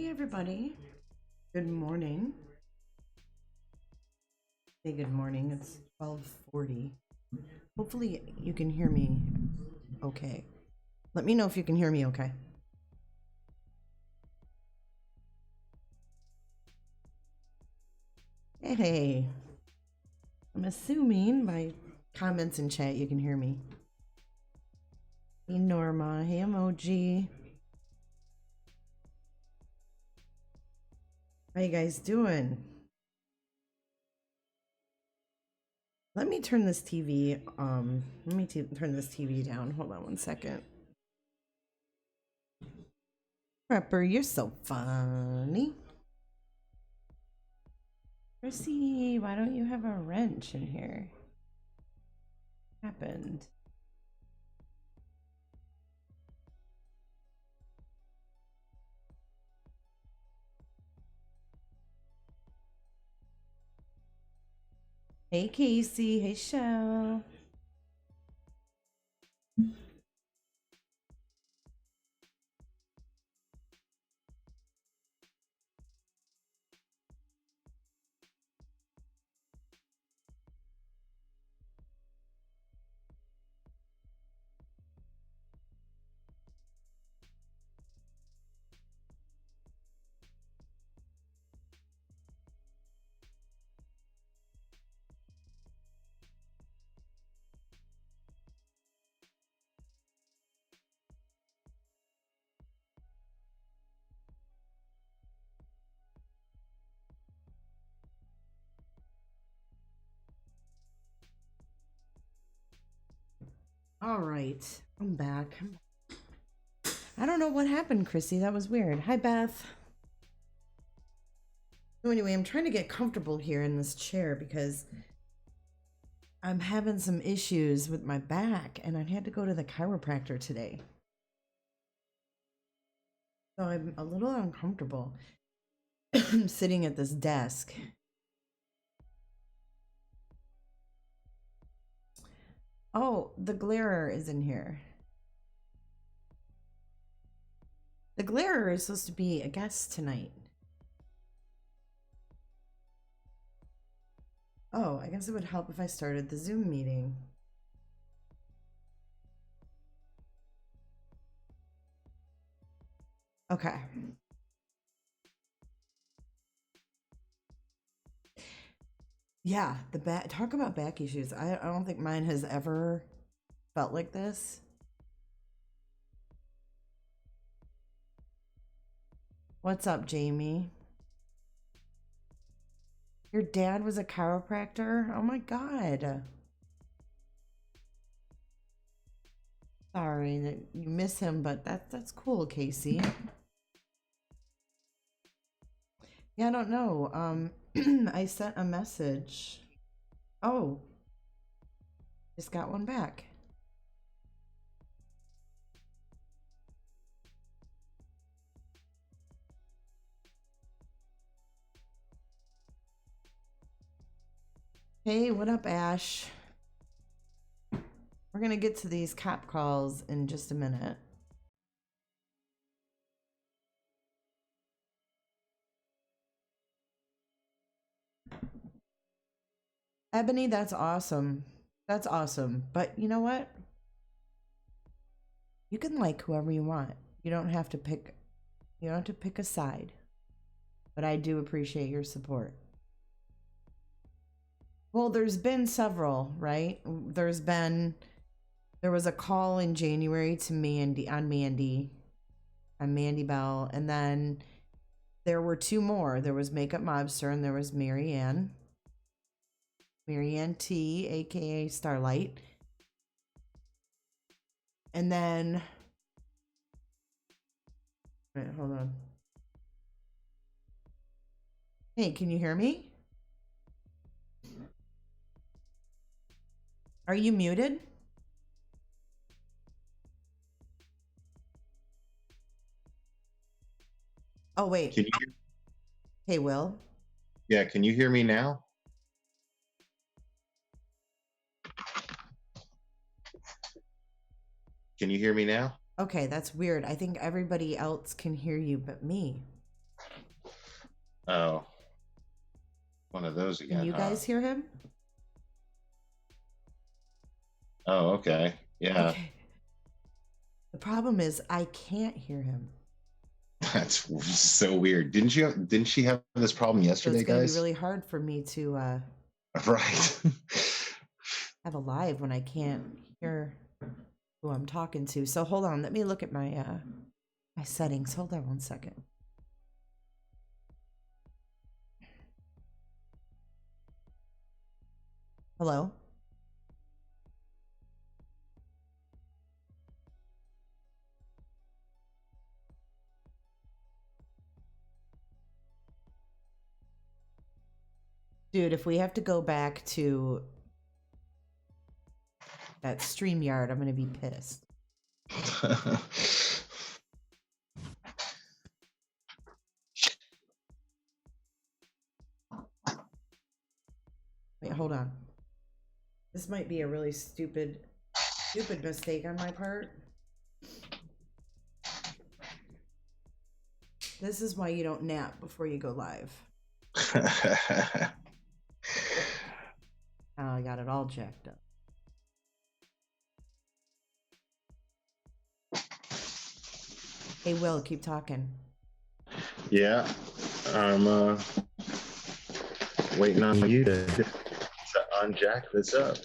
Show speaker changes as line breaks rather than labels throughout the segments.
Hey everybody. Good morning. Hey, good morning. It's 12:40. Hopefully you can hear me okay. Let me know if you can hear me okay. Hey. I'm assuming by comments in chat you can hear me. Hey Norma. Hey Emoji. How you guys doing? Let me turn this TV turn this TV down. Hold on one second. Prepper, you're so funny. Chrissy, why don't you have a wrench in here? What happened? Hey Casey, hey Shell. All right, I'm back. I don't know what happened, Chrissy. That was weird. Hi, Beth. So anyway, I'm trying to get comfortable here in this chair because I'm having some issues with my back and I had to go to the chiropractor today. So I'm a little uncomfortable sitting at this desk. Oh, the Glarer is in here. The Glarer is supposed to be a guest tonight. Oh, I guess it would help if I started the Zoom meeting. Okay. Yeah, the back, talk about back issues. I don't think mine has ever felt like this. What's up, Jamie? Your dad was a chiropractor? Oh my god. Sorry that you miss him, but that's cool, Casey. Yeah, I don't know. I sent a message. Oh, just got one back. Hey, what up, Ash? We're gonna get to these cop calls in just a minute. Ebony, that's awesome. That's awesome. But you know what? You can like whoever you want. You don't have to pick a side. But I do appreciate your support. Well, there's been several, right? There was a call in January to Mandy on Mandy Bell, and then there were two more. There was Makeup Mobster and there was Marianne T, aka Starlight. And then wait, hold on. Hey, can you hear me? Are you muted? Oh, wait.
Can you?
Hey, Will.
Yeah, can you hear me now? Can you hear me now?
Okay, that's weird. I think everybody else can hear you but me.
Oh, one of those
Can
again,
you
huh?
guys hear him?
Oh, okay. Yeah,
Okay. The problem is I can't hear him.
that's so weird. Didn't she have this problem
So it's
yesterday,
going to be
guys?
really hard for me to
Right.
have a live when I can't hear who I'm talking to. So hold on, let me look at my my settings. Hold on one second. Hello? Dude, if we have to go back to that StreamYard, I'm going to be pissed. Wait, hold on. This might be a really stupid mistake on my part. This is why you don't nap before you go live. Oh, I got it all jacked up. Hey, Will, keep talking.
Yeah, I'm waiting on you to unjack this up.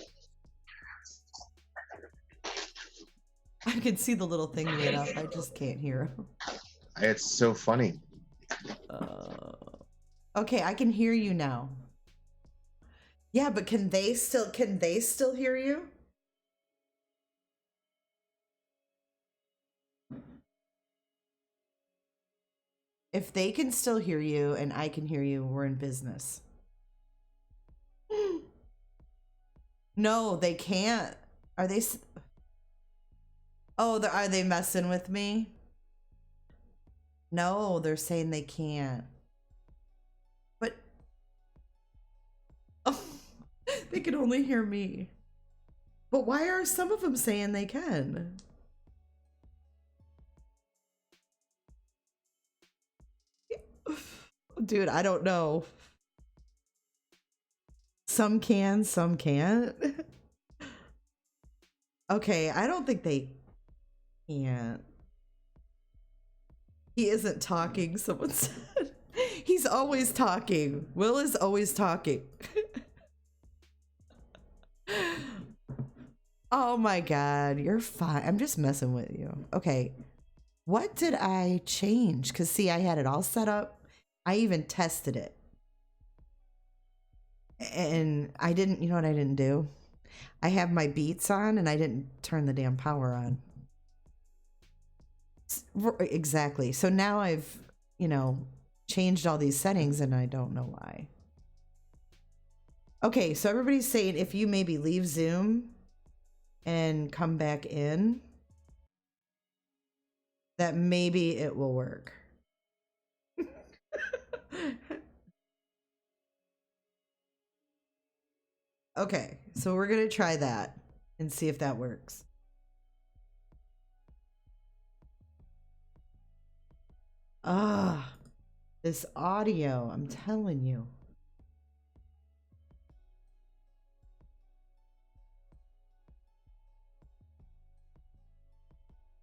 I can see the little thing lit up. I just can't hear him.
It's so funny.
Okay, I can hear you now. Yeah, but can they still hear you? If they can still hear you and I can hear you, we're in business. No, they can't. Are they? Oh, are they messing with me? No, they're saying they can't. But oh, they can only hear me. But why are some of them saying they can? Dude, I don't know. Some can, some can't. Okay, I don't think they can't. He isn't talking, someone said. He's always talking. Will is always talking. Oh my god, you're fine. I'm just messing with you. Okay. What did I change? Because see, I had it all set up. I even tested it. And I didn't, you know what I didn't do? I have my beats on and I didn't turn the damn power on. Exactly. So now I've, you know, changed all these settings and I don't know why. Okay, so everybody's saying if you maybe leave Zoom and come back in, that maybe it will work. Okay, so we're gonna try that and see if that works. Ah, this audio, I'm telling you.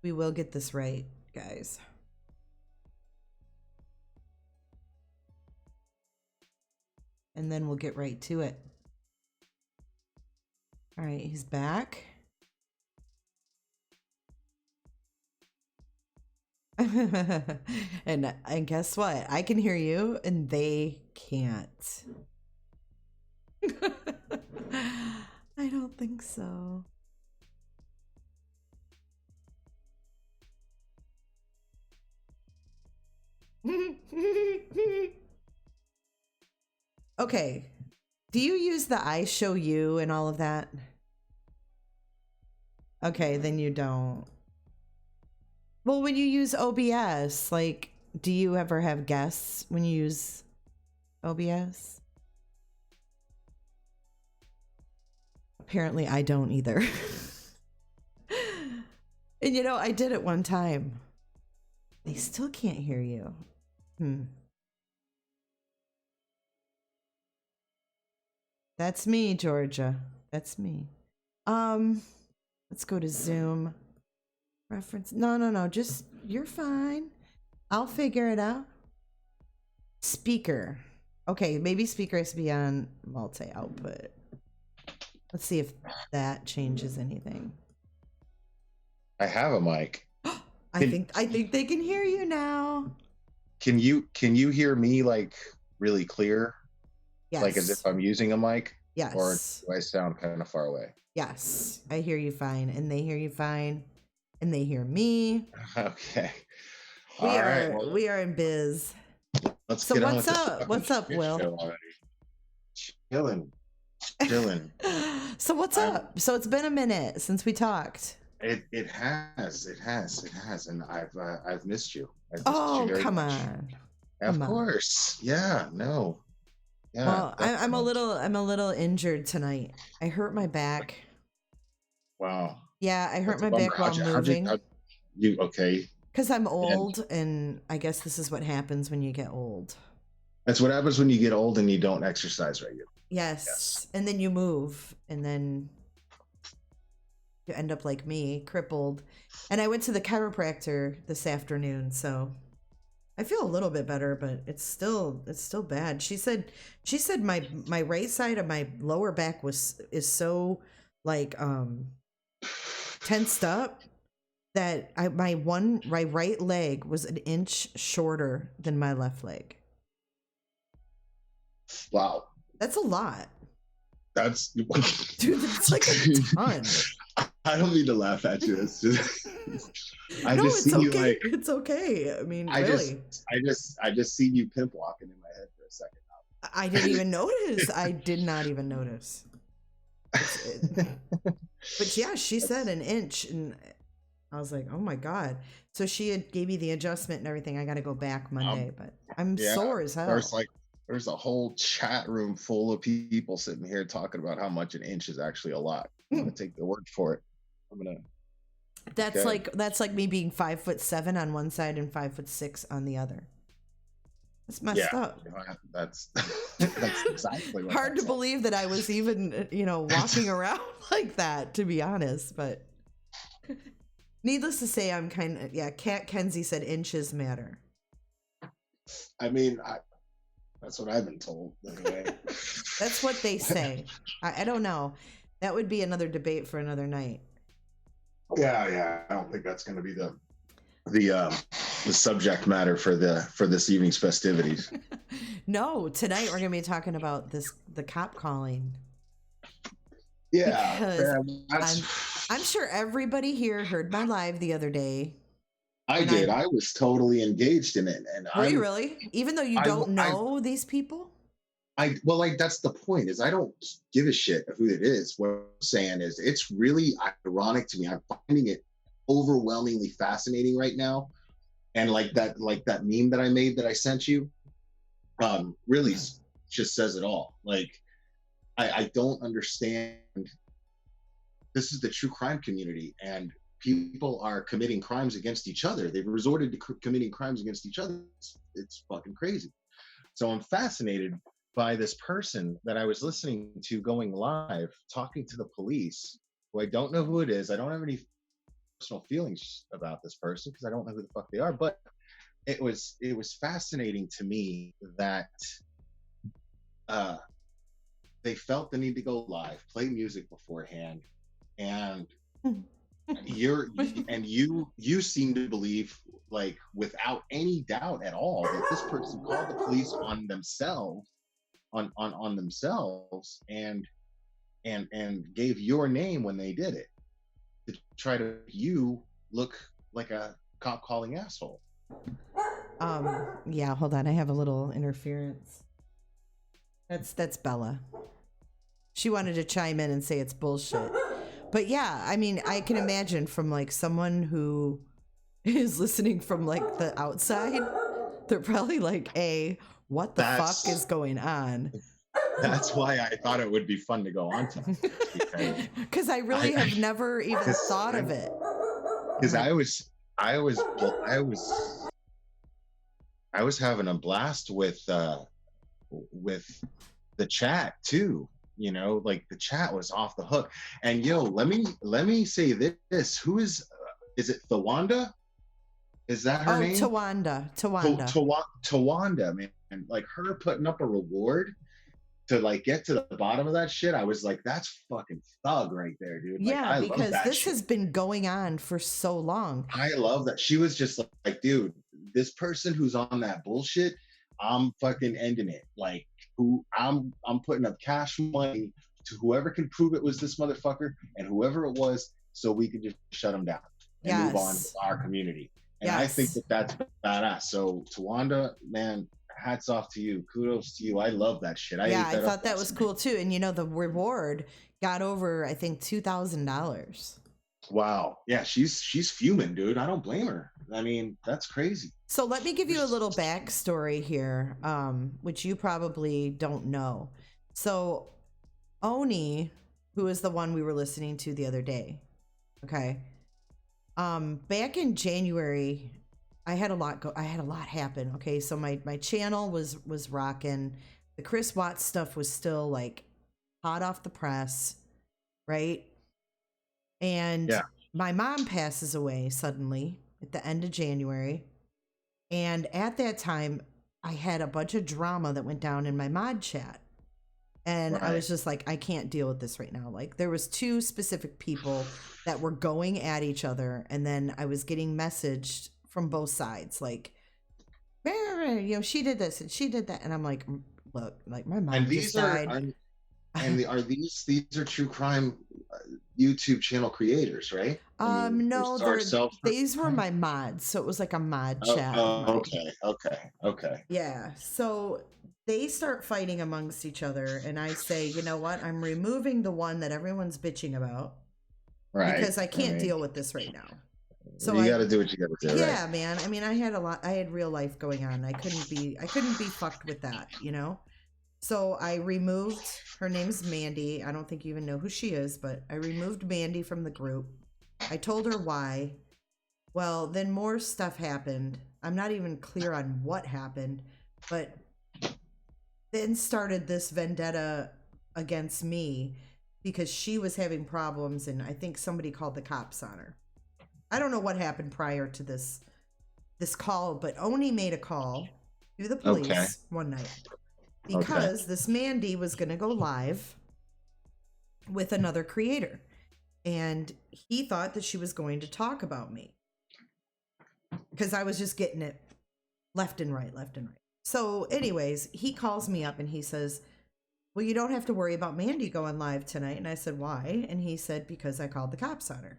We will get this right, guys. And then we'll get right to it. All right, he's back. and guess what? I can hear you and they can't. I don't think so. Okay. Do you use the I show you and all of that? Okay, then you don't. Well, when you use OBS, like, do you ever have guests when you use OBS? Apparently, I don't either. And you know, I did it one time. They still can't hear you. That's me, Georgia. That's me. Let's go to Zoom. Reference. No. Just, you're fine. I'll figure it out. Speaker. Okay, maybe speaker has to be on multi-output. Let's see if that changes anything.
I have a mic.
I think they can hear you now.
Can you hear me like really clear?
Yes.
Like as if I'm using a mic?
Yes.
Or do I sound kind of far away?
Yes. I hear you fine, and they hear you fine, and they hear me.
Okay.
We are in biz.
Let's
So
get on
what's
with
up?
this
What's up,
shit
Will?
show already. Chilling.
So what's up? So it's been a minute since we talked.
It has, and I've missed you. I've missed
Oh,
you very
come
much.
on.
Of
Come on.
course. Yeah. No. Yeah.
Well, I'm a little injured tonight. I hurt my back.
Wow.
Yeah, I hurt
That's
my
a bummer.
back while moving.
You okay?
Because I'm old, and I guess this is what happens when you get old.
That's what happens when you get old and you don't exercise regularly.
Yes. And then you move, and then you end up like me, crippled. And I went to the chiropractor this afternoon, so I feel a little bit better, but it's still bad. She said my right side of my lower back is so like tensed up that my right leg was an inch shorter than my left leg.
Wow.
That's a lot.
That's
Dude, it's like a ton.
I don't mean to laugh at you. It's just
It's
see you
okay.
like
It's okay. I mean,
I
really.
just see you pimp walking in my head for a second.
I didn't even notice. I did not even notice. But yeah, she said an inch, and I was like, oh my God. So she gave me the adjustment and everything. I got to go back Monday, but I'm sore as hell.
There's a whole chat room full of people sitting here talking about how much an inch is actually a lot. I'm gonna take the word for it.
That's like me being 5'7" on one side and 5'6" on the other. That's messed up.
That's exactly what
hard to believe that I was even walking around like that, to be honest. But needless to say, I'm kind of Kat Kenzie said inches matter.
I mean, that's what I've been told. Anyway.
That's what they say. I don't know. That would be another debate for another night.
Yeah. I don't think that's going to be the subject matter for this evening's festivities.
No, tonight we're going to be talking about the cop calling.
Yeah,
I'm sure everybody here heard my live the other day.
I did. I was totally engaged in it, and
were you really? Even though you don't know these people.
That's the point. Is I don't give a shit who it is. What I'm saying is, it's really ironic to me. I'm finding it overwhelmingly fascinating right now, and like that meme that I made that I sent you, really just says it all. Like, I don't understand. This is the true crime community, and people are committing crimes against each other. They've resorted to committing crimes against each other. It's fucking crazy. So I'm fascinated by this person that I was listening to going live, talking to the police, who I don't know who it is. I don't have any personal feelings about this person because I don't know who the fuck they are. But it was fascinating to me that they felt the need to go live, play music beforehand, and you seem to believe, like, without any doubt at all, that this person called the police on themselves and gave your name when they did it to try to you look like a cop calling asshole.
Yeah, hold on, I have a little interference. That's Bella. She wanted to chime in and say it's bullshit. But yeah, I mean, I can imagine from like someone who is listening from like the outside, they're probably like, what the fuck is going on?
That's why I thought it would be fun to go on to.
Because I really have never even thought of it.
Because I was having a blast with the chat too. You know, like the chat was off the hook. And yo, let me say this: who is it? Thawanda? Is that her
Oh,
name?
Tawanda. Tawanda.
Tawanda, man. And like her putting up a reward to like get to the bottom of that shit, I was like, that's fucking thug right there, dude. Like,
Yeah,
I love
because
that
this
shit.
has been going on for so long.
I love that. She was just like, dude, this person who's on that bullshit, I'm fucking ending it. Like, who I'm putting up cash money to whoever can prove it was this motherfucker and whoever it was, so we can just shut him down and move on with
Yes.
our community. And I think
Yes.
that that's badass. So Tawanda, man, hats off to you. Kudos to you. I love that shit. I
Yeah,
ate
I
that up
thought that was
last night.
cool too. And you know, the reward got over, I think, $2,000.
Wow. Yeah, she's fuming, dude. I don't blame her. I mean, that's crazy.
So let me give you a little backstory here, which you probably don't know. So Oni, who is the one we were listening to the other day, okay? Back in January, I had a lot happen. Okay, so my channel was rocking. The Chris Watts stuff was still like hot off the press, right? And
Yeah.
my mom passes away suddenly at the end of January. And at that time, I had a bunch of drama that went down in my mod chat. And I
Right.
was just like, I can't deal with this right now. Like, there was two specific people that were going at each other, and then I was getting messaged from both sides, like, you know, she did this and she did that, and I'm like, look, like my mom
And
just
these are
died.
are these are true crime YouTube channel creators, right? I mean,
No,
or
they're
self.
these were my mods, so it was like a mod
Oh,
chat of
oh,
mine.
okay.
Yeah, so they start fighting amongst each other, and I say, you know what? I'm removing the one that everyone's bitching about
Right.
because I can't
Right.
deal with this right now. So
You
I,
got to do what you got to do,
yeah,
right?
man. I mean, I had real life going on. I couldn't be fucked with that, you know? So I removed, her name's Mandy. I don't think you even know who she is, but I removed Mandy from the group. I told her why. Well, then more stuff happened. I'm not even clear on what happened, but then started this vendetta against me because she was having problems, and I think somebody called the cops on her. I don't know what happened prior to this call, but Oni made a call to the police one night because this Mandy was going to go live with another creator, and he thought that she was going to talk about me because I was just getting it left and right. So anyways, he calls me up and he says, well, you don't have to worry about Mandy going live tonight. And I said, why? And he said, because I called the cops on her.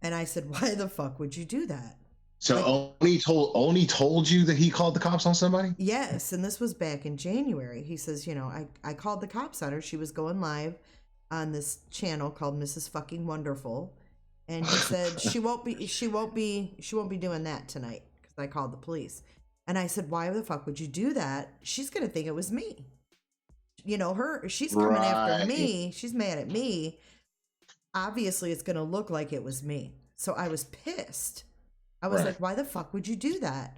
And I said, why the fuck would you do that?
So like, Oni told you that he called the cops on somebody?
Yes, and this was back in January. He says, you know, I called the cops on her. She was going live on this channel called Mrs. Fucking Wonderful. And he said she won't be doing that tonight because I called the police. And I said, why the fuck would you do that? She's gonna think it was me. You know, she's coming after me. She's mad at me. Obviously, it's gonna look like it was me. So I was pissed. I was like, why the fuck would you do that?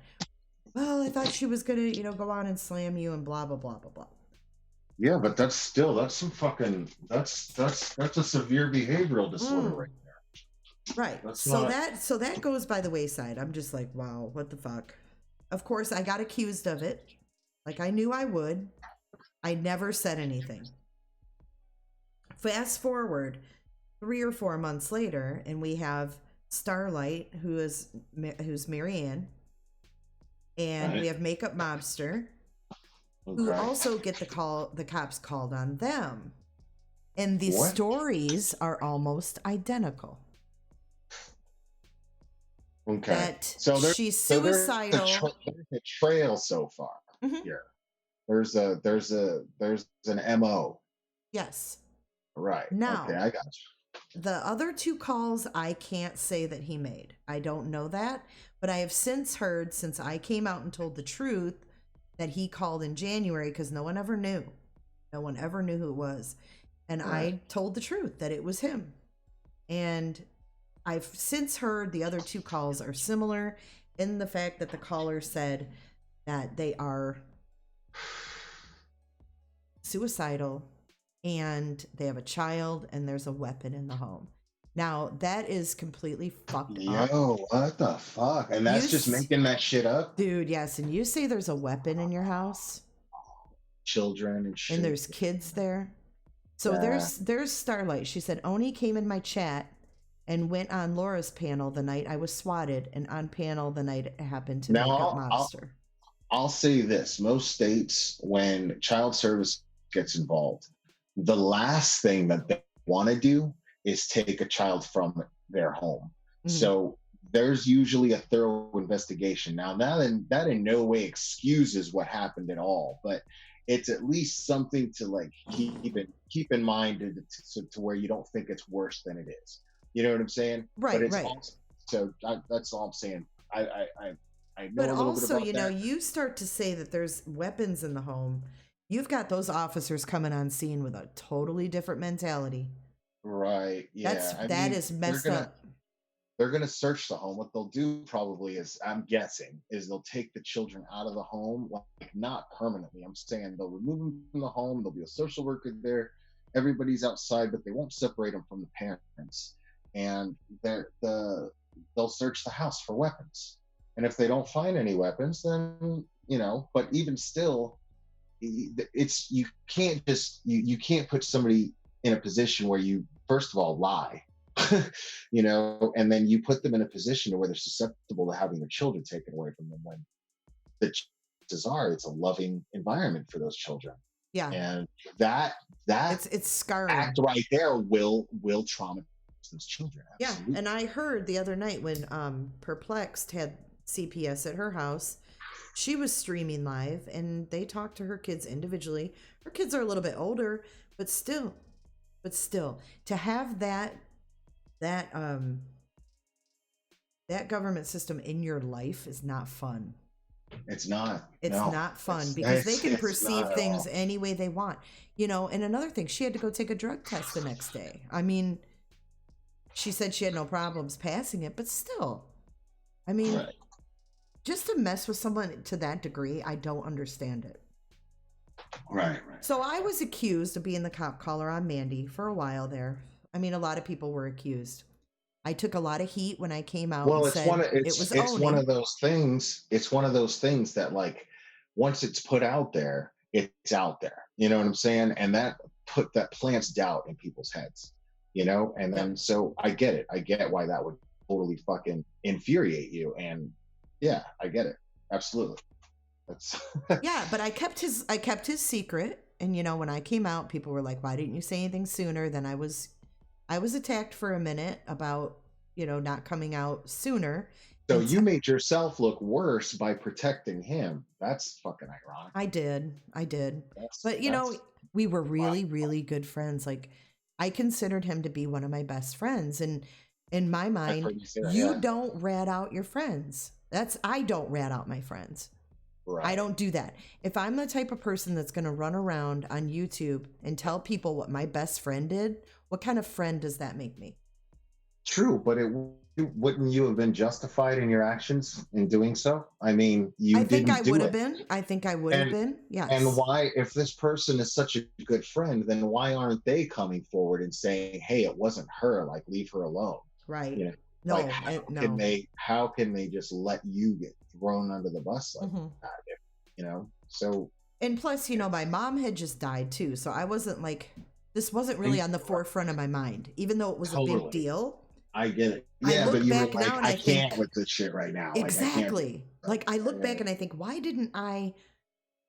Well, I thought she was gonna, you know, go on and slam you and blah blah blah blah blah.
Yeah, but that's some fucking that's a severe behavioral disorder right there.
Right.
That's
so that goes by the wayside. I'm just like, wow, what the fuck? Of course, I got accused of it. Like I knew I would. I never said anything. Fast forward 3 or 4 months later, and we have Starlight, who's Marianne, and we have Makeup Mobster, who also get the cops called on them, and the stories are almost identical.
Okay.
That
so
she's suicidal.
There's a trail so far here. There's an MO.
Yes.
Right.
Now,
okay, I got you.
The other 2 calls I can't say that he made. I don't know that, but I have since heard, since I came out and told the truth, that he called in January because no one ever knew. No one ever knew who it was. And I told the truth that it was him. And I've since heard the other 2 calls are similar in the fact that the caller said that they are suicidal and they have a child and there's a weapon in the home. Now, that is completely fucked up.
Yo, what the fuck? And
You
that's just
s-
making that shit up?
Dude, yes, and you say there's a weapon in your house
Children and
and
shit.
there's kids there. So
Yeah.
there's Starlight. She said Oni came in my chat and went on Laura's panel the night I was swatted, and on panel the night it happened to
Now,
Makeup
I'll
Mobster.
I'll say this: most states, when child service gets involved, the last thing that they want to do is take a child from their home.
Mhm.
So there's usually a thorough investigation. Now, that in no way excuses what happened at all, but it's at least something to like keep in mind to where you don't think it's worse than it is. You know what I'm saying? But
Right,
it's
right.
also, that's all I'm saying. I know
But
a little bit
also,
about
you know,
that.
you start to say that there's weapons in the home. You've got those officers coming on scene with a totally different mentality.
Right. Yeah. I
That
mean,
is messed up.
they're gonna search the home. What they'll do probably is, I'm guessing, is they'll take the children out of the home, like not permanently. I'm saying they'll remove them from the home. There'll be a social worker there. Everybody's outside, but they won't separate them from the parents. And they'll search the house for weapons. And if they don't find any weapons, then But even still, it's you can't put somebody in a position where you first of all lie, and then you put them in a position where they're susceptible to having their children taken away from them, when the chances are it's a loving environment for those children.
Yeah.
And that
It's scarring.
act right there will traumatize those children. Absolutely.
Yeah. And I heard the other night when Perplexed had CPS at her house, she was streaming live and they talked to her kids individually. Her kids are a little bit older, but still to have that government system in your life is not fun.
It's not.
It's
No.
not fun because they can
It's
perceive
not at
things
all.
any way they want. And another thing, she had to go take a drug test the next day. I mean, she said she had no problems passing it, but still. I mean,
Right.
just to mess with someone to that degree, I don't understand it.
Right.
So I was accused of being the cop caller on Mandy for a while there. I mean, a lot of people were accused. I took a lot of heat when I came out
Well,
and
it's
said
one of
it was
it's one
Oni.
of those things. It's one of those things that, like, once it's put out there, it's out there. You know what I'm saying? And that plants doubt in people's heads. And
Yep.
then so I get it. I get why that would totally fucking infuriate you. And yeah, I get it. Absolutely. That's
Yeah, but I kept his secret. And when I came out, people were like, "Why didn't you say anything sooner?" Then I was attacked for a minute about not coming out sooner.
so
And
you made yourself look worse by protecting him. That's fucking ironic.
I did, but
That's
we were
wow.
really, really good friends. Like I considered him to be one of my best friends, and in my
I've
mind,
heard you say that,
you
yeah.
don't rat out your friends. I don't rat out my friends. I
Right.
don't do that. If I'm the type of person that's going to run around on YouTube and tell people what my best friend did, what kind of friend does that make me?
True, but wouldn't you have been justified in your actions in doing so? I mean, you
I think I
didn't do
would have
it.
been. I think I would have
And
been.
and
Yes.
why, if this person is such a good friend, then why aren't they coming forward and saying, "Hey, it wasn't her. Like, leave her alone."
Right.
You know,
No.
like
No.
how can they just let you get thrown under the bus like
Mhm.
that? So
And plus, my mom had just died too, so I wasn't like this wasn't really on the forefront of my mind, even though it was a big
totally,
deal.
I get it.
I
Yeah, but
look
you were
back
like,
now and
I
I
can't
think
with this shit right now. Like, I can't.
exactly. Like I look back and I think, why didn't I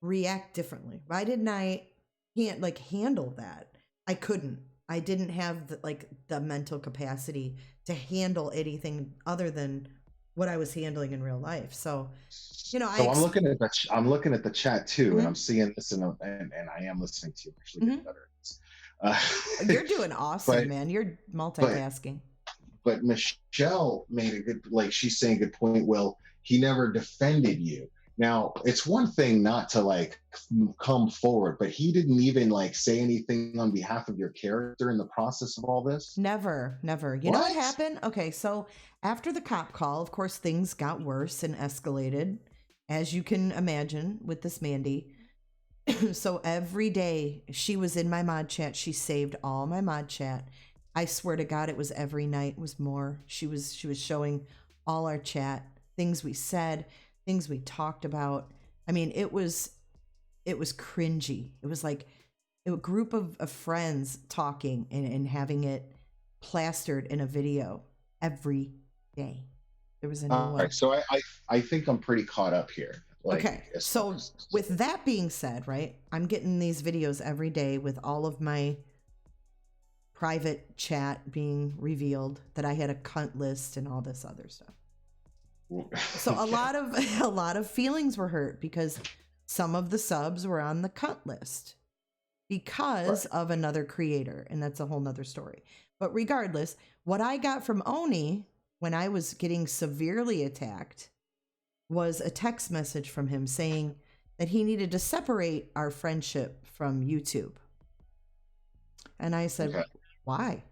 react differently? Why didn't I can't like handle that? I couldn't. I didn't have the mental capacity to handle anything other than what I was handling in real life. So,
So
I
I'm looking at the chat too, and
Mhm.
I'm seeing this, and I am listening to you. Actually,
Mhm.
getting better at this. Uh,
You're doing awesome,
but
man. You're
but
multitasking.
but Michelle made a good, like, she's saying a good point. Well, he never defended you. Now, it's one thing not to like come forward, but he didn't even like say anything on behalf of your character in the process of all this.
Never, never. You know what
What?
happened? Okay, so after the cop call, of course, things got worse and escalated, as you can imagine with this Mandy. So every day she was in my mod chat. She saved all my mod chat. I swear to God, it was every night. It was more. She was showing all our chat, things we said, things we talked about. I mean, it was cringy. It was like a group of friends talking and having it plastered in a video every day. There was a new
All
one.
right, so I think I'm pretty caught up here. Like,
Okay, so with that being said, right, I'm getting these videos every day with all of my private chat being revealed, that I had a cunt list and all this other stuff. So a lot of feelings were hurt because some of the subs were on the cunt list because of another creator, and that's a whole nother story. But regardless, what I got from Oni when I was getting severely attacked was a text message from him saying that he needed to separate our friendship from YouTube. And I said,
Okay.
why?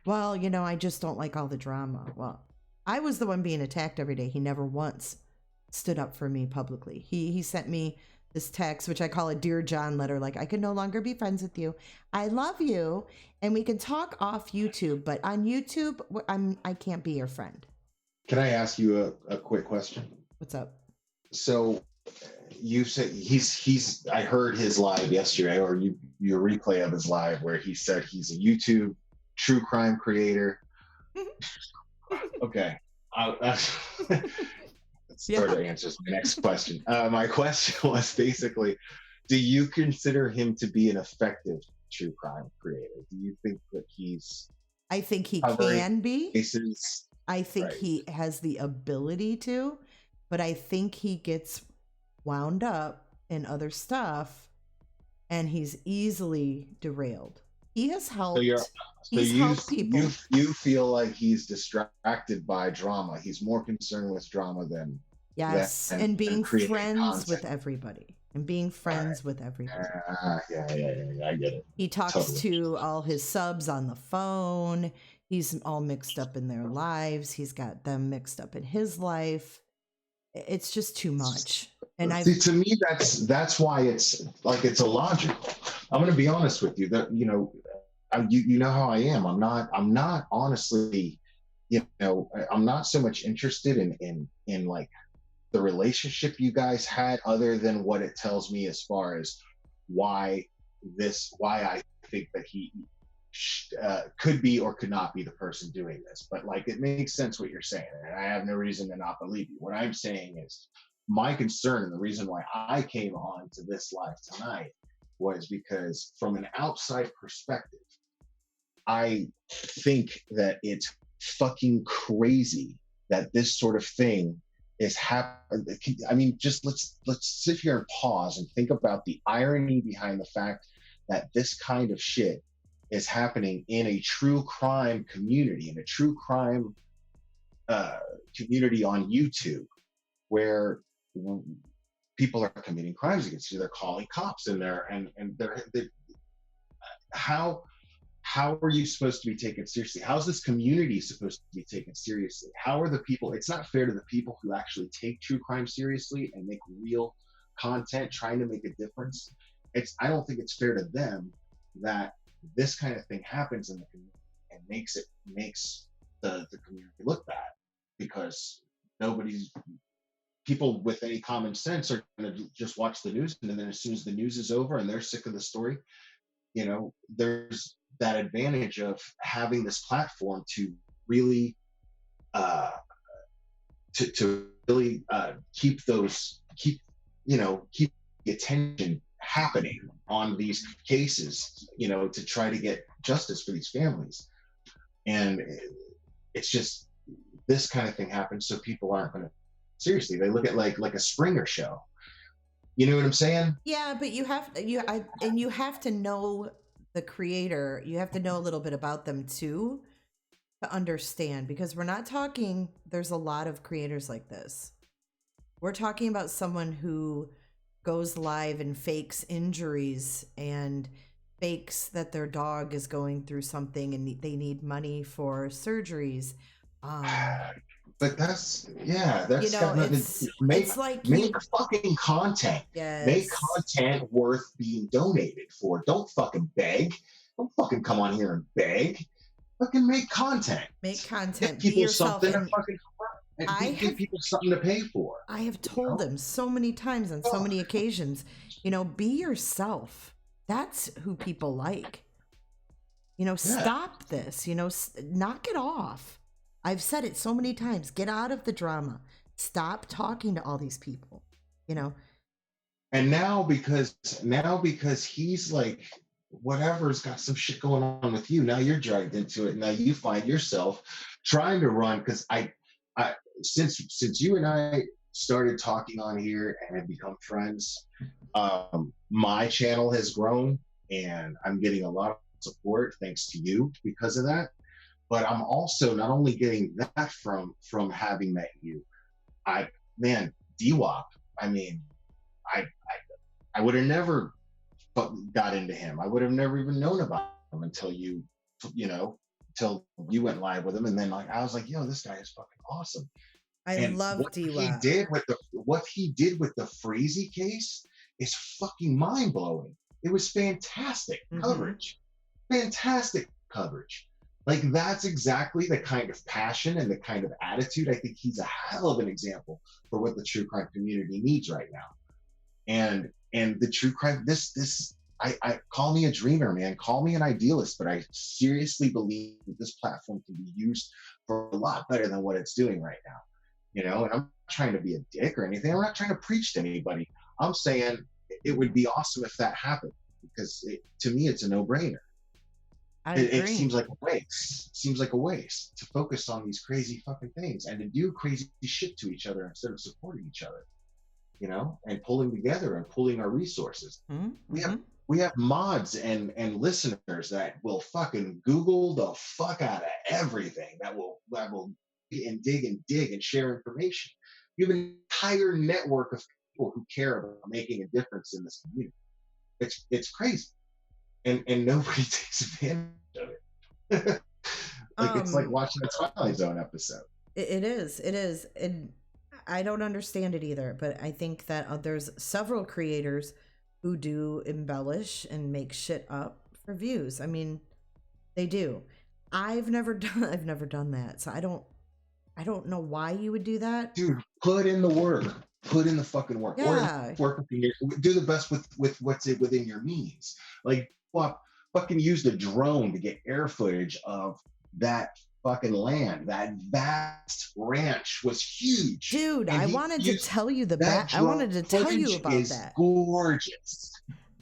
Well, you know, I just don't like all the drama. Well, I was the one being attacked every day. He never once stood up for me publicly. He sent me this text, which I call a Dear John letter, like, I can no longer be friends with you. I love you, and we can talk off YouTube, but on YouTube, I can't be your friend.
Can I ask you a quick question?
What's up?
So you said he's I heard his live yesterday, or your replay of his live, where he said he's a YouTube true crime creator. Okay. That sort of answers my next question. My question was basically, do you consider him to be an effective true crime creator? Do you think that
I think he can be.
Cases?
I think he has the ability to, but I think he gets wound up in other stuff and he's easily derailed. He has helped. Helped people.
You feel like he's distracted by drama. He's more concerned with drama than
and being friends with everybody. And being friends with everybody.
Yeah, I get it.
He talks to all his subs on the phone. He's all mixed up in their lives. He's got them mixed up in his life. It's just too much. And
to me, that's why it's like, it's illogical. I'm going to be honest with you. That, you know, you know how I am. I'm not honestly, you know, I'm not so much interested in like the relationship you guys had, other than what it tells me as far as why I think that he could be or could not be the person doing this. But like, it makes sense what you're saying, and I have no reason to not believe you. What I'm saying is, my concern, and the reason why I came on to this live tonight, was because from an outside perspective, I think that it's fucking crazy that this sort of thing is happening. I mean, just let's sit here and pause and think about the irony behind the fact that this kind of shit is happening in a true crime community, in a true crime community on YouTube, where people are committing crimes against you. They're calling cops in there, and they're how are you supposed to be taken seriously? How's this community supposed to be taken seriously? How are the people? It's not fair to the people who actually take true crime seriously and make real content trying to make a difference. I don't think it's fair to them that this kind of thing happens in the community and makes the community look bad, because people with any common sense are going to just watch the news, and then as soon as the news is over and they're sick of the story, you know, there's that advantage of having this platform to really keep the attention happening on these cases, you know, to try to get justice for these families. And it's just, this kind of thing happens, so people aren't going to seriously, they look at like a Springer show. You know what I'm saying?
Yeah, but you have to know the creator. You have to know a little bit about them too to understand, because we're not talking, there's a lot of creators like this. We're talking about someone who goes live and fakes injuries and fakes that their dog is going through something and they need money for surgeries.
But
You
that's
know,
got nothing to do.
it's like
Make
you,
fucking content. Make
yes,
content worth being donated for. Don't fucking beg. Don't fucking come on here and beg. Fucking make content.
make
Give
content, be
people
yourself.
something to
And
fucking and
I
give
have
people something to pay for.
I have
You
told
know?
them so many times on so
Oh,
many occasions, be yourself. That's who people like.
yeah.
Stop this, knock it off. I've said it so many times. Get out of the drama. Stop talking to all these people, you know?
And now because he's like whatever's got some shit going on with you, now you're dragged into it. Now you find yourself trying to run because I since you and I started talking on here and have become friends, my channel has grown and I'm getting a lot of support thanks to you because of that. But I'm also not only getting that from having met you. I man, DWAP. I mean, I would have never got into him. I would have never even known about him until you know, until you went live with him, and then like I was like, yo, this guy is fucking awesome.
I
And
love DWAP.
what he did with the Freezy case is fucking mind blowing. It was
Mm-hmm.
fantastic coverage. Like that's exactly the kind of passion and the kind of attitude. I think he's a hell of an example for what the true crime community needs right now. And the true crime I call me a dreamer, man, call me an idealist, but I seriously believe that this platform can be used for a lot better than what it's doing right now. And I'm not trying to be a dick or anything. I'm not trying to preach to anybody. I'm saying it would be awesome if that happened because to me it's a no-brainer.
I
It
agree.
seems like a waste. Seems like a waste to focus on these crazy fucking things and to do crazy shit to each other instead of supporting each other, and pulling together and pooling our resources. We have
Mm-hmm.
we have mods and listeners that will fucking Google the fuck out of everything. That will dig and share information. You have an entire network of people who care about making a difference in this community. It's crazy, and nobody takes advantage of it. Like it's like
Um,
watching a Twilight Zone episode.
it is, and I don't understand it either. But I think that there's several creators who do embellish and make shit up for views. I mean, they do. I've never done that, so I don't know why you would do that.
Dude, put in the work. Put in the fucking work. Or
Yeah,
work within do the best with what's within your means. Like fucking use the drone to get air footage of that fucking land. That vast ranch was huge.
dude,
And
I
he
wanted to
used
tell you
that
I
drone
wanted to tell you
footage
about
is
that.
gorgeous.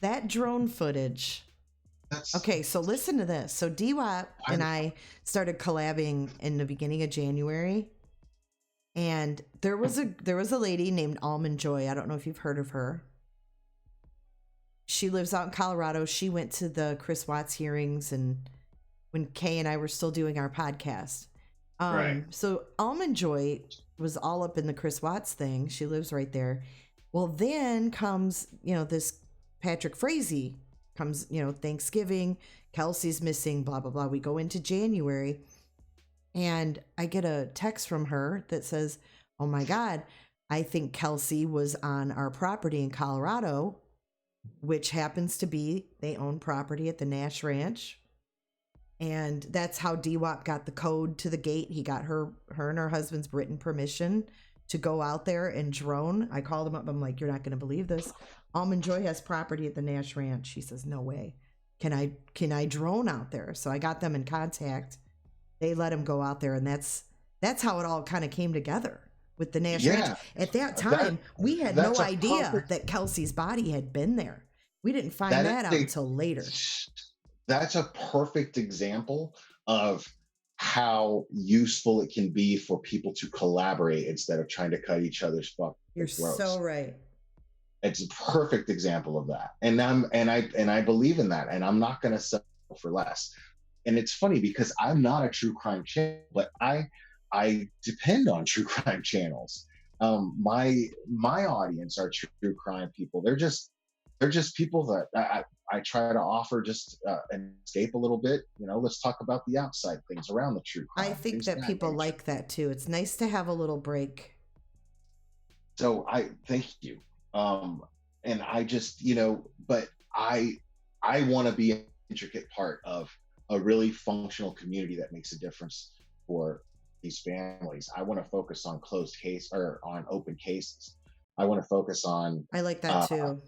That drone footage.
That's
Okay, so listen to this. So DWAP
I,
and I started collabing in the beginning of January, and there was a lady named Almond Joy. I don't know if you've heard of her. She lives out in Colorado. She went to the Chris Watts hearings, and when Kay and I were still doing our podcast.
right.
So Almond Joy was all up in the Chris Watts thing. She lives right there. Well, then comes, this Patrick Frazee comes, Thanksgiving, Kelsey's missing, blah, blah, blah. We go into January, and I get a text from her that says, oh my God, I think Kelsey was on our property in Colorado, which happens to be they own property at the Nash Ranch. And that's how DWAP got the code to the gate. He got her and her husband's written permission to go out there and drone. I called him up. I'm like, you're not going to believe this. Almond Joy has property at the Nash Ranch. She says, no way. Can I drone out there? So I got them in contact. They let him go out there, and that's how it all kind of came together with the Nash Ranch.
Yeah.
At that
That
time, we had no
that's a
idea
perfect
that Kelsey's body had been there. We didn't find
that
that
is
out
a
until later.
that's a perfect example of how useful it can be for people to collaborate instead of trying to cut each other's fucking
You're so
throats.
right.
It's a perfect example of that. And I believe in that. And I'm not gonna settle for less. And it's funny because I'm not a true crime channel, but I depend on true crime channels. My audience are true crime people. They're just they're just people that I try to offer just an escape a little bit. Let's talk about the outside things around the true
I
crime,
think
things of
that
that
people
nature.
like that too. It's nice to have a little break.
So I thank you. Um, and I just, but I want to be an intricate part of a really functional community that makes a difference for these families. I want to focus on closed case or on open cases. I want to focus on,
I like that
uh,
too.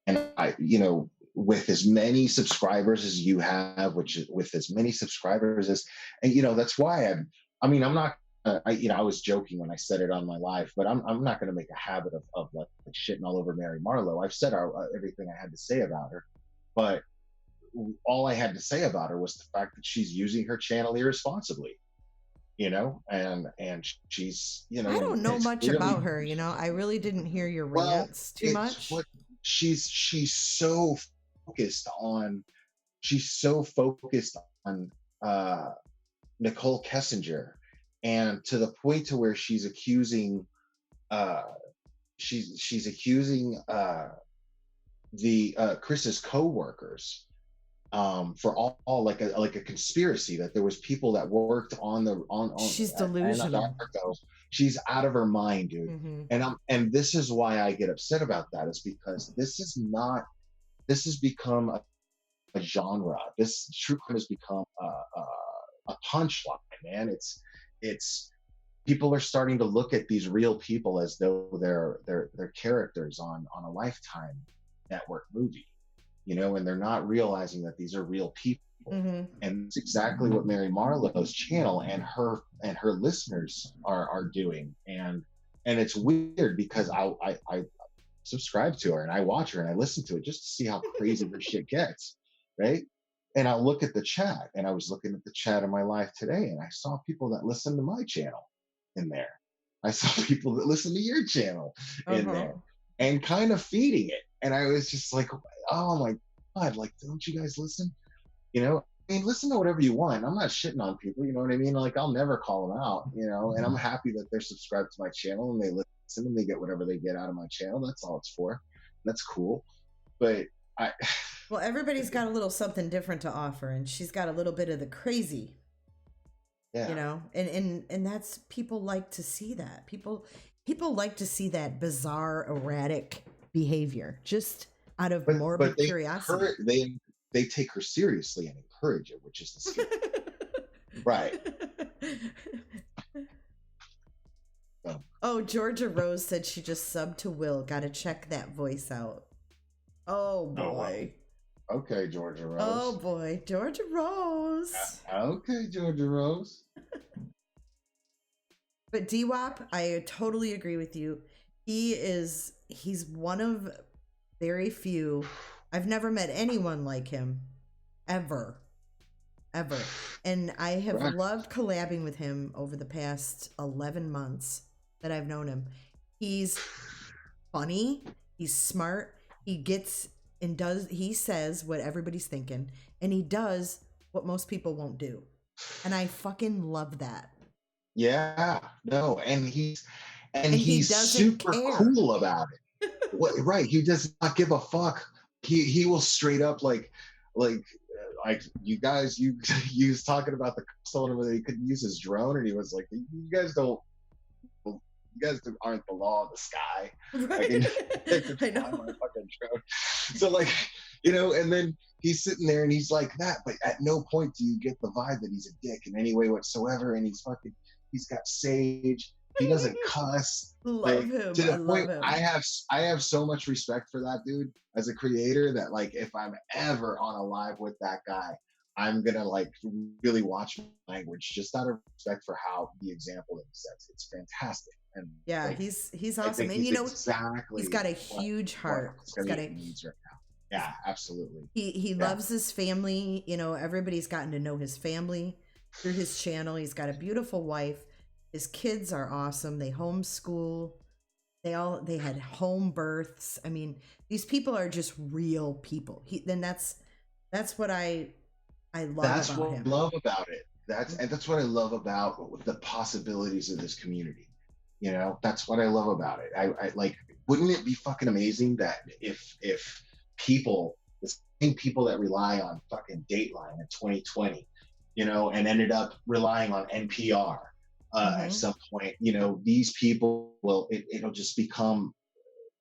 and I, with as many subscribers as you have, which is with as many subscribers as, and that's why I'm not. I was joking when I said it on my live, but I'm not going to make a habit of like shitting all over Mary Marlowe. I've said everything I had to say about her, but all I had to say about her was the fact that she's using her channel irresponsibly, and she's,
I
and
don't know
it's
much about
clearly,
her, I really didn't hear your
well,
rants too
it's
much.
what she's so focused on. She's so focused on uh, Nicole Kessinger, and to the point to where uh, she's accusing the Chris's co-workers, for all like a conspiracy, that there was people that worked on the on
She's
at
delusional.
Anadarko. She's out of her mind, dude.
Hmm.
And this is why I get upset about that, is because this has become a genre. This true crime has become a punchline, man. It's people are starting to look at these real people as though they're characters on a Lifetime network movie, and they're not realizing that these are real people.
Hmm.
And it's exactly what Mary Marlowe's channel and her listeners are doing. And it's weird because I subscribe to her and I watch her and I listen to it just to see how crazy her shit gets, right? And I'll look at the chat, and I was looking at the chat of my live today, and I saw people that listen to my channel in there. I saw people that listen to your channel in
Uh-huh.
there, and kind of feeding it. And I was just like, oh my God, like, don't you guys listen? I mean, listen to whatever you want. I'm not shitting on people, you know what I mean? Like, I'll never call them out, and I'm happy that they're subscribed to my channel and they listen and they get whatever they get out of my channel. That's all it's for. That's cool. But I,
Well, everybody's got a little something different to offer, and she's got a little bit of the crazy,
yeah.
and that's, people like to see that. People like to see that bizarre, erratic behavior, just out of
But
morbid curiosity.
they take her seriously and encourage it, which is the skill. Right. So,
Oh, Georgia Rose said she just subbed to Will. Gotta check that voice out. Oh boy.
okay, Georgia Rose.
Oh boy, Georgia Rose.
Okay, Georgia Rose.
But D-Wop, I totally agree with you. He's one of very few. I've never met anyone like him. Ever. Ever. And I have
Right.
loved collabing with him over the past 11 months that I've known him. He's funny. He's smart. He says what everybody's thinking. And he does what most people won't do. And I fucking love that.
Yeah, no, and he's
he doesn't
super
care.
cool about it. Right, he does not give a fuck. He will straight up like you guys, you was talking about the told him that he couldn't use his drone, and he was like, you guys aren't the law of the sky.
Right. I know.
My fucking drone. So like, and then he's sitting there and he's like that, but at no point do you get the vibe that he's a dick in any way whatsoever. And he's got sage. He doesn't cuss.
Love him.
To the
I
point,
love him.
I have so much respect for that dude as a creator that, like, if I'm ever on a live with that guy, I'm gonna like really watch my language just out of respect for how the example that he sets. It's fantastic. And
yeah,
like,
he's
I
awesome.
think
And
exactly
he's got a huge heart.
He's got needs right now. Yeah, absolutely.
He loves his family. Everybody's gotten to know his family through his channel. He's got a beautiful wife. His kids are awesome. They homeschool. They had home births. I mean, these people are just real people. That's what I love
That's
about
what
him.
I love about it. That's what I love about the possibilities of this community. That's what I love about it. I like, wouldn't it be fucking amazing that if people, the same people that rely on fucking Dateline in 2020, you know, and ended up relying on NPR at some point, you know, these people will, it'll just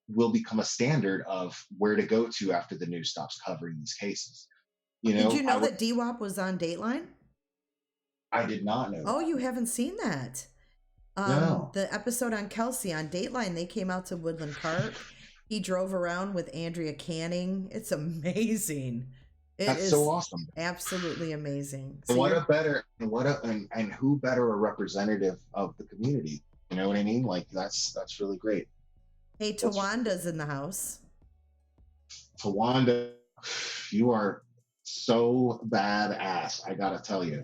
will become a standard of where to go to after the news stops covering these cases. You
Did
know,
you know that DWAP was on Dateline?
I did not know
Oh,
that.
you haven't seen that?
No.
The episode on Kelsey on Dateline, they came out to Woodland Park. He drove around with Andrea Canning. It's amazing. It
That's
is
so awesome.
absolutely amazing.
And
So
what a better, and who better a representative of the community? You know what I mean? Like that's really great.
hey, Tawanda's in the house.
Tawanda, you are so badass. I gotta tell you.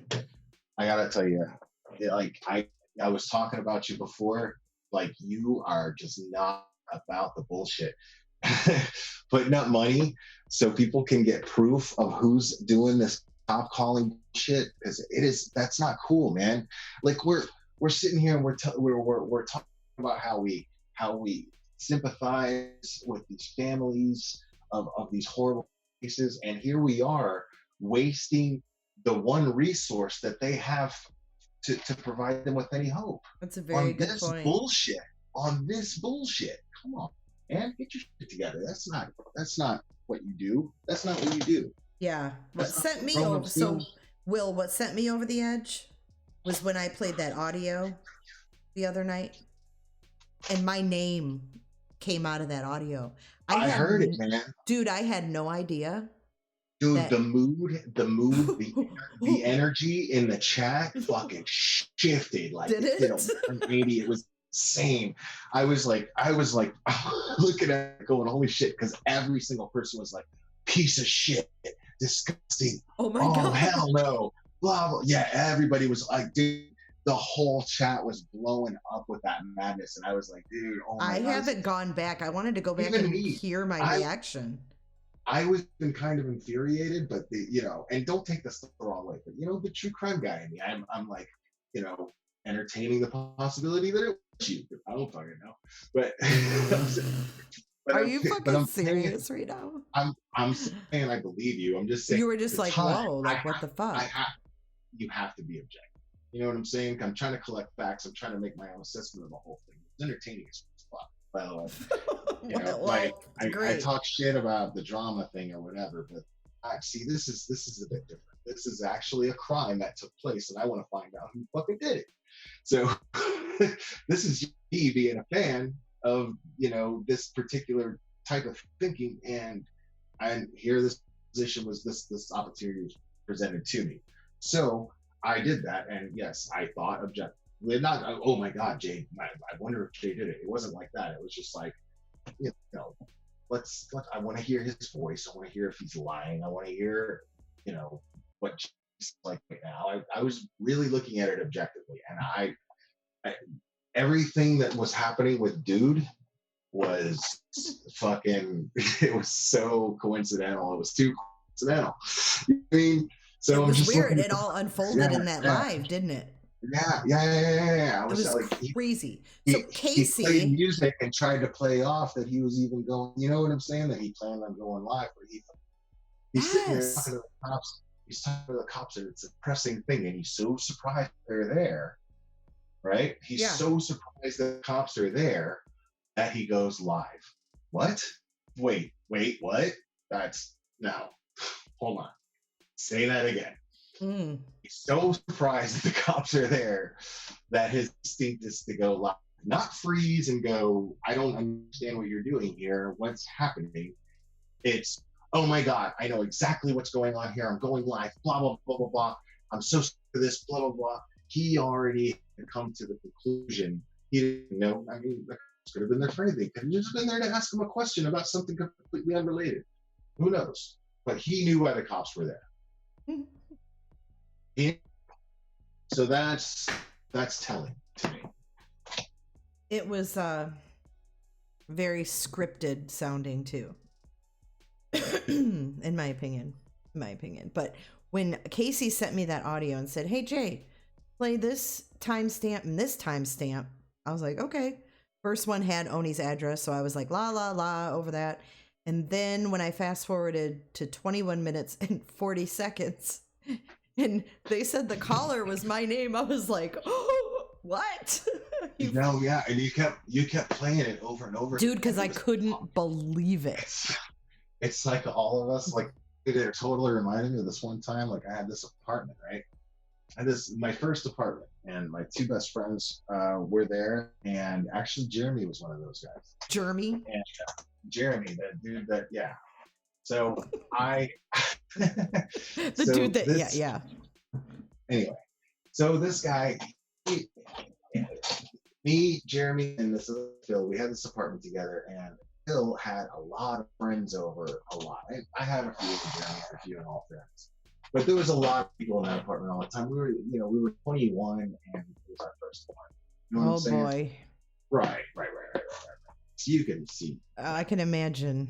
Like I was talking about you before. Like you are just not about the bullshit. Putting up money so people can get proof of who's doing this top calling shit, because that's not cool, man. Like we're sitting here and we're talking about how we sympathize with these families of these horrible cases, and here we are wasting the one resource that they have to provide them with any hope
That's a very good
this
point.
bullshit. On this bullshit. Come on, man, get your shit together. That's not what you do. That's not what you do.
Yeah. What
That's
sent
not
me
grown-up
over? So,
skills.
Will, what sent me over the edge was when I played that audio the other night, and my name came out of that audio.
I heard it, man.
Dude, I had no idea.
Dude, the mood, the energy in the chat fucking shifted. Like
Did
it did a
it?
180. It was insane. I was like looking at it going, holy shit, because every single person was like, piece of shit, disgusting.
Oh my God.
Hell no. Blah blah. Yeah, everybody was like, dude, the whole chat was blowing up with that madness. And I was like, dude, oh my
I
God.
haven't gone back. I wanted to go back
Even
and
me.
hear my reaction.
I was been kind of infuriated, but you know, and don't take this the wrong way, but you know, the true crime guy in me, I'm like, you know, entertaining the possibility that it was you. I don't fucking know, but.
Are you fucking serious right now?
I'm saying I believe you. I'm just saying
you were just like, whoa, like what the fuck?
You have to be objective. You know what I'm saying? I'm trying to collect facts. I'm trying to make my own assessment of the whole thing. It's entertaining as fuck, by the way. You know, like I talk shit about the drama thing or whatever, but I see this is a bit different. This is actually a crime that took place, and I want to find out who fucking did it. So this is me being a fan of, you know, this particular type of thinking, and here this position was this opportunity was presented to me. So I did that, and yes, I thought objectively, not oh my God, Jay, I wonder if Jay did it. It wasn't like that. It was just like, you know, I want to hear his voice. I want to hear if he's lying. I want to hear, you know, what he's like right now. I was really looking at it objectively, and I everything that was happening with Dude was fucking, it was so coincidental. It was too coincidental. I mean, so
it was
just
weird. It all unfolded in that live, didn't it?
Yeah.
It was like
crazy.
So Casey,
he played music and tried to play off that he was even going. You know what I'm saying? That he planned on going live, but he's sitting there talking to the cops. He's talking to the cops, and it's a pressing thing, and he's so surprised they're there. Right? He's so surprised that the cops are there that he goes live. What? Wait, what? That's no. Hold on. Say that again. He's so surprised that the cops are there that his instinct is to go live, not freeze and go, I don't understand what you're doing here. What's happening? It's, oh my God, I know exactly what's going on here. I'm going live, blah, blah, blah, blah, blah. I'm so sick of this, blah, blah, blah. He already had come to the conclusion. He didn't know. I mean, the cops could have been there for anything. Could have just been there to ask him a question about something completely unrelated. Who knows? But he knew why the cops were there. So that's telling to me.
It was very scripted sounding too, in my opinion. But when Casey sent me that audio and said, "Hey Jay, play this timestamp and this timestamp," I was like, "Okay." First one had Oni's address, so I was like, la, la, la, over that. And then when I fast forwarded to 21 minutes and 40 seconds, and they said the caller was my name, I was like, oh, what?
No, yeah, and you kept playing it over and over,
dude, because I couldn't believe it.
It's like all of us, like, it totally reminded me of this one time. Like, I had this apartment, right? I had my first apartment, and my two best friends were there, and actually Jeremy was one of those guys.
Jeremy?
And Jeremy, that dude that, yeah. So I
the so dude that yeah.
Anyway, so this guy, me, Jeremy, and this Phil, we had this apartment together, and Phil had a lot of friends over, a lot. I have a few, and Jeremy had a few, and all friends. But there was a lot of people in that apartment all the time. We were 21, and it was our first one. You know what I'm saying?
Boy.
Right. So you can see.
I can imagine.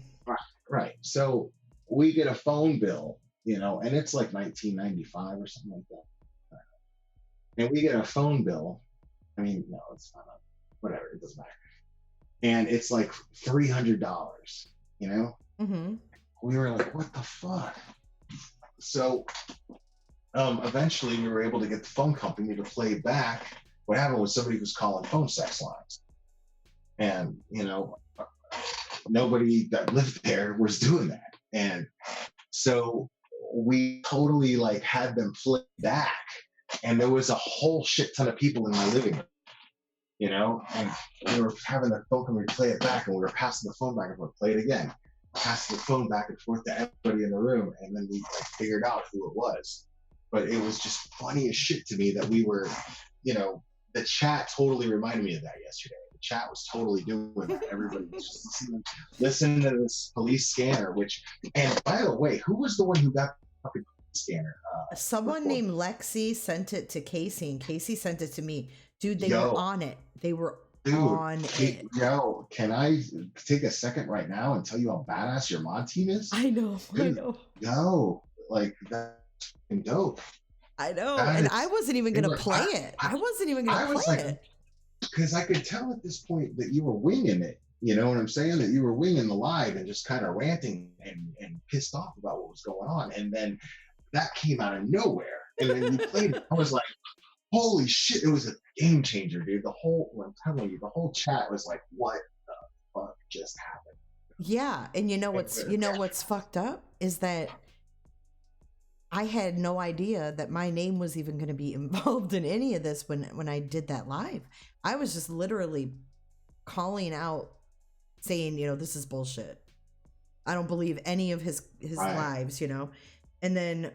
Right. So we get a phone bill, and it's like 1995 or something like that. And we get a phone bill. I mean, no, it's not. Whatever. It doesn't matter. And it's like $300.
Mm-hmm.
We were like, what the fuck? So eventually we were able to get the phone company to play back what happened was somebody was calling phone sex lines. And, nobody that lived there was doing that. And so we totally had them play back. And there was a whole shit ton of people in my living room, and we were having the phone company play it back, and we were passing the phone back and forth, play it again, passing the phone back and forth to everybody in the room, and then we figured out who it was. But it was just funny as shit to me that we were, the chat totally reminded me of that yesterday. The chat was totally doing that. Everybody was just listening to this police scanner, and by the way, who was the one who got the fucking scanner?
Someone named Lexi sent it to Casey, and Casey sent it to me. Dude, they were on it. They were on it.
Yo, can I take a second right now and tell you how badass your mod team is?
I know. Dude,
yo, that's dope.
I know. And I wasn't even going to play it. I wasn't even going to play it.
Because I could tell at this point that you were winging it. You know what I'm saying? That you were winging the live and just kind of ranting and pissed off about what was going on. And then that came out of nowhere. And then you played it. I was like, holy shit, it was a game changer, dude. I'm telling you, the whole chat was like, what the fuck just happened?
Yeah. And what's fucked up is that I had no idea that my name was even going to be involved in any of this when I did that live. I was just literally calling out saying, this is bullshit. I don't believe any of his lives, and then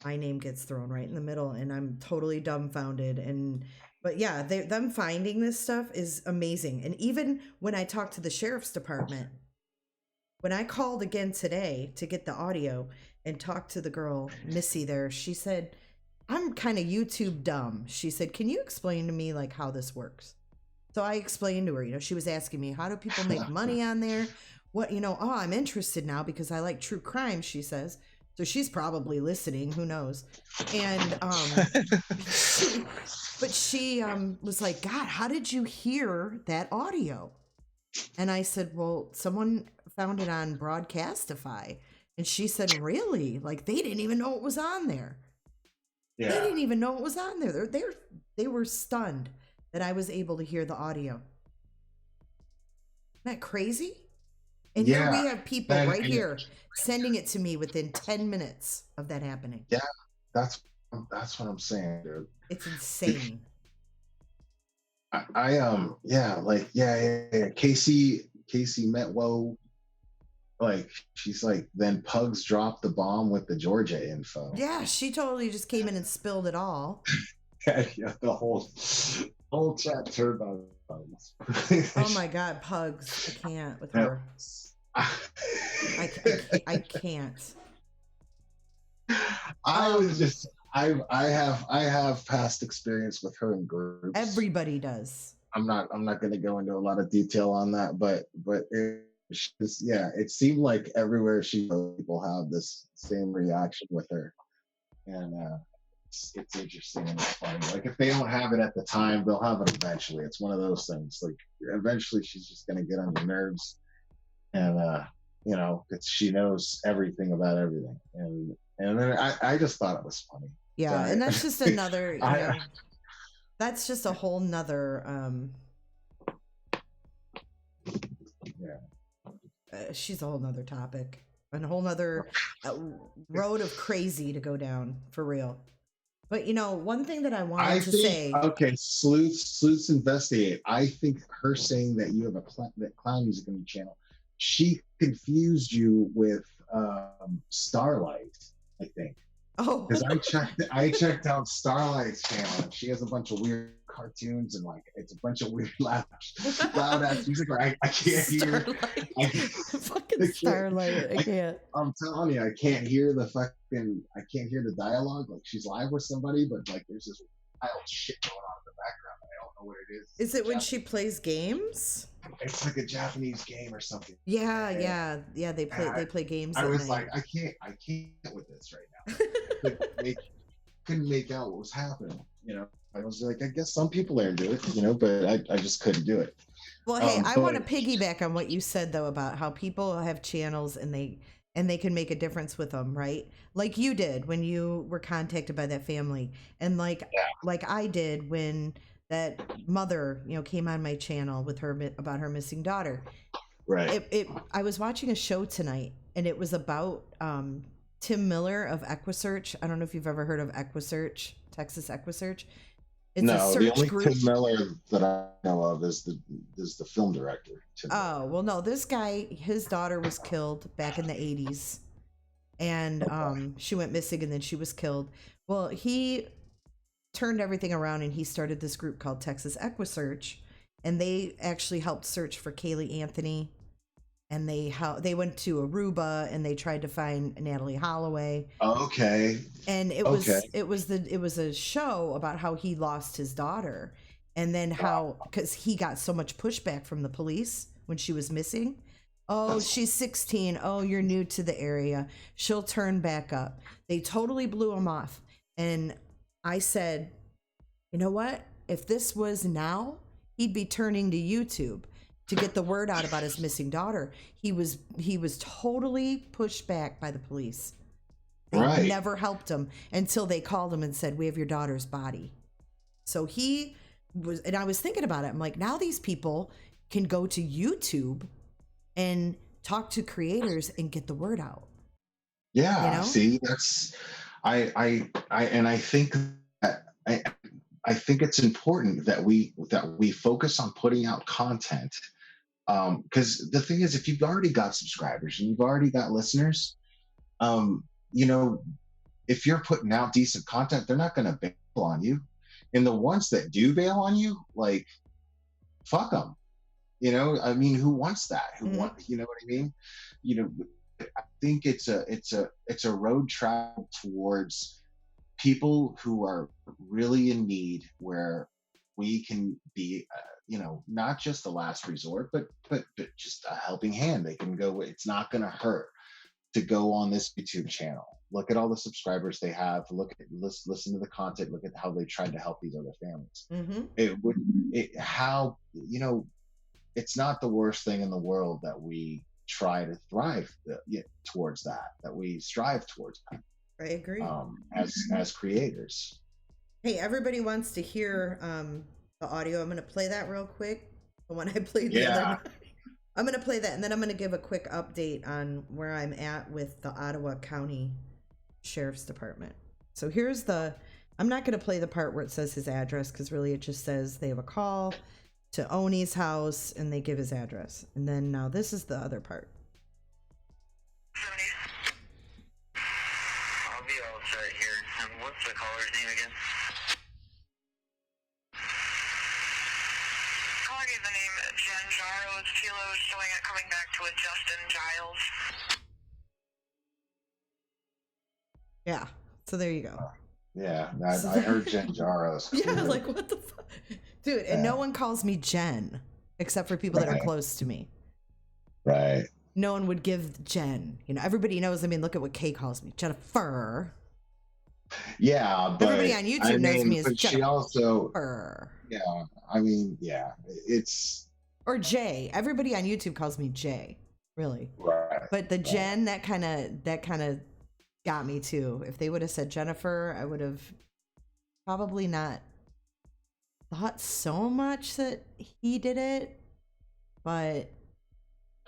my name gets thrown right in the middle and I'm totally dumbfounded. But yeah, them finding this stuff is amazing. And even when I talked to the sheriff's department, when I called again today to get the audio and talked to the girl, Missy there, she said, I'm kind of YouTube dumb. She said, can you explain to me how this works? So I explained to her, she was asking me, how do people make money on there? What, I'm interested now because I like true crime, she says. So she's probably listening, who knows? And she was like, God, how did you hear that audio? And I said, well, someone found it on Broadcastify. And she said, really? They didn't even know it was on there. Yeah. They didn't even know it was on there. They were stunned that I was able to hear the audio. Isn't that crazy? And here we have people here sending it to me within 10 minutes of that happening.
Yeah, that's what I'm saying, dude.
It's insane.
Casey Metwo, she's then Pugs dropped the bomb with the Georgia info.
Yeah, she totally just came in and spilled it all.
Yeah, the whole chat turned on Pugs.
Oh my God, Pugs! I can't with her. I can't.
I have past experience with her in groups.
Everybody does.
I'm not going to go into a lot of detail on that, but it seemed like everywhere she goes, people have this same reaction with her, and it's interesting and it's funny. Like if they don't have it at the time, they'll have it eventually. It's one of those things. Like eventually, she's just gonna get on your nerves, and you know, she knows everything about everything, and then I just thought it was funny.
Yeah,
So
and that's just another, you know,
I,
that's just a whole nother she's a whole nother topic, and a whole nother road of crazy to go down for real. But you know, one thing that I wanted to say.
Okay, sleuths investigate. I think her saying that you have that clown music on your channel, she confused you with Starlight. I think.
Oh,
because I checked out Starlight's channel, and she has a bunch of weird cartoons and like it's a bunch of weird loud ass music. Where I can't hear.
Fucking Starlight. I can't.
I'm telling you, I can't hear the dialogue. Like she's live with somebody, but like there's this wild shit going on in the background. I don't know what it is.
Is it when she plays games?
It's like a Japanese game or something.
Yeah. They play games.
I was like, I can't with this right now. couldn't make out what was happening. You know, I was like, I guess some people learn to do it, you know, but I just couldn't do it.
Well, hey, I want to piggyback on what you said though about how people have channels and they can make a difference with them, right? Like you did when you were contacted by that family, and like I did when that mother, you know, came on my channel with her about her missing daughter.
Right.
I was watching a show tonight, and it was about Tim Miller of Equisearch. I don't know if you've ever heard of Equisearch, Texas Equisearch. It's a search
the only
group.
Tim Miller that I know of is the film director. Tim Miller.
Well, no, this guy, his daughter was killed back in the 80s, and she went missing, and then she was killed. Well, he turned everything around, and he started this group called Texas Equisearch, and they actually helped search for Kaylee Anthony. And they went to Aruba and they tried to find Natalie Holloway.
Okay.
And it was a show about how he lost his daughter, and then how because he got so much pushback from the police when she was missing. Oh, she's 16. Oh, you're new to the area. She'll turn back up. They totally blew him off. And I said, you know what? If this was now, he'd be turning to YouTube to get the word out about his missing daughter. He was totally pushed back by the police. They never helped him until they called him and said, we have your daughter's body. So he was, and I was thinking about it. I'm like, now these people can go to YouTube and talk to creators and get the word out.
Yeah. You know? See, that's, I think that I think it's important that we focus on putting out content. Because the thing is, if you've already got subscribers and you've already got listeners, you know, if you're putting out decent content, they're not going to bail on you. And the ones that do bail on you, like, fuck them. You know, I mean, who wants that? Who want? You know what I mean? You know, I think it's a road travel towards people who are really in need, where we can be, you know, not just the last resort, but just a helping hand. They can go. It's not going to hurt to go on this YouTube channel. Look at all the subscribers they have. Listen to the content. Look at how they tried to help these other families. You know, it's not the worst thing in the world that we try to thrive towards that we strive towards that.
I agree.
As creators.
Hey, everybody wants to hear the audio. I'm going to play that real quick. The one I played the other night. I'm going to play that, and then I'm going to give a quick update on where I'm at with the Ottawa County Sheriff's Department. So here's I'm not going to play the part where it says his address, because really it just says they have a call to Oni's house and they give his address. And then now this is the other part.
I'll be all set here. What's the caller's name again? Caller gave the name Jen Giles. Kilo is showing it coming back to a Justin Giles.
Yeah. So there you go.
Yeah, I heard Jen Jaros.
Yeah, like what the fuck? Dude, and no one calls me Jen except for people that are close to me.
Right.
No one would give Jen. You know, everybody knows. I mean, look at what Kay calls me. Jennifer.
Yeah,
Everybody
but
on YouTube
I
knows
mean,
me as
but she also,
Jennifer
yeah, I mean, yeah, it's
or Jay. Everybody on YouTube calls me Jay, really.
right.
But the
right.
Jen, that kind of got me too. If they would have said Jennifer, I would have probably not thought so much that he did it. But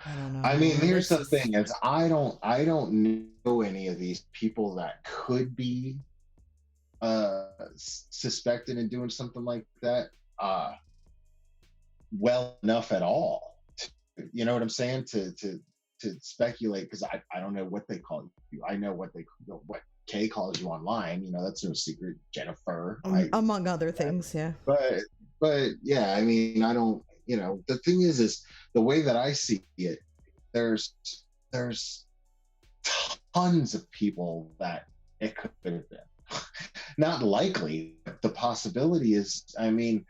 I don't know.
I mean,
Man.
here's
This
the
is
thing: is I don't know any of these people that could be suspected in doing something like that well enough at all. You know what I'm saying? To speculate, because I don't know what they call you. I know what Kay calls you online. You know, that's no secret, Jennifer.
among other things, yeah.
But yeah, I mean, I don't. You know, the thing is the way that I see it. There's tons of people that it could have been. Not likely. But the possibility is, I mean,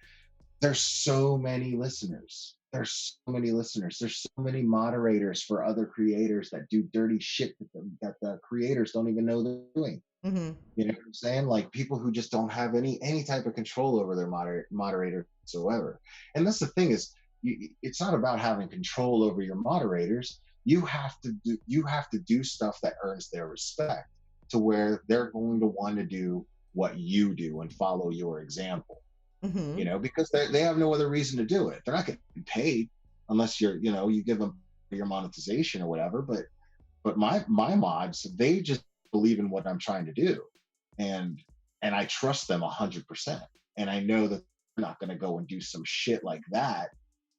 there's so many listeners. There's so many listeners. There's so many moderators for other creators that do dirty shit that the creators don't even know they're doing.
Mm-hmm.
You know what I'm saying? Like people who just don't have any type of control over their moderator whatsoever. And that's the thing is, it's not about having control over your moderators. You have to do stuff that earns their respect, to where they're going to want to do what you do and follow your example.
Mm-hmm.
You know, because they have no other reason to do it. They're not getting paid unless you give them your monetization or whatever. But my mods, they just believe in what I'm trying to do, and I trust them 100%. And I know that they're not going to go and do some shit like that.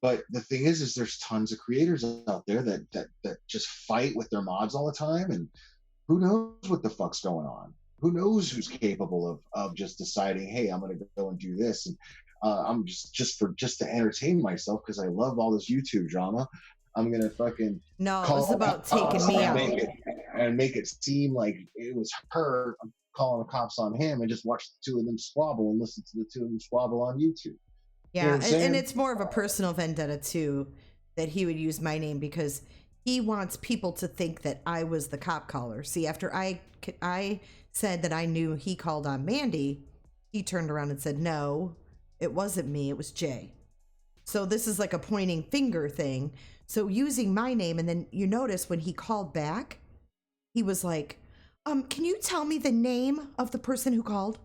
But the thing is there's tons of creators out there that just fight with their mods all the time, and who knows what the fuck's going on? Who knows who's capable of just deciding, hey, I'm going to go and do this, and I'm just to entertain myself because I love all this YouTube drama. I'm gonna fucking
no. It was about taking me out
and make it seem like it was her. I'm calling the cops on him, and just watch the two of them squabble and listen to the two of them squabble on YouTube.
Yeah, and it's more of a personal vendetta too, that he would use my name because he wants people to think that I was the cop caller. See, after I said that I knew he called on Mandy, he turned around and said, no, it wasn't me, it was Jay. So this is like a pointing finger thing. So using my name, and then you notice when he called back, he was like, can you tell me the name of the person who called?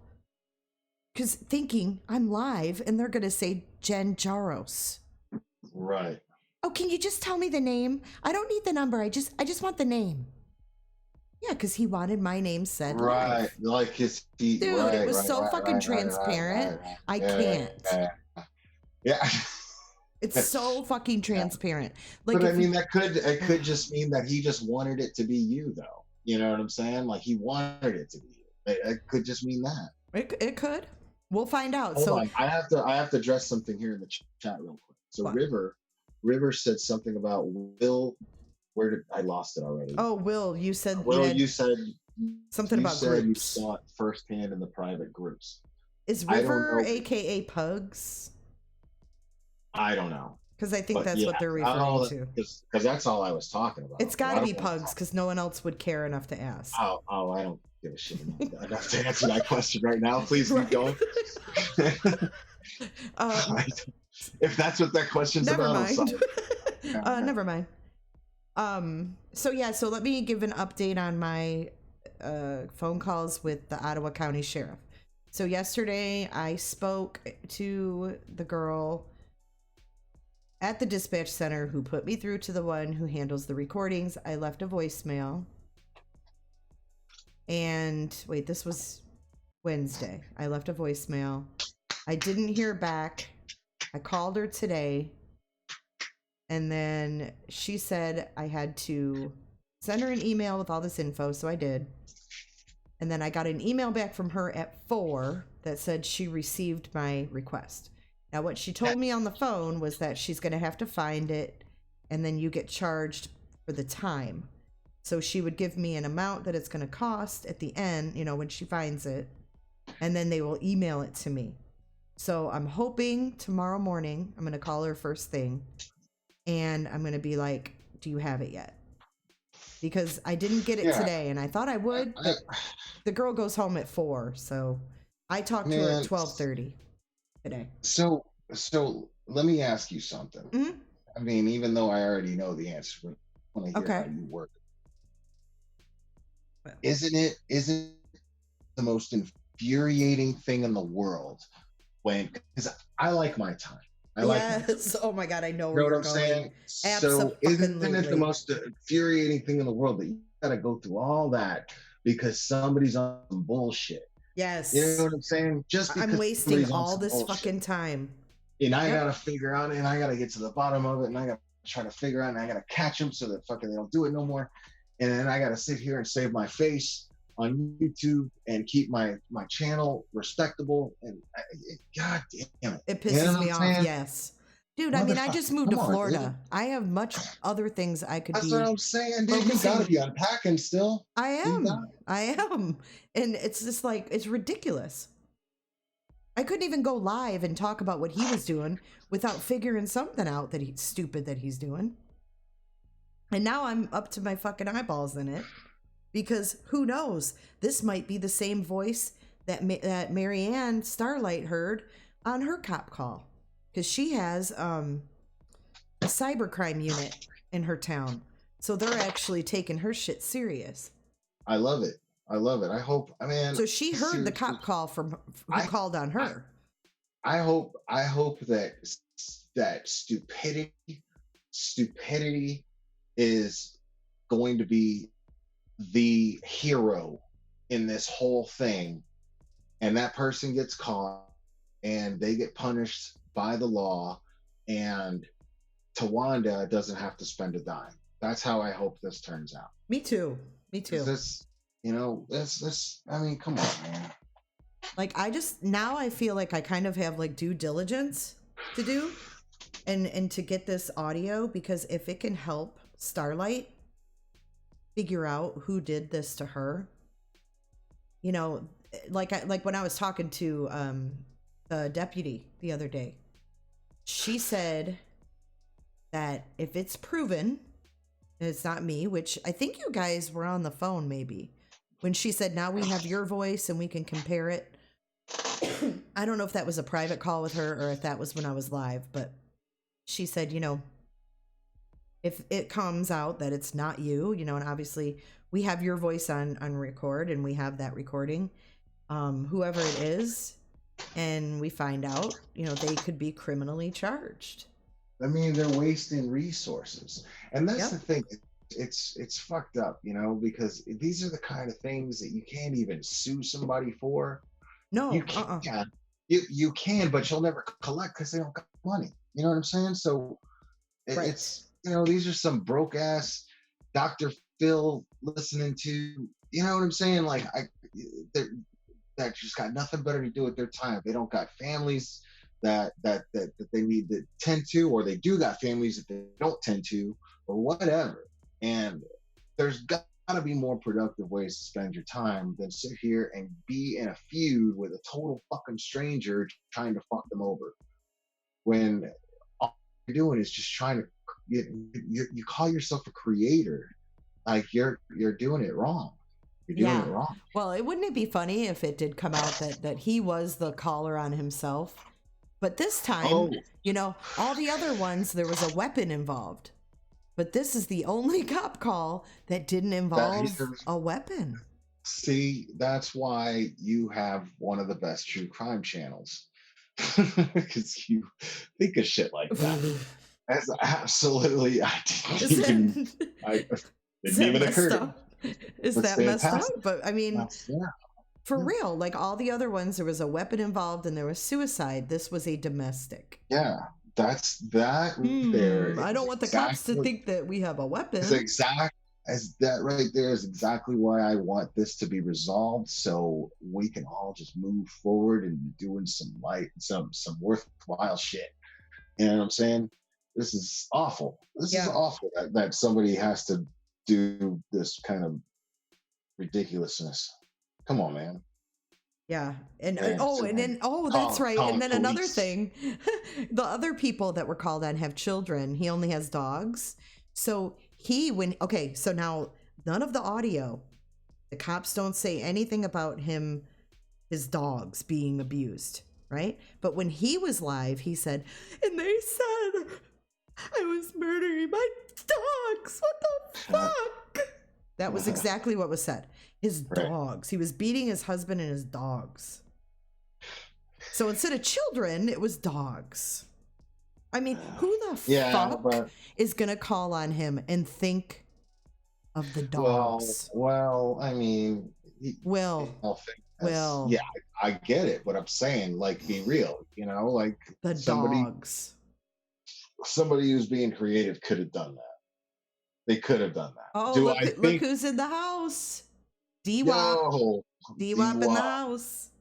Because thinking I'm live and they're going to say Jen Jaros.
Right.
Oh, can you just tell me the name? I don't need the number. I just want the name. Yeah, because he wanted my name said
right.
live.
Like his dude,
it was so fucking transparent. I can't.
Yeah.
It's so fucking transparent. Like,
but I mean, it could just mean that he just wanted it to be you, though. You know what I'm saying? Like he wanted it to be you. It could just mean that.
It could. We'll find out.
Hold on. I have to address something here in the chat real quick. So what? River said something about Will. Where did I lost it already?
Oh, Will, you said.
Will, you said
something about groups.
You saw it firsthand in the private groups.
Is River aka Pugs?
I don't know.
Because I think that's what they're referring to.
Because that's all I was talking about.
It's got to be Pugs because no one else would care enough to ask.
Oh, I don't give a shit enough to answer that question right now. Please keep going. If that's what that question's about,
never mind. So let me give an update on my phone calls with the Ottawa County Sheriff. So yesterday I spoke to the girl at the dispatch center who put me through to the one who handles the recordings. I left a voicemail. And wait, this was Wednesday. I left a voicemail. I didn't hear back. I called her today. And then she said I had to send her an email with all this info. So I did. And then I got an email back from her at 4 that said she received my request. Now, what she told me on the phone was that she's going to have to find it, and then you get charged for the time. So she would give me an amount that it's going to cost at the end, when she finds it, and then they will email it to me. So I'm hoping tomorrow morning, I'm going to call her first thing, and I'm going to be like, do you have it yet? because I didn't get it
Yeah.
today, and I thought I would, but the girl goes home at 4, so I talked to her
Man,
at 12:30 today.
so let me ask you something.
Mhm.
I mean, even though I already know the answer, but I want to hear
Okay.
how you work. Isn't it the most infuriating thing in the world when, because I like my time. I like my time.
Yes. Oh my God, I know
You know
where
what
you're
I'm
going.
saying? So isn't it the
Abso-fucking-lutely.
most infuriating thing in the world that you gotta go through all that because somebody's on some bullshit?
Yes.
You know what I'm saying? Just because
I'm wasting
somebody's on
all
some
this
bullshit.
fucking time.
And I
Yep.
gotta figure out, and I gotta get to the bottom of it, and I gotta try to figure out, and I gotta catch them so that fucking they don't do it no more. And then I gotta sit here and save my face on YouTube and keep my channel respectable. And God damn it,
It
you know
pisses
what
me
I'm
off.
saying?
Yes. Dude, I mean, I just moved to
Come on, dude.
Florida. I have much other things I could
That's
be.
what I'm saying, dude. You gotta be unpacking still.
I
You got
am. I am. And it's just like, it's ridiculous. I couldn't even go live and talk about what he was doing without figuring something out that he's stupid that he's doing. And now I'm up to my fucking eyeballs in it because who knows? This might be the same voice that that Marianne Starlight heard on her cop call because she has a cybercrime unit in her town. So they're actually taking her shit serious.
I love it. I love it. I hope. I mean,
So she heard the cop call from who called on her.
I hope that stupidity is going to be the hero in this whole thing, and that person gets caught and they get punished by the law, and Tawanda doesn't have to spend a dime. That's how I hope this turns out.
Me too. Me too.
This, this. I mean, come on, man.
Like now I feel like I kind of have like due diligence to do and to get this audio, because if it can help Starlight figure out who did this to her, like when I was talking to the deputy the other day, she said that if it's proven it's not me, which I think you guys were on the phone maybe when she said, now we have your voice and we can compare it. I don't know if that was a private call with her or if that was when I was live, but she said, if it comes out that it's not you, and obviously we have your voice on record and we have that recording, whoever it is, and we find out, they could be criminally charged.
I mean, they're wasting resources. And that's the thing. It's fucked up, because these are the kind of things that you can't even sue somebody for.
No,
you can. You can, but you'll never collect because they don't got money. You know what I'm saying? So it's these are some broke ass Dr. Phil listening to. You know what I'm saying? Like that just got nothing better to do with their time. They don't got families that they need to tend to, or they do got families that they don't tend to, or whatever. And there's got to be more productive ways to spend your time than sit here and be in a feud with a total fucking stranger trying to fuck them over. When all you're doing is just trying to, you call yourself a creator, like you're doing it wrong. You're doing it wrong.
Well, wouldn't it be funny if it did come out that he was the caller on himself? But this time, all the other ones, there was a weapon involved. But this is the only cop call that didn't involve a weapon.
See, that's why you have one of the best true crime channels. Because you think of shit like that. That's absolutely, I didn't even occur to me.
Is that messed up? But I mean, for real, like all the other ones, there was a weapon involved and there was suicide. This was a domestic.
Yeah. That's that there.
I don't want the cops to think that we have a weapon.
That right there is exactly why I want this to be resolved, so we can all just move forward and doing some worthwhile shit. You know what I'm saying? This is awful. This is awful that somebody has to do this kind of ridiculousness. Come on, man.
Yeah. That's right. And then another thing, the other people that were called on have children. He only has dogs. So so now none of the audio. The cops don't say anything about his dogs being abused, right? But when he was live, he said, and they said I was murdering my dogs. What the fuck? That was exactly what was said. His dogs. He was beating his husband and his dogs. So instead of children, it was dogs. I mean, who the fuck is going to call on him and think of the dogs?
Well, I mean...
Will.
Yeah, I get it. But I'm saying, like, be real. You know, like...
The dogs.
Somebody who's being creative could have done that. They could have done that.
Oh, look who's in the house. D-Wop. D-Wop in the house.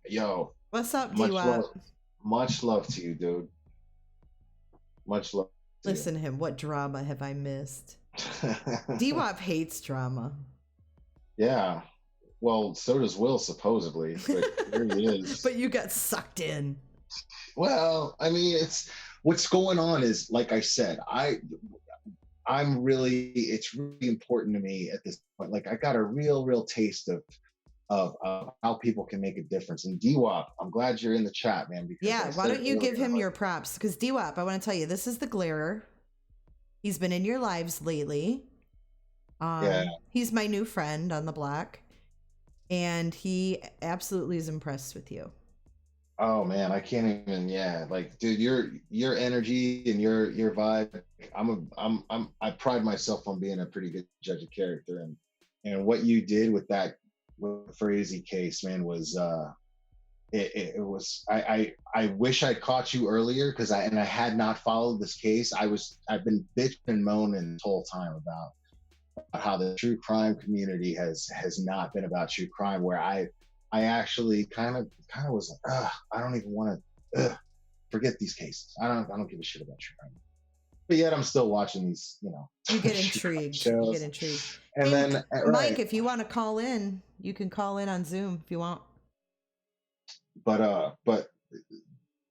Yo.
What's up, D-Wop?
Much love to you, dude. Much love to
Listen to him. What drama have I missed? D-Wop hates drama.
Yeah. Well, so does Will, supposedly. But here he is.
But you got sucked in.
Well, I mean, what's going on is, like I said, it's really important to me at this point. Like, I got a real taste of how people can make a difference. And D-Wop, I'm glad you're in the chat, man. Because
why don't you give him your props? Because D-Wop, I want to tell you, this is the Glairer. He's been in your lives lately. He's my new friend on the block, and he absolutely is impressed with you.
Oh man, I can't even. Yeah, like, dude, your energy and your vibe. I pride myself on being a pretty good judge of character, and what you did with the Frazee case, man, was it was. I wish I caught you earlier because I had not followed this case. I've been bitching and moaning this whole time about how the true crime community has not been about true crime, where I actually kind of was like, I don't even want to forget these cases. I don't give a shit about true crime. But yet I'm still watching these, you know.
You get intrigued.
And then
Mike, if you want to call in, you can call in on Zoom if you want.
But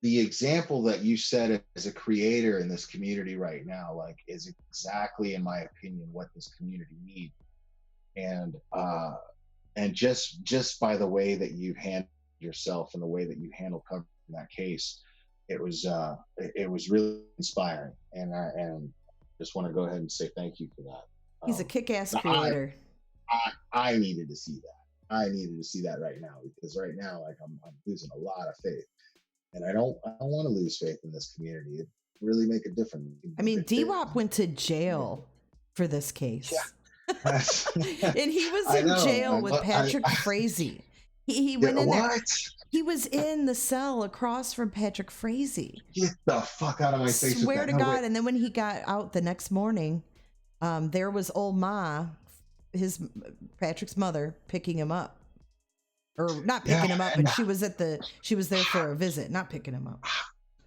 the example that you set as a creator in this community right now, like, is exactly, in my opinion, what this community needs. And just by the way that you handled yourself and the way that you handled covering that case, it was really inspiring. And I just want to go ahead and say thank you for that.
He's a kick-ass creator.
I needed to see that. I needed to see that right now, because right now, like, I'm losing a lot of faith, and I don't want to lose faith in this community. It really make a difference.
I mean, D-Wop went to jail for this case.
Yeah.
And he was in jail with Patrick Frazee. He went in there. He was in the cell across from Patrick Frazee.
Get the fuck out of my face!
Swear to God! And then when he got out the next morning, there was old Ma, Patrick's mother, picking him up, or not picking him up, but she was there for a visit, not picking him up.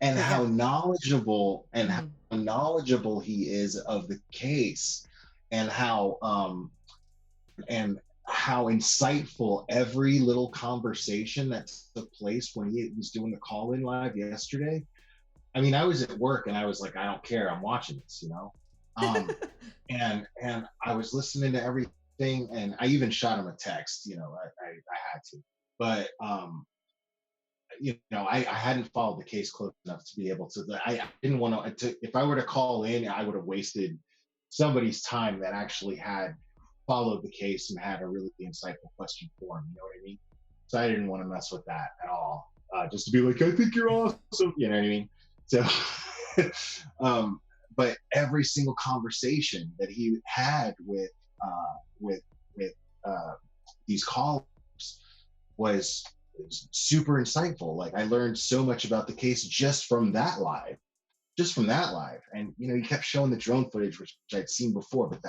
And how knowledgeable he is of the case. And how insightful every little conversation that took place when he was doing the call-in live yesterday. I mean, I was at work and I was like, I don't care, I'm watching this, you know. And I was listening to everything, and I even shot him a text, you know. I had to, but you know, I hadn't followed the case close enough to be able to. I didn't want to. If I were to call in, I would have wasted somebody's time that actually had followed the case and had a really insightful question for him. You know what I mean? So I didn't want to mess with that at all. Just to be like, I think you're awesome. You know what I mean? So, but every single conversation that he had with these callers was super insightful. Like, I learned so much about the case just from that live. And, you know, he kept showing the drone footage, which I'd seen before, but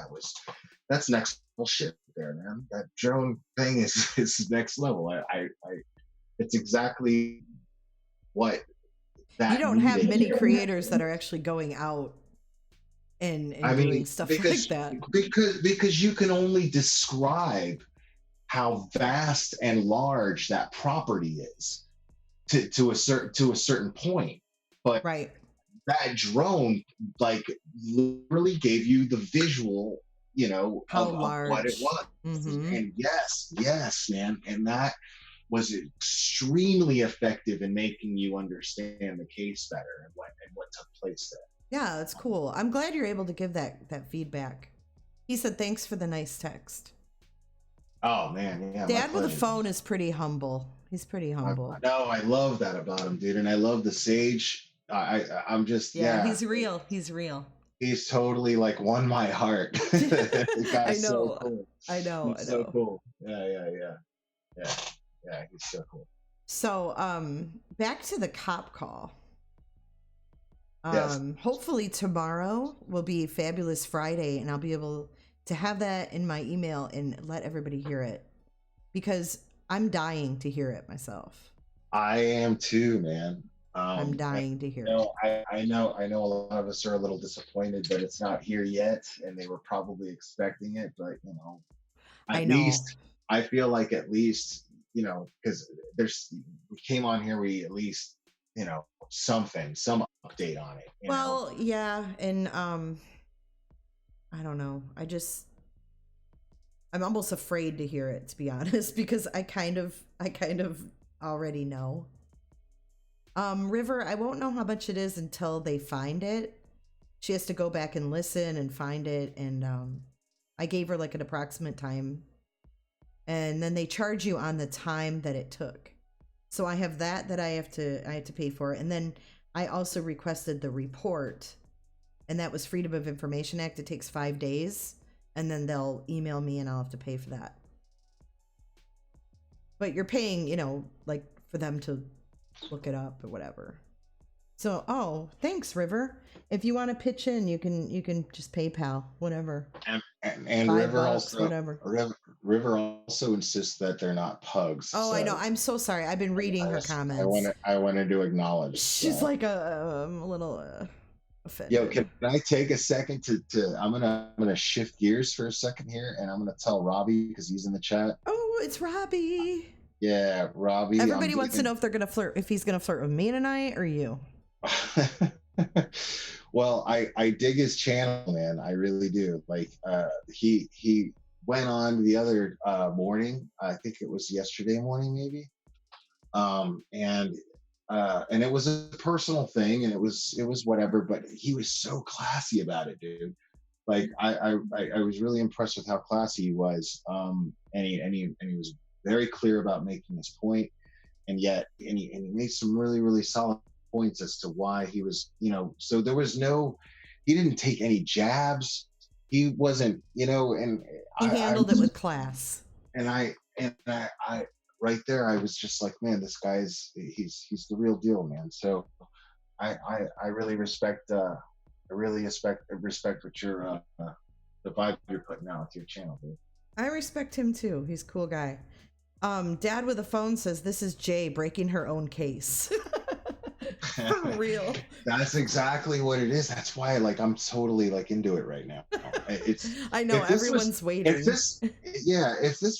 that's next level shit there, man. That drone thing is next level. It's exactly what that.
You don't have many creators that are actually going out and doing stuff like that.
Because you can only describe how vast and large that property is to a certain point. But
right.
That drone, like, literally gave you the visual
How
of what it
large.
was.
Mm-hmm.
And yes, man. And that was extremely effective in making you understand the case better and what took place there.
Yeah, that's cool. I'm glad you're able to give that feedback. He said thanks for the nice text.
Oh man, yeah, my
Dad with a
pleasure.
phone is pretty humble. He's pretty humble.
No, I love that about him, dude, and I love the sage. I'm just
Yeah, he's real. He's real.
He's totally like won my heart. The
I
guy's so
know.
cool.
I know.
He's
I know.
so cool. Yeah. He's so cool.
So, back to the cop call.
Yes.
Hopefully tomorrow will be Fabulous Friday, and I'll be able to have that in my email and let everybody hear it, because I'm dying to hear it myself.
I am too, man.
I'm dying to hear
it. I know a lot of us are a little disappointed that it's not here yet, and they were probably expecting it, but at least I feel like because we came on here, we at least some update on it.
Well, yeah, and I don't know. I'm almost afraid to hear it, to be honest, because I kind of already know. River, I won't know how much it is until they find it. She has to go back and listen and find it, and I gave her like an approximate time, and then they charge you on the time that it took. So I have that I have to pay for, and then I also requested the report, and that was Freedom of Information Act. It takes 5 days, and then they'll email me, and I'll have to pay for that. But you're paying, like for them to look it up or whatever. So, thanks, River. If you want to pitch in, you can just PayPal, whatever.
And River also
whatever.
River also insists that they're not pugs.
Oh, so I know. I'm so sorry. I've been reading her comments.
I wanted to acknowledge.
She's like a little offended.
Yo, can I take a second to I'm gonna shift gears for a second here, and I'm gonna tell Robbie, because he's in the chat.
Oh, it's Robbie.
Yeah, Robbie.
Everybody wants to know if he's gonna flirt with me tonight or you.
Well, I dig his channel, man. I really do. Like, he went on the other morning. I think it was yesterday morning, maybe. And it was a personal thing, and it was whatever. But he was so classy about it, dude. Like, I was really impressed with how classy he was. And he was very clear about making his point, and he made some really, really solid points as to why he was, so there was he didn't take any jabs. He wasn't, and
he handled it with class.
And I right there, I was just like, man, this guy's he's the real deal, man. So I really respect what you're the vibe you're putting out with your channel, dude.
I respect him too. He's a cool guy. Dad with a phone says this is Jay breaking her own case. For real.
That's exactly what it is. That's why I'm totally into it right now.
I know everyone's waiting.
If this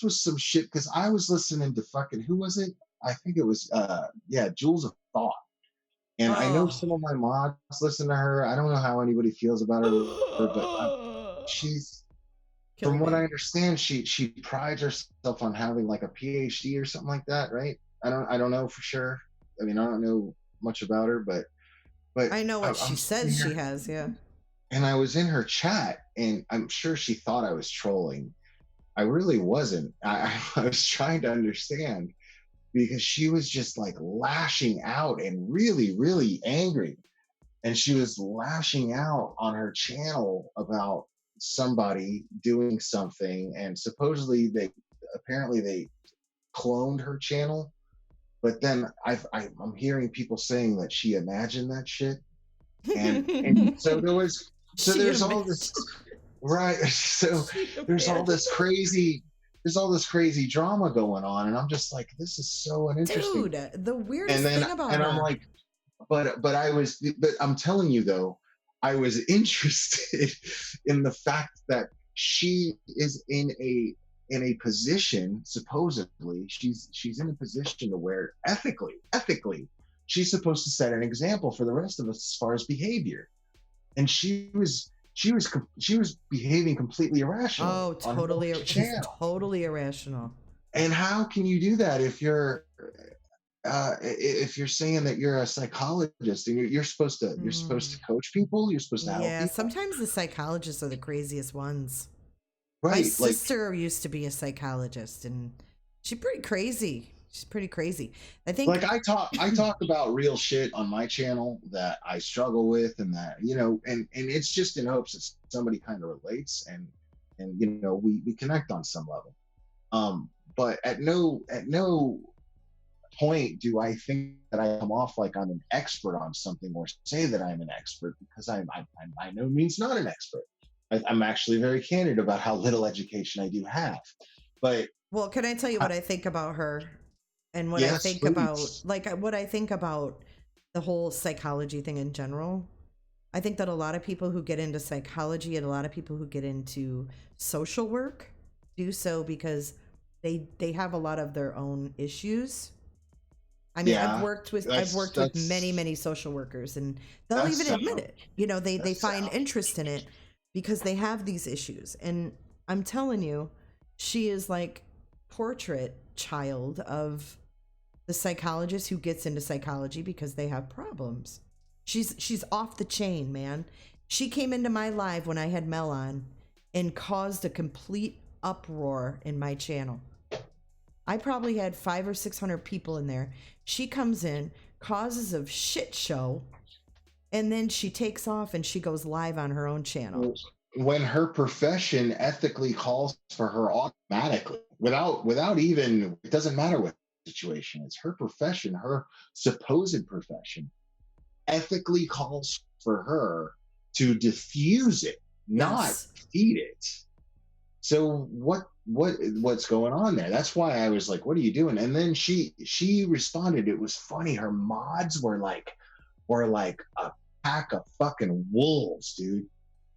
was some shit, because I was listening to fucking, who was it? I think it was Jules of Thought. And I know some of my mods listen to her. I don't know how anybody feels about her, but she's, from what I understand, she prides herself on having like a PhD or something like that, right? I don't know for sure. I mean, I don't know much about her, but
I know what she says she has, yeah.
And I was in her chat, and I'm sure she thought I was trolling. I really wasn't. I was trying to understand, because she was just like lashing out and really, really angry. And she was lashing out on her channel about somebody doing something, and supposedly they cloned her channel. But then I'm hearing people saying that she imagined that shit, and so there's all this, right? So there's all this crazy drama going on, and I'm just like, this is so uninteresting.
Dude, the weirdest thing about
her.
I'm
like, but I'm telling you though, I was interested in the fact that she is in a position, supposedly she's in a position to where ethically she's supposed to set an example for the rest of us as far as behavior. And she was she was behaving completely irrational
Oh,
on her
totally. She's
channel.
totally irrational.
And how can you do that if you're saying that you're a psychologist and you're supposed to coach people, you're supposed to help
Yeah,
people,
sometimes the psychologists are the craziest ones. My
right? Like,
sister used to be a psychologist, and she's pretty crazy. She's pretty crazy. I think.
like I talk about real shit on my channel that I struggle with, and that, you know, and it's just in hopes that somebody kind of relates, and you know, we connect on some level. But at no point do I think that I come off like I'm an expert on something or say that I'm an expert, because I'm by no means not an expert. I'm actually very candid about how little education I do have. But
Well, can I tell you what I think about her, and what I
yes,
think
please.
about, like, what I think about the whole psychology thing in general? I think that a lot of people who get into psychology and a lot of people who get into social work do so because they have a lot of their own issues. I mean,
Yeah,
I've worked with many social workers, and they'll
that's
even admit it. You know, they
that's
find
sound.
interest in it because they have these issues. And I'm telling you, she is like portrait child of the psychologist who gets into psychology because they have problems. She's off the chain, man. She came into my live when I had Mel on and caused a complete uproar in my channel. I probably had 500 or 600 people in there. She comes in, causes a shit show, and then she takes off and she goes live on her own channel.
When her profession ethically calls for her automatically, without even, it doesn't matter what the situation is, her profession, her supposed profession, ethically calls for her to diffuse it, not feed it. So what's going on there? That's why I was like, what are you doing? And then she responded. It was funny. Her mods were like a pack of fucking wolves, dude.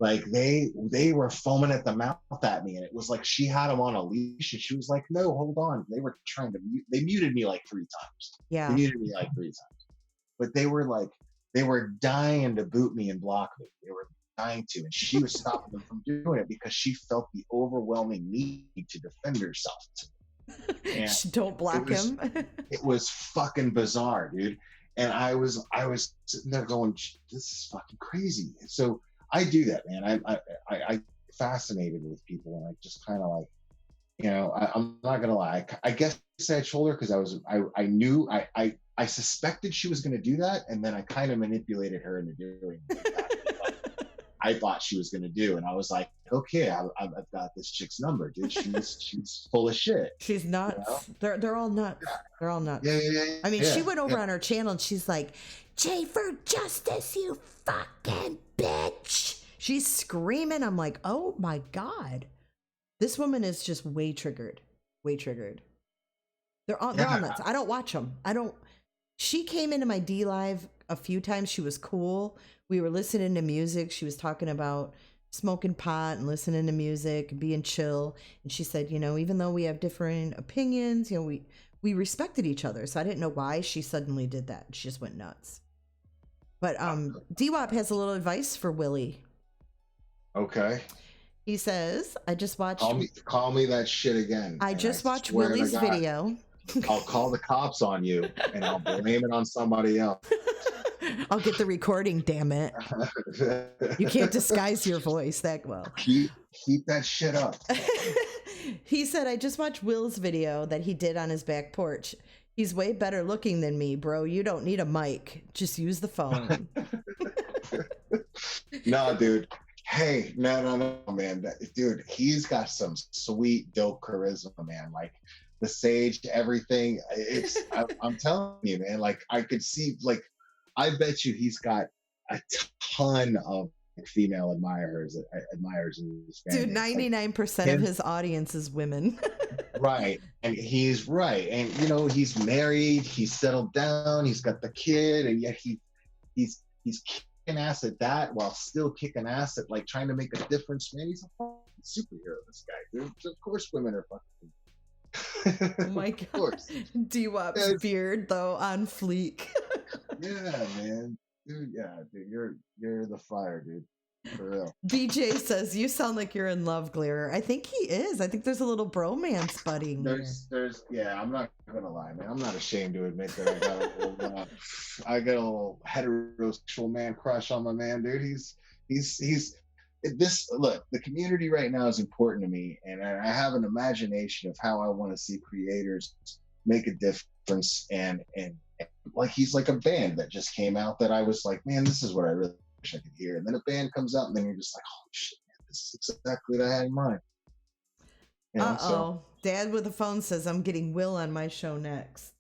Like they were foaming at the mouth at me, and it was like she had them on a leash, and she was like, no, hold on. They were trying to they muted me like 3 times.
Yeah.
They muted me like 3 times. But they were dying to boot me and block me. They were dying to, and she was stopping them from doing it because she felt the overwhelming need to defend herself. And
don't block him.
It was fucking bizarre, dude. And I was sitting there going, this is fucking crazy. So I do that, man. I fascinated with people, and I just kind of like, you know, I'm not gonna lie. I guess I told her because I knew I suspected she was gonna do that, and then I kind of manipulated her into doing that. I thought she was gonna do, and I was like, okay, I've got this chick's number, dude. She's full of shit.
She's nuts. You know? They're all nuts. They're all nuts.
Yeah.
I mean, she went over on her channel and she's like, Jay for Justice, you fucking bitch. She's screaming. I'm like, oh my God. This woman is just way triggered. Way triggered. They're all nuts. I don't watch them. She came into my D Live a few times. She was cool. We were listening to music. She was talking about smoking pot and listening to music and being chill. And she said, you know, even though we have different opinions, you know, we respected each other. So I didn't know why she suddenly did that. She just went nuts. But DWAP has a little advice for Willie.
Okay.
He says, I just watched...
Call me that shit again.
I just watched Willie's video.
I'll call the cops on you, and I'll blame it on somebody else.
I'll get the recording, damn it. You can't disguise your voice that well.
Keep that shit up.
He said, I just watched Will's video that he did on his back porch. He's way better looking than me, bro. You don't need a mic. Just use the phone.
No, dude. Hey, no, man. Dude, he's got some sweet, dope charisma, man. Like, the sage, everything. I'm telling you, man. Like, I could see, like, I bet you he's got a ton of female admirers in his family.
Dude, 99% of his audience is women.
Right. And he's right. And, you know, he's married, he's settled down, he's got the kid, and yet he's kicking ass at that while still kicking ass at, like, trying to make a difference. Man, he's a fucking superhero, this guy, dude. Of course women are fucking...
Oh my God. DWAP's beard, though, on fleek.
Yeah, man. Dude, yeah, dude, you're the fire, dude. For real.
BJ says, you sound like you're in love, Glare. I think he is. I think there's a little bromance budding here.
Yeah, I'm not gonna lie, man. I'm not ashamed to admit that I got a little heterosexual man crush on my man, dude. He's this. Look, the community right now is important to me, and I have an imagination of how I want to see creators make a difference. And like he's like a band that just came out that I was like, man, this is what I really wish I could hear. And then a band comes out, and then you're just like, oh shit, man, this is exactly what I had in mind. You know,
so. Dad with the phone says, I'm getting Will on my show next.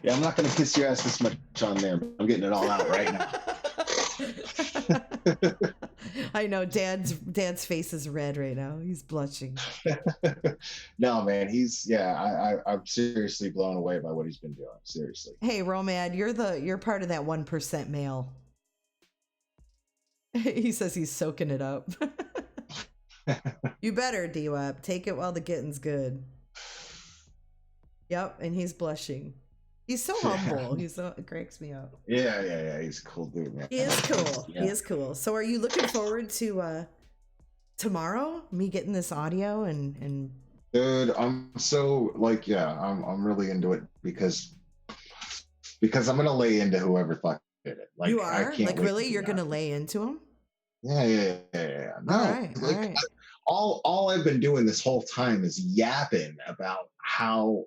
Yeah, I'm not going to kiss your ass this much on there. I'm getting it all out right now.
I know Dad's face is red right now. He's blushing.
No, man, I'm seriously blown away by what he's been doing. Seriously.
Hey, Romad, you're part of that 1% male. He says he's soaking it up. You better, D-Wap. Take it while the getting's good. Yep, and he's blushing. He's so humble. It cracks me up.
Yeah. He's a cool dude, man.
He is cool. Yeah. He is cool. So are you looking forward to tomorrow? Me getting this audio and
Dude, I'm so like, I'm really into it because I'm gonna lay into whoever fuck did it. Like,
you are?
I can't
like really? You're gonna lay into him?
Yeah. No,
all right.
All I've been doing this whole time is yapping about how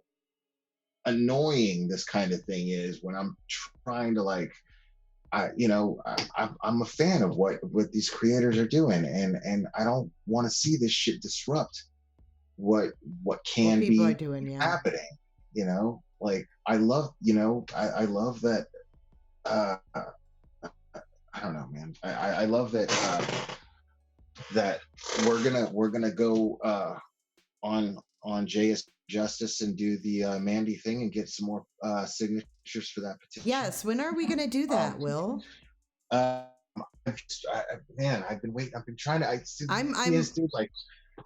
annoying this kind of thing is when I'm trying to like, I'm a fan of what these creators are doing, and I don't want to see this shit disrupt what can be
doing,
happening. You know, like I love that. I don't know, man. I love that that we're gonna go on JS Justice and do the Mandy thing and get some more signatures for that petition.
Yes, when are we gonna do that, Will?
I've been waiting. I've been trying to.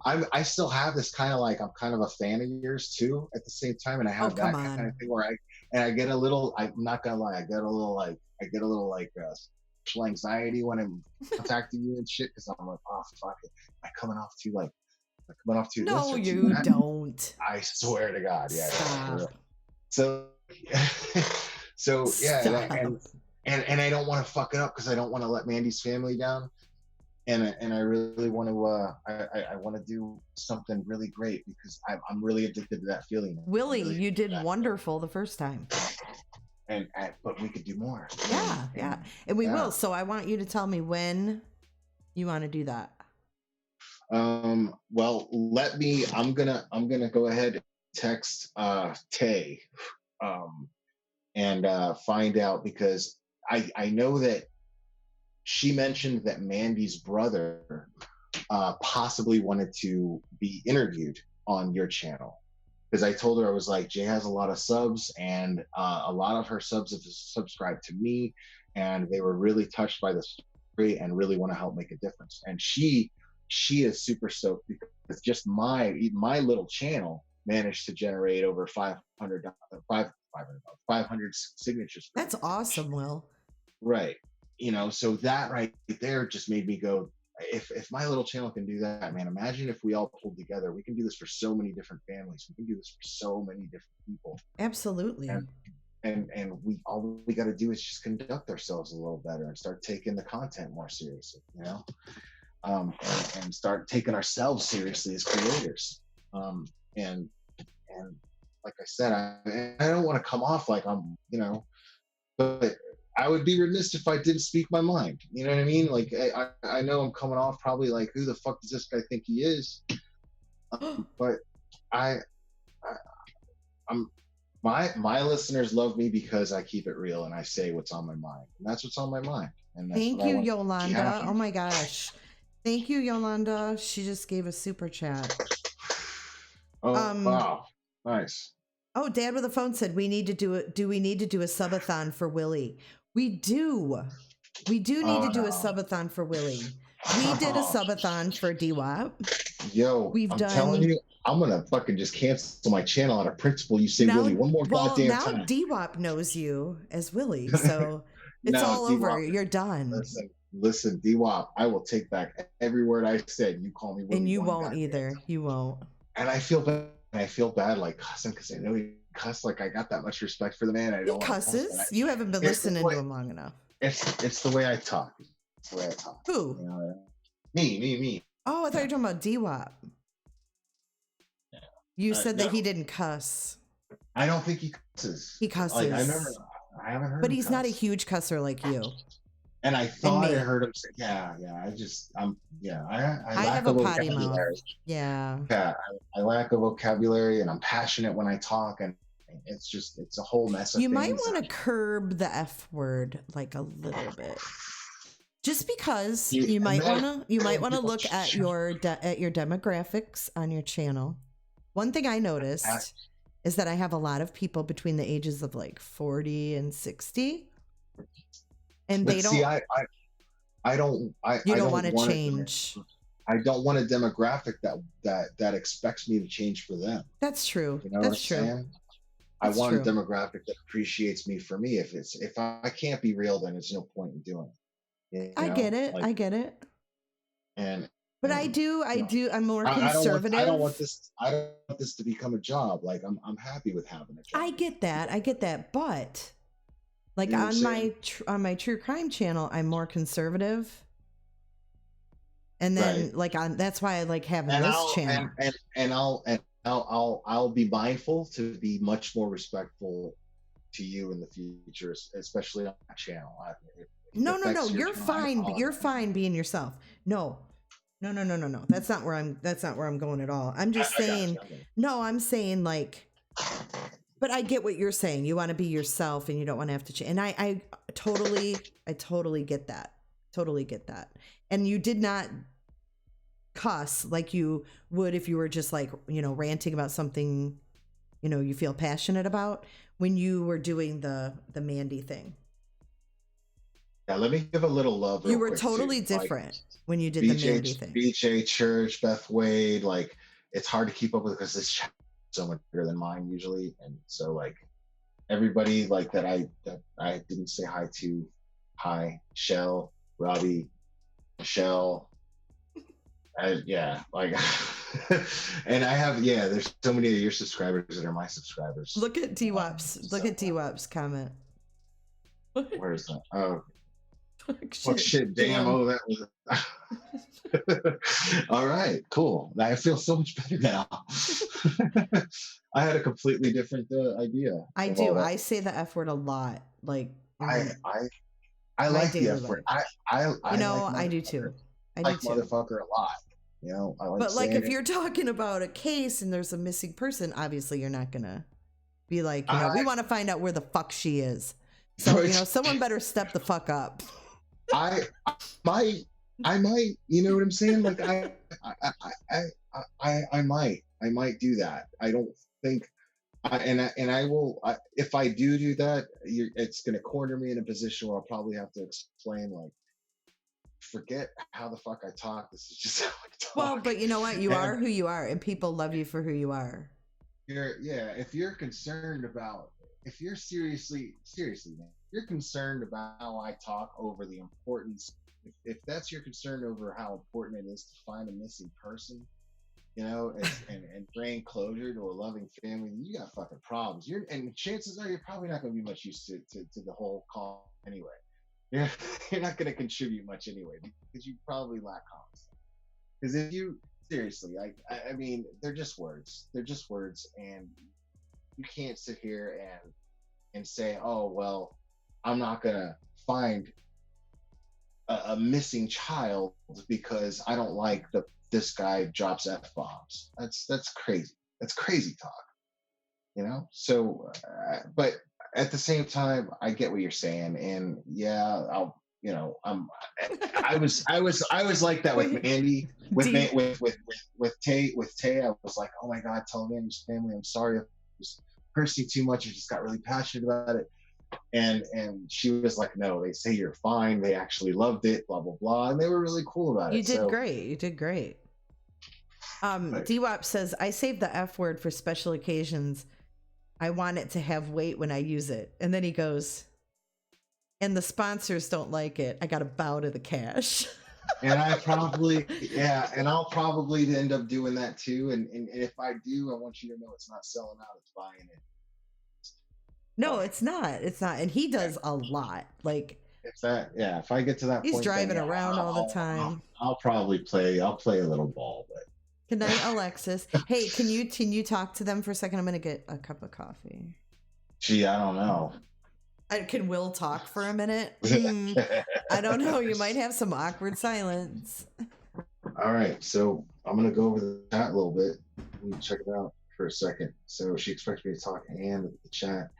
I still have this kind of like I'm kind of a fan of yours too. At the same time, and I have that kind of thing where I get a little. I'm not gonna lie. I get a little anxiety when I'm contacting you and shit because I'm like, oh fuck it, am I coming off too
no,
this
you don't.
I swear to God, yeah.
Stop.
So yeah, and I don't want to fuck it up because I don't want to let Mandy's family down, and I really want to I want to do something really great because I'm really addicted to that feeling.
Willie, you did wonderful the first time.
But we could do more.
Yeah, and we will. So I want you to tell me when you want to do that.
Well, I'm gonna go ahead and text Tay, and find out because I know that she mentioned that Mandy's brother possibly wanted to be interviewed on your channel. Because I told her, I was like, Jay has a lot of subs, and a lot of her subs have subscribed to me, and they were really touched by the story and really want to help make a difference. And she is super stoked because just my little channel managed to generate over 500 signatures.
That's awesome, Will.
Right. So that right there just made me go, if my little channel can do that, man, imagine if we all pulled together. We can do this for so many different families. We can do this for so many different people.
Absolutely.
And all we got to do is just conduct ourselves a little better and start taking the content more seriously, and start taking ourselves seriously as creators. And like I said, I don't want to come off like I'm, but I would be remiss if I didn't speak my mind. You know what I mean? Like I know I'm coming off probably like, who the fuck does this guy think he is? But my listeners love me because I keep it real and I say what's on my mind, and that's what's on my mind. And that's
thank you, Yolanda. Oh my gosh, thank you, Yolanda. She just gave a super chat.
Oh wow, nice.
Oh, Dad with the phone said we need to do it. Do we need to do a subathon for Willie? We do. We do need to do a subathon for Willie. We did a subathon for D-Wop.
Yo, I'm telling you, I'm gonna fucking just cancel my channel out of principle. You say Willie one more goddamn time.
Well, now D-Wop knows you as Willie, so it's all over. You're done.
Listen, Listen, D-Wop, I will take back every word I said. You call me Willie
And you
one
won't
goddamn
either.
time.
You won't.
And I feel bad. I feel bad like cussing because I know he cuss. Like I got that much respect for the man. I
He
don't want to cuss, but
cusses. You haven't been
it's the
listening
way,
to him long enough.
it's the way I talk. It's the way I talk.
Who?
You know, me.
Oh, I thought you were talking about D-Wop.
Yeah.
You said that
No.
he didn't cuss.
I don't think he cusses.
He cusses.
Like, I haven't heard
But
him
he's not a
cuss.
huge cusser like you.
And I thought I
me.
heard him say, yeah. I
have
lack
a
a
potty mouth.
vocabulary.
Yeah.
Yeah, I lack a vocabulary, and I'm passionate when I talk, and it's a whole mess of
You might
things.
want to curb the F word like a little bit. Just because
Yeah,
you might
and
want to look at your demographics on your channel. One thing I noticed is that I have a lot of people between the ages of like 40 and 60. And
But
they
see,
don't
I don't
want to
want
change.
I don't want a demographic that expects me to change for them.
That's true.
You know
That's
what I'm
true.
saying? I
That's
want
true.
a demographic that appreciates me for me. If I can't be real, then there's no point in doing it. You
I
know?
get it.
Like,
I get it. But I
and,
do.
you know,
I'm more
I
conservative.
don't want this to become a job. Like I'm happy with having a job.
I get that. But like
You know what I'm
on my true crime channel, I'm more conservative. And then
Right.
like that's why I like having
and
this
I'll,
channel.
and I'll be mindful to be much more respectful to you in the future, especially on my channel.
No.
affects your
You're
channel, I
fine. You're
apologize.
fine being yourself. No. That's not where I'm going at all. I'm just
I got
saying.
you.
No, I'm saying like. But I get what you're saying. You want to be yourself, and you don't want to have to change. And I totally get that. Totally get that. And you did not cuss like you would if you were just like, ranting about something, you feel passionate about when you were doing the Mandy thing.
Yeah, let me give a little love.
You
real
were
quick,
totally
too. Like,
different when you did the Mandy thing.
BJ Church, Beth Wade, like it's hard to keep up with because this chat is so much bigger than mine usually, and so like everybody like that I didn't say hi, Shell, Robbie, Michelle, like, and I have there's so many of your subscribers that are my subscribers.
Look at D-Wop's comment.
Where is that? Oh.
Shit,
Shit, damn. Oh, that was. All right, cool. I feel so much better now. I had a completely different idea.
I do. I say the F word a lot. Like
I like the F word. I
I do too. I do too.
Motherfucker a lot. I like.
But like, if you're talking about a case and there's a missing person, obviously you're not gonna be like, we want to find out where the fuck she is. So someone better step the fuck up.
I might, you know what I'm saying? Like I might do that. I don't think, I will. If I do that, it's going to corner me in a position where I'll probably have to explain, like, forget how the fuck I talk. This is just how I talk.
Well, but you know what? You are who you are, and people love you for who you are.
If you're concerned about, if you're seriously, man, you're concerned about how I talk over the importance, if that's your concern over how important it is to find a missing person, and bring closure to a loving family, you got fucking problems. And chances are you're probably not going to be much used to the whole call anyway. You're not going to contribute much anyway because you probably lack confidence. Because if you seriously, I mean, they're just words. They're just words, and you can't sit here and say, oh well, I'm not gonna find a missing child because I don't like this guy drops F-bombs. That's crazy. That's crazy talk. So, but at the same time, I get what you're saying, and I was like that with Mandy, with Tay. I was like, oh my God, tell Mandy's family I'm sorry if I was cursing too much. I just got really passionate about it. And she was like, no, they say you're fine. They actually loved it, blah, blah, blah. And they were really cool about it.
You did great. D-Wop says, I save the F word for special occasions. I want it to have weight when I use it. And then he goes, and the sponsors don't like it, I got to bow to the cash.
And I'll probably end up doing that too. And if I do, I want you to know it's not selling out, it's buying it.
No, it's not. It's not. And he does a lot. Like,
if I get to that
he's
point,
driving around all the time.
I'll probably play a little ball, but
good night, Alexis. Hey, can you talk to them for a second? I'm gonna get a cup of coffee.
Gee, I don't know.
Can Will talk for a minute? I don't know. You might have some awkward silence.
All right, so I'm gonna go over the chat a little bit. Let me check it out for a second. So she expects me to talk and the chat.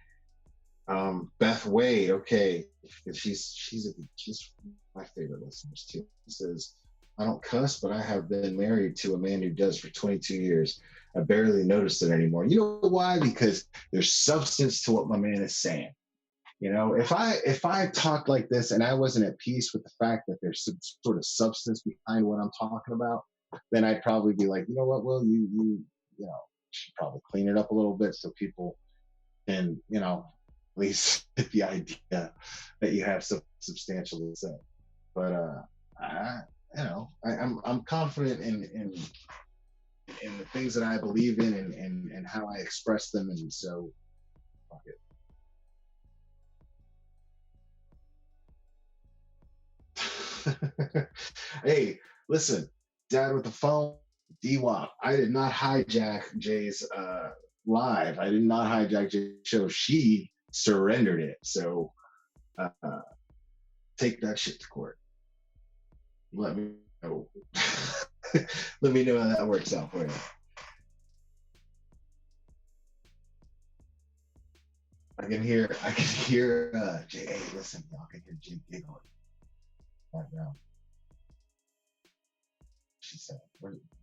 Beth Wade, okay, she's my favorite listeners too. She says, I don't cuss, but I have been married to a man who does for 22 years. I barely notice it anymore. You know why? Because there's substance to what my man is saying. You know, if I talked like this and I wasn't at peace with the fact that there's some sort of substance behind what I'm talking about, then I'd probably be like, you know what, Will, you should probably clean it up a little bit so people can, at least get the idea that you have something substantial to say. But I'm confident in the things that I believe in and how I express them, and so fuck it. Hey, listen, Dad with the phone, D-Wop. I did not hijack Jay's live. I did not hijack Jay's show. She surrendered it. So take that shit to court. Let me know. Let me know how that works out for you. I can hear Jay. Hey, listen, y'all can hear Jay giggling right now. She said,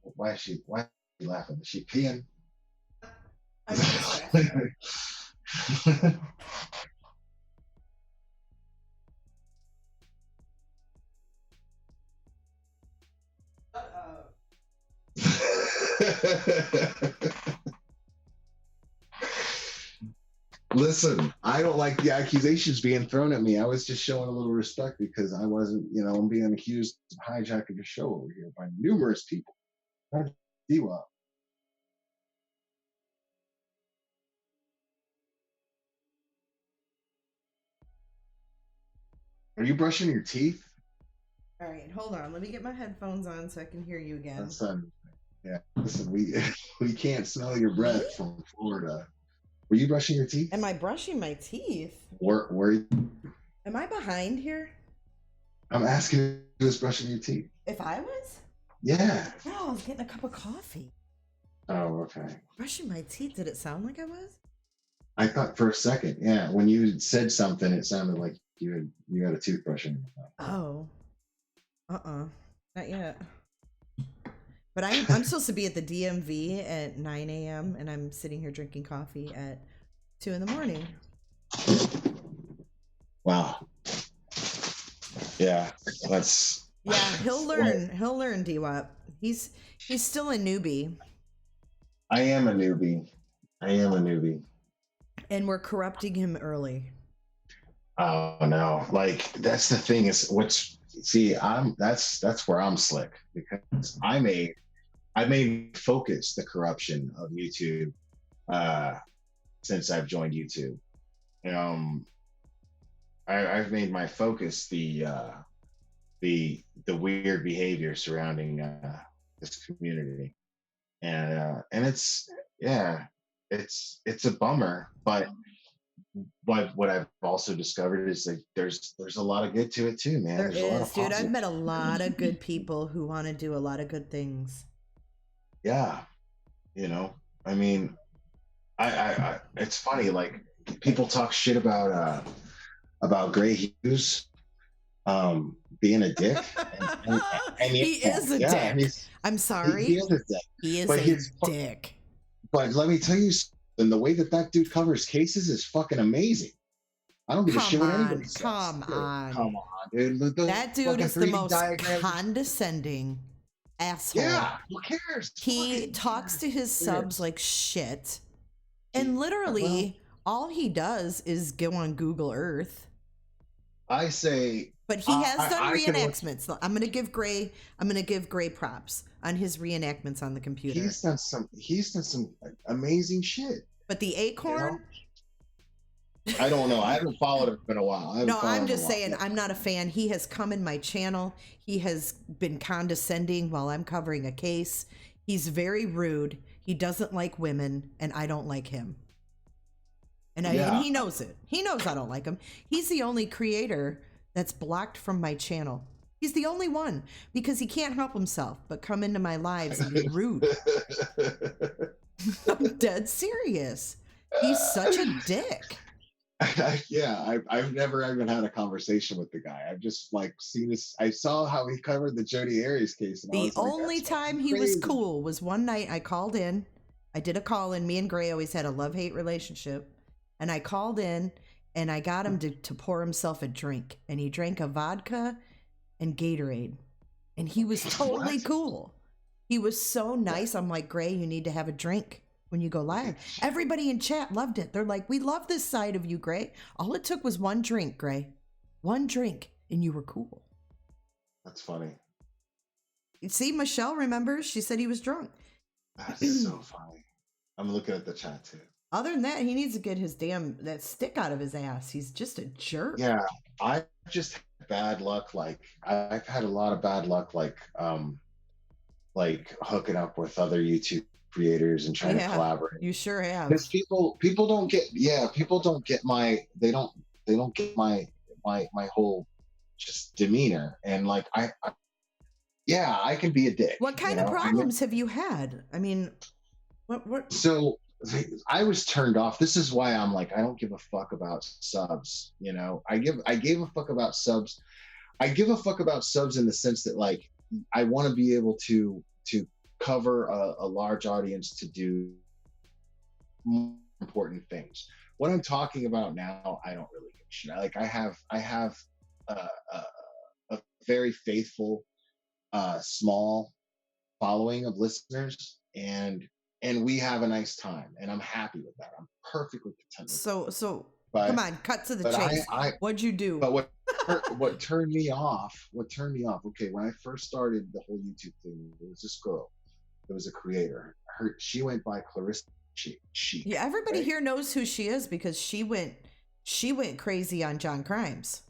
why is she laughing? Is she peeing? Listen, I don't like the accusations being thrown at me. I was just showing a little respect because I wasn't, I'm being accused of hijacking the show over here by numerous people. D-Wop. Are you brushing your teeth?
All right, hold on. Let me get my headphones on so I can hear you again.
Yeah, listen, we can't smell your breath from Florida. Were you brushing your teeth?
Am I brushing my teeth?
Were you?
Am I behind here?
I'm asking if you was brushing your teeth.
If I was?
Yeah.
No, I was getting a cup of coffee.
Oh, okay.
Brushing my teeth, did it sound like I was?
I thought for a second, yeah. When you said something, it sounded like you had a toothbrush in your mouth.
Oh. Not yet. But I'm supposed to be at the DMV at 9 a.m. and I'm sitting here drinking coffee at 2 in the morning.
Wow. Yeah, that's.
Yeah, he'll learn. He'll learn, D-Wop. He's still a newbie.
I am a newbie.
And we're corrupting him early.
Oh no! Like that's the thing is that's where I'm slick because I made focus the corruption of YouTube since I've joined YouTube. I've made my focus the weird behavior surrounding this community, and it's a bummer, but what I've also discovered is like there's a lot of good to it too, man.
There is, dude. I've met a lot of good people who want to do a lot of good things.
Yeah, I mean, I it's funny, like people talk shit about Gray Hughes being a dick, and
he is a dick. I'm sorry,
he is a dick.
He is a dick.
But let me tell you, and the way that dude covers cases is fucking amazing. I don't give a shit what anybody says.
Come on,
dude.
That dude is the most condescending asshole.
Yeah, who cares?
He talks to his subs like shit, and literally all he does is go on Google Earth.
I say,
But he has done
I can.
reenactments. I'm gonna give Gray props on his reenactments on the computer.
He's done some amazing shit.
But the Acorn,
I don't know. I haven't followed him in a while.
no, I'm just saying I'm not a fan. He has come in my channel. He has been condescending while I'm covering a case. He's very rude. He doesn't like women, and I don't like him. And he knows it. He knows I don't like him. He's the only creator that's blocked from my channel. He's the only one because he can't help himself but come into my lives and be rude. I'm dead serious. He's such a dick.
I've never even had a conversation with the guy. I've just like seen this. I saw how he covered the Jodi Arias case. And
The only time he was cool was one night I called in. I did a call in. Me and Gray always had a love-hate relationship. And I called in and I got him to pour himself a drink. And he drank a vodka and Gatorade. And he was totally cool. He was so nice. I'm like, Gray, you need to have a drink when you go live. Everybody in chat loved it. They're like, we love this side of you, Gray. All it took was one drink, Gray. One drink, and you were cool.
That's funny.
You see, Michelle remembers. She said he was drunk.
That's so funny. I'm looking at the chat too.
Other than that, he needs to get his that stick out of his ass. He's just a jerk.
Yeah, I just had bad luck. Like I've had a lot of bad luck, like hooking up with other YouTube creators and trying to collaborate.
You sure have.
Because people don't get my whole just demeanor, and like I can be a dick.
What kind of problems have you had? I mean, what?
So I was turned off. This is why I'm like, I don't give a fuck about subs. I gave a fuck about subs. I give a fuck about subs in the sense that like I want to be able to cover a large audience to do more important things. What I'm talking about now, I don't really give a shit. Like I have a very faithful small following of listeners, and we have a nice time, and I'm happy with that. I'm perfectly content with
So come on, cut to the chase. What'd you do?
But what turned me off, okay, when I first started the whole YouTube thing, there was this girl. There was a creator. She went by Clarissa Sheik.
Yeah, everybody here knows who she is because she went crazy on John Crimes.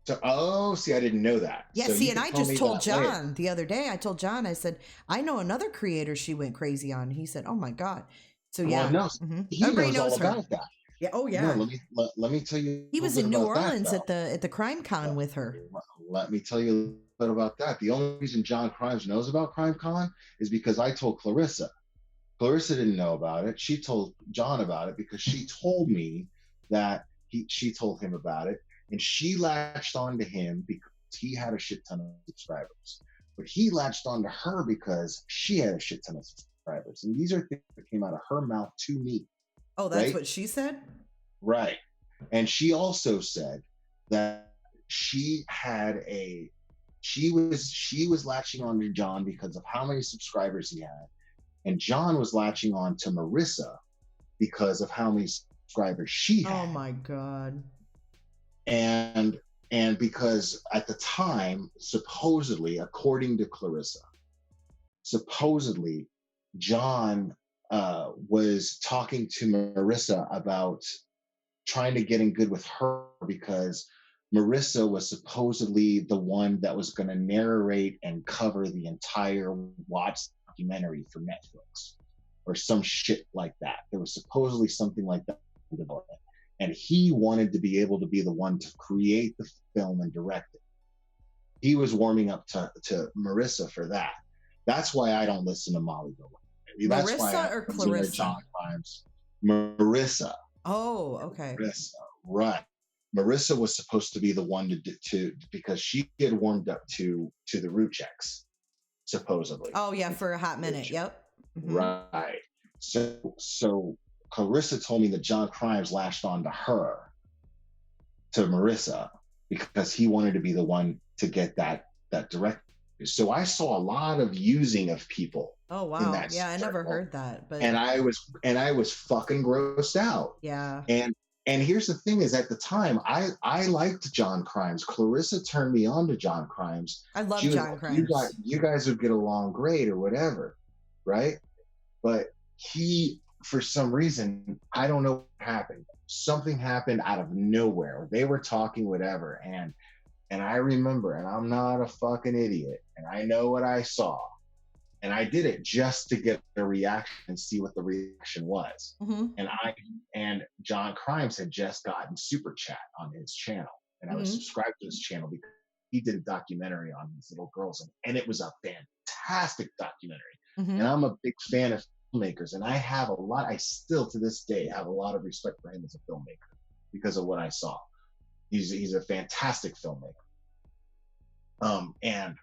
So, see, I didn't know that.
Yeah,
so
and I just told John the other day. I told John, I said, I know another creator she went crazy on. He said, oh my God. So yeah,
no, he
everybody
knows all
her.
about that.
Yeah. Oh yeah.
No, let me tell you.
He was in New Orleans at the Crime Con with her.
Let me tell you a little bit about that. The only reason John Crimes knows about Crime Con is because I told Clarissa. Clarissa didn't know about it. She told John about it because she told me that she told him about it. And she latched on to him because he had a shit ton of subscribers. But he latched on to her because she had a shit ton of subscribers. And these are things that came out of her mouth to me.
Oh, that's what she said?
Right. And she also said that she was latching on to John because of how many subscribers he had. And John was latching on to Marissa because of how many subscribers she had.
Oh my God.
And because at the time, supposedly, according to Clarissa, John was talking to Marissa about trying to get in good with her because Marissa was supposedly the one that was going to narrate and cover the entire Watts documentary for Netflix or some shit like that. There was supposedly something like that in development. And he wanted to be able to be the one to create the film and direct it. He was warming up to Marissa for that. That's why I don't listen to Molly Go. That's
Marissa
why
or Clarissa?
John Crimes. Marissa.
Oh, okay.
Marissa, right. Marissa was supposed to be the one to because she had warmed up to the root checks, supposedly.
Oh yeah, for a hot minute. Yep.
Mm-hmm. Right. So Clarissa told me that John Crimes latched on to her, to Marissa, because he wanted to be the one to get that direct. So I saw a lot of using of people.
Oh wow! Yeah, I never heard that. But
and I was fucking grossed out.
Yeah.
And And here's the thing: is at the time, I liked John Crimes. Clarissa turned me on to John Crimes.
I
She
love
was
John
like,
Crimes.
you guys would get along great or whatever, right? But he, for some reason, I don't know what happened. Something happened out of nowhere. They were talking whatever, and I remember, and I'm not a fucking idiot, and I know what I saw. And I did it just to get the reaction and see what the reaction was.
Mm-hmm.
And John Crimes had just gotten Super Chat on his channel, and I was subscribed to his channel because he did a documentary on these little girls, and it was a fantastic documentary.
Mm-hmm.
And I'm a big fan of filmmakers, and I still to this day have a lot of respect for him as a filmmaker because of what I saw. He's a fantastic filmmaker. And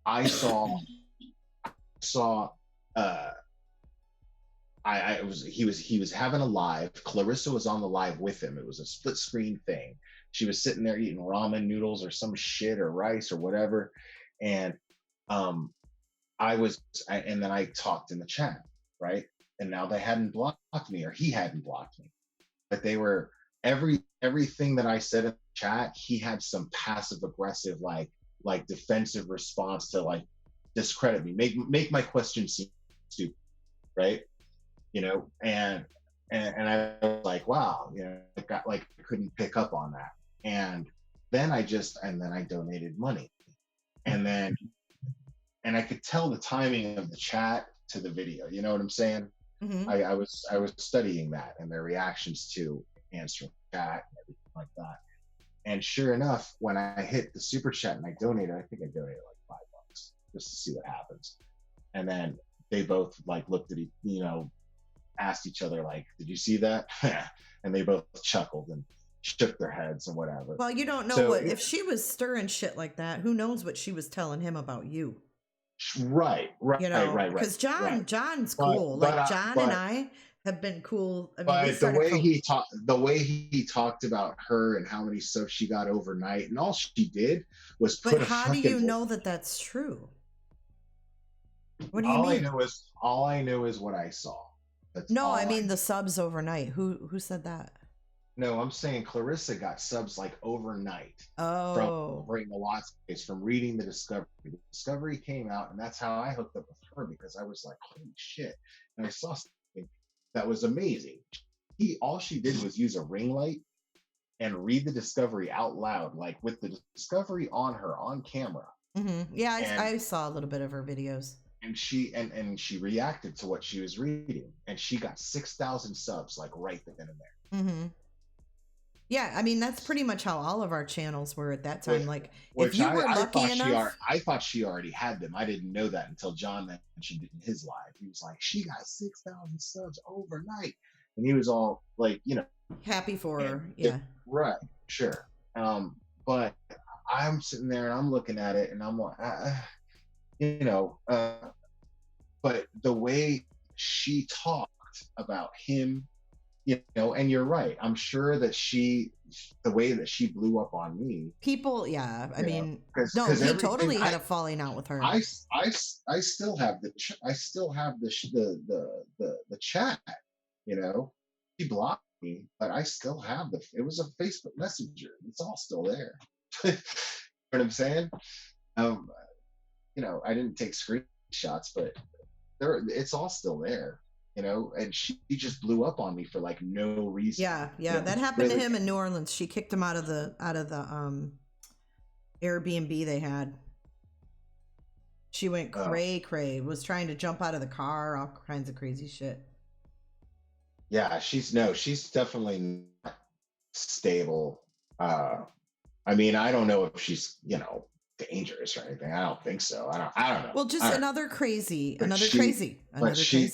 I saw he was having a live. Clarissa was on the live with him. It was a split screen thing. She was sitting there eating ramen noodles or some shit or rice or whatever, and and then I talked in the chat, right? And now they hadn't blocked me, or he hadn't blocked me, but they were everything that I said in the chat. He had some passive aggressive, like defensive response to like discredit me, make my question seem stupid, right? You know, and I was like, wow, you know, I couldn't pick up on that. And then I donated money, and I could tell the timing of the chat to the video. You know what I'm saying?
Mm-hmm.
I was studying that and their reactions to answering chat and everything like that. And sure enough, when I hit the super chat and I donated, I think I donated like $5 just to see what happens. And then they both like looked at asked each other like, "Did you see that?" And they both chuckled and shook their heads and whatever.
Well, you don't know if she was stirring shit like that. Who knows what she was telling him about you?
Right.
You know,
right.
Because John's
But-
cool.
but,
Like John and I have been cool. I mean,
But the way he talked about her and how many subs she got overnight, and all she did was put
But
a
how do you know that that's true? What do you mean?
All I know is what I saw. That's
No,
all
I mean the subs overnight. Who said that?
No, I'm saying Clarissa got subs like overnight.
Oh.
From the lots from reading the Discovery. The Discovery came out, and that's how I hooked up with her, because I was like, holy shit. And I saw something that was amazing. All she did was use a ring light and read the Discovery out loud, like with the Discovery on her on camera.
Mm-hmm. Yeah, I saw a little bit of her videos.
And she reacted to what she was reading, and she got 6,000 subs like right then and there.
Mm-hmm. Yeah, I mean that's pretty much how all of our channels were at that time. If you were lucky enough,
I thought she already had them. I didn't know that until John mentioned it in his live. He was like, "She got 6,000 subs overnight," and he was all like,
happy for her. Yeah,
right, sure. But I'm sitting there and I'm looking at it, and I'm like, but the way she talked about him. And you're right. I'm sure that the way that she blew up on me.
People, yeah. I mean,
no,
he totally had a falling out with her.
I still have the chat. She blocked me, but I still have it was a Facebook Messenger. It's all still there. You know what I'm saying? I didn't take screenshots, but it's all still there. And she just blew up on me for like no reason.
Yeah, that happened to him in New Orleans. She kicked him out of the Airbnb they had. She went cray, was trying to jump out of the car, all kinds of crazy shit.
Yeah, she's definitely not stable. I mean, I don't know if she's, dangerous or anything. I don't think so. I don't know.
Well, just another crazy.
She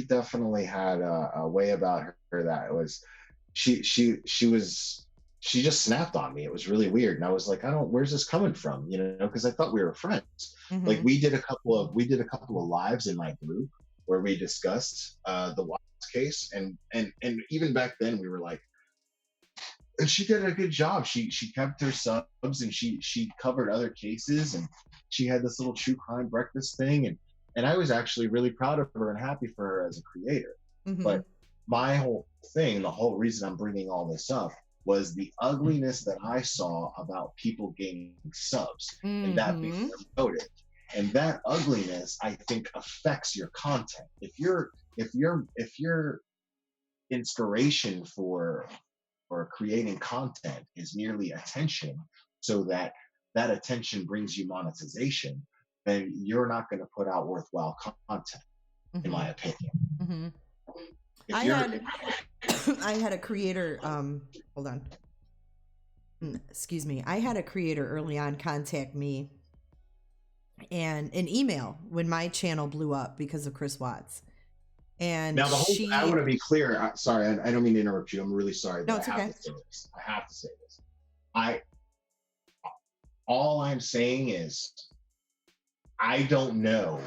definitely had a way about her that was, she just snapped on me. It was really weird, and I was like, where's this coming from? Because I thought we were friends.
Mm-hmm.
Like we did a couple of lives in my group where we discussed the Watts case, and even back then we were like. And she did a good job. She kept her subs, and she covered other cases, and she had this little true crime breakfast thing, and I was actually really proud of her and happy for her as a creator.
Mm-hmm.
But my whole thing, the whole reason I'm bringing all this up was the ugliness that I saw about people gaining subs and that being promoted. And that ugliness, I think, affects your content. If your inspiration for creating content is merely attention, so that attention brings you monetization, then you're not going to put out worthwhile content, in my opinion.
I had a creator. Hold on. Excuse me. I had a creator early on contact me and an email when my channel blew up because of Chris Watts. And
now I want to be clear. Sorry, I don't mean to interrupt you. I'm really sorry.
No, it's okay.
I have to say this. All I'm saying is, I don't know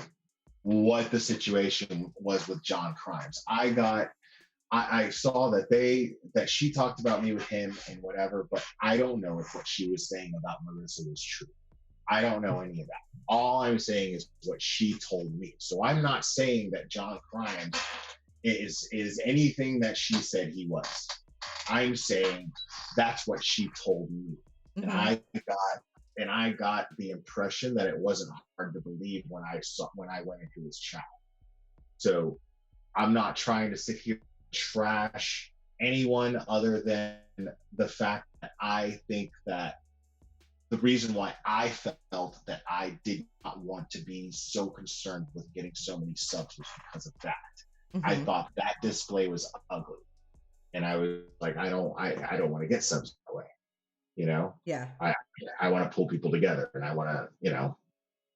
what the situation was with John Crimes. I saw that she talked about me with him and whatever, but I don't know if what she was saying about Marissa was true. I don't know any of that. All I'm saying is what she told me. So I'm not saying that John Crimes is anything that she said he was. I'm saying that's what she told me. And I got the impression that it wasn't hard to believe when I went into his chat. So I'm not trying to sit here and trash anyone other than the fact that I think that the reason why I felt that I did not want to be so concerned with getting so many subs was because of that. I thought that display was ugly, and I was like, I don't want to get subs that way.
Yeah.
I want to pull people together, and I want to,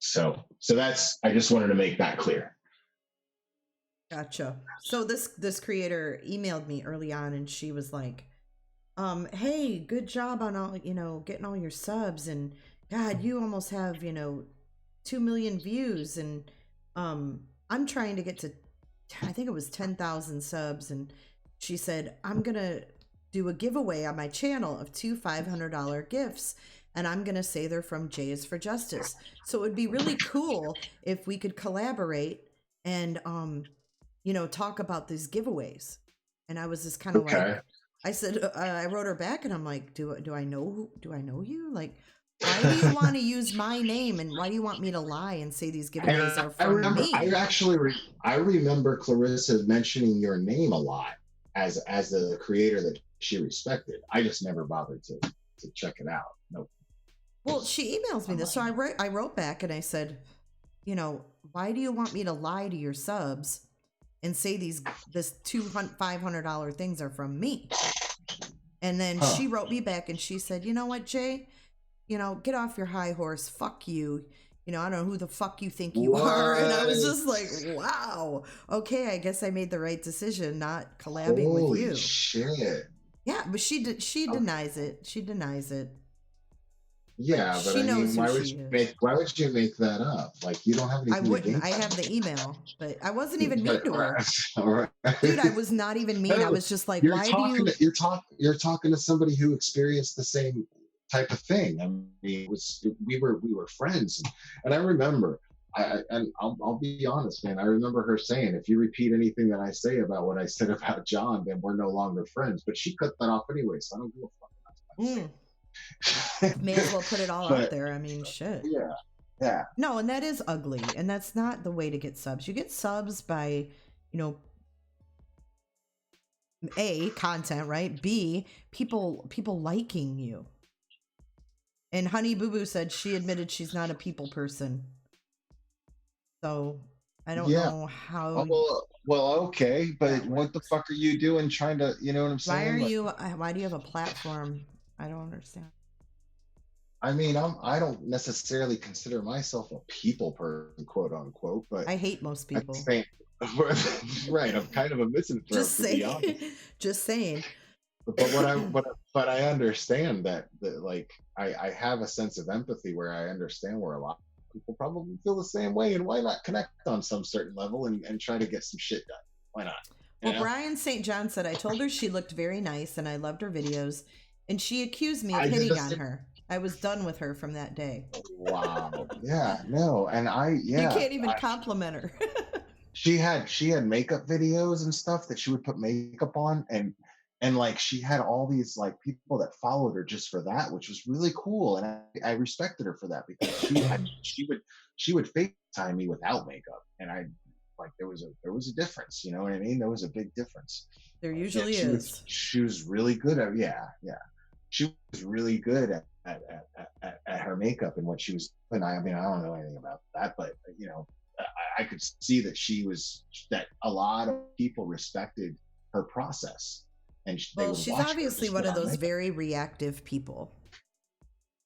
so that's, I just wanted to make that clear.
Gotcha. So this creator emailed me early on, and she was like, hey, good job on all, getting all your subs, and God, you almost have, 2 million views, and I'm trying to get to, I think it was 10,000 subs, and she said, I'm gonna do a giveaway on my channel of 2 $500 gifts, and I'm gonna say they're from J is for Justice. So it would be really cool if we could collaborate and talk about these giveaways. And I was just kind of like, I said, I wrote her back, and I'm like, do I know you? Like, why do you want to use my name, and why do you want me to lie and say these giveaways are from me?
I remember Clarissa mentioning your name a lot as a creator that she respected. I just never bothered to check it out. Nope.
Well, she emails me this, so I wrote back and I said, why do you want me to lie to your subs and say this $500 things are from me? And then she wrote me back and she said, you know what, Jay? Get off your high horse. Fuck you. I don't know who the fuck you think you are. And I was just like, wow. Okay, I guess I made the right decision not collabing with you.
Holy shit.
Yeah, but she denies it. She denies it.
Yeah, but why would you make that up? Like, you don't have anything.
I wouldn't. I have the email, but I wasn't even mean to her. Dude, I was not even mean. I was just like, you're
talking to somebody who experienced the same type of thing. I mean, we were friends, and I remember. I'll be honest, man. I remember her saying, if you repeat anything that I say about what I said about John, then we're no longer friends. But she cut that off anyway, so I don't give a fuck.
May as well put it all out there. I mean, shit.
Yeah.
No, and that is ugly, and that's not the way to get subs. You get subs by, A, content, right? B, people liking you. And Honey Boo Boo said she admitted she's not a people person. So I don't know how.
Well, okay, but what the fuck are you doing trying to, you know what I'm saying?
Why do you have a platform? I don't understand.
I mean, I don't necessarily consider myself a people person, quote unquote, but
I hate most people.
Right, I'm kind of a misanthrope.
Just saying.
But I understand that like I have a sense of empathy where I understand where a lot of people probably feel the same way, and why not connect on some certain level and try to get some shit done? Why not?
Well, Brian St. John said, I told her she looked very nice and I loved her videos, and she accused me of hitting on her. I was done with her from that day.
Wow. Yeah, no, and you
can't even compliment her.
she had makeup videos and stuff that she would put makeup on, and like she had all these like people that followed her just for that, which was really cool, and I respected her for that because she would FaceTime me without makeup, and I like there was a difference, you know what I mean? There was a big difference.
There
Yeah,
usually is.
she was really good at she was really good at her makeup and what she was doing. I mean, I don't know anything about that, but you know, I could see that that a lot of people respected her process, and they
Well,
would
she's
watch her
obviously
just
one
put
of
on
those
makeup.
very reactive people.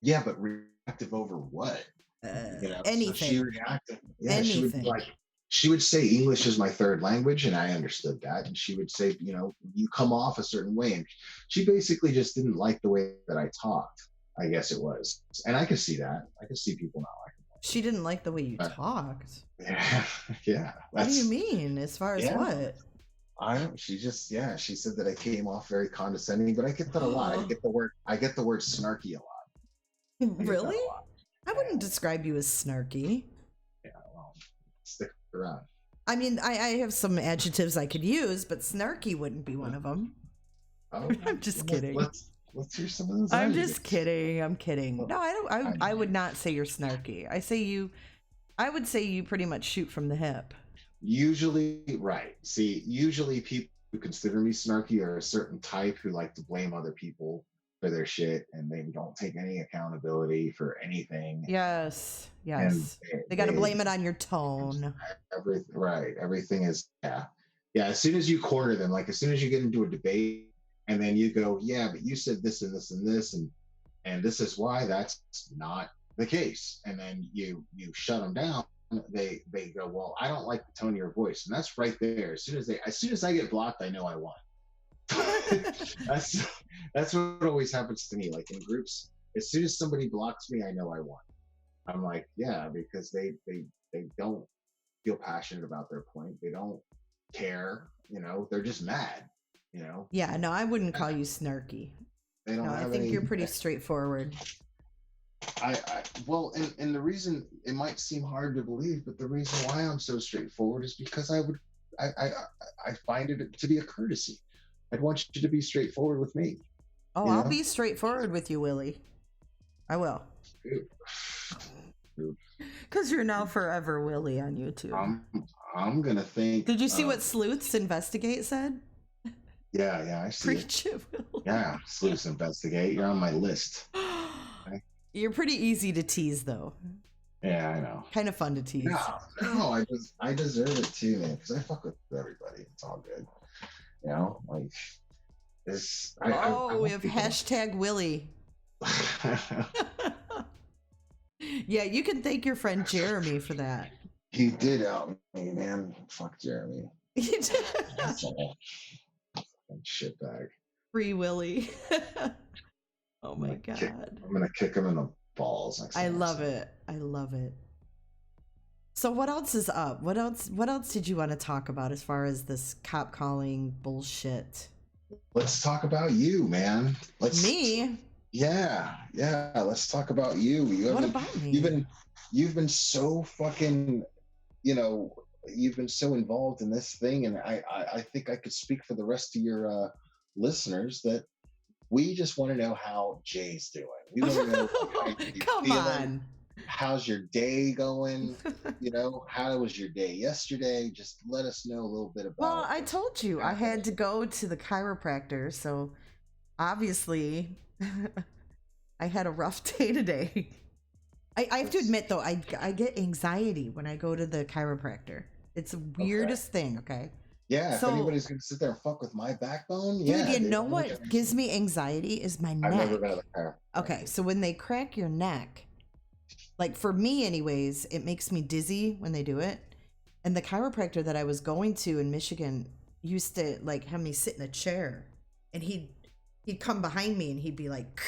Yeah, but reactive over what? You know, so she
Anything.
reacted. Yeah, she would be
Anything.
like, she would say English is my third language, and I understood that. And she would say, you know, you come off a certain way, and she basically just didn't like the way that I talked. I guess it was, and I could see that. I could see people not liking
She didn't like the way you
that.
talked.
Yeah, yeah.
What do you mean? As far as
Yeah.
what?
I don't. She just, yeah. She said that I came off very condescending, but I get that a lot. I get the word snarky a lot. I get that a
Really?
lot.
I wouldn't describe you as snarky.
Yeah, well, stick around.
I mean, I have some adjectives I could use, but snarky wouldn't be one of them.
Oh,
I'm just
well,
kidding.
Let's hear some of those.
I'm
adjectives.
just kidding. I'm kidding. No, I don't. I would not say you're snarky. I would say you pretty much shoot from the hip.
Usually, right. See, usually people who consider me snarky are a certain type who like to blame other people for their shit, and they don't take any accountability for anything.
Yes.
And
Yes. They got to blame it on your tone.
Everything is yeah. As soon as you corner them, like as soon as you get into a debate, and then you go, yeah, but you said this and this and this, and this is why that's not the case, and then you shut them down. They go, well, I don't like the tone of your voice, and that's right there. As soon as I get blocked, I know I won. that's what always happens to me. Like in groups, as soon as somebody blocks me, I know I won. I'm like, yeah, because they don't feel passionate about their point. They don't care. You know, they're just mad. You know.
Yeah. No, I wouldn't call you snarky.
They don't
No, I
have
think
any.
you're pretty straightforward.
Well, and the reason it might seem hard to believe, but the reason why I'm so straightforward is because I find it to be a courtesy. I'd want you to be straightforward with me.
Oh,
You
I'll
know?
be straightforward with you, Willie. I will.
Dude,
Because you're now forever Willie on YouTube.
I'm gonna think.
Did you see what Sleuths Investigate said?
Yeah, I see.
Preach it, Will.
Yeah, Sleuths Investigate. You're on my list.
You're pretty easy to tease, though.
Yeah, I know.
Kind of fun to tease.
No, I deserve it too, man. Because I fuck with everybody. It's all good. You know, like this.
We have hashtag Willie. Yeah, you can thank your friend Jeremy for that.
He did out me, man. Fuck Jeremy. Shitbag.
Free Willie. Oh my god.
I'm gonna kick him in the balls next time.
I love it. I love it. So what else is up? What else did you want to talk about as far as this cop calling bullshit?
Let's talk about you, man.
Me?
Yeah. Let's talk about you.
What about me?
You've been so fucking, you know, you've been so involved in this thing, and I think I could speak for the rest of your listeners that we just want to know how Jay's doing. We want to know how you're
Come
feeling.
on.
How's your day going? You know, how was your day yesterday? Just let us know a little bit about.
Well, I told you I had to go to the chiropractor, so obviously I had a rough day today. I have to admit though, I get anxiety when I go to the chiropractor. It's the weirdest thing, okay?
Yeah,
So-
if anybody's gonna sit there and fuck with my backbone,
Dude,
yeah.
you
they
know
don't
what
get me.
gives me anxiety is my
I've
neck.
never been to the chiropractor.
Okay, so when they crack your neck, like for me anyways, it makes me dizzy when they do it. And the chiropractor that I was going to in Michigan used to like have me sit in a chair, and he'd come behind me and he'd be like,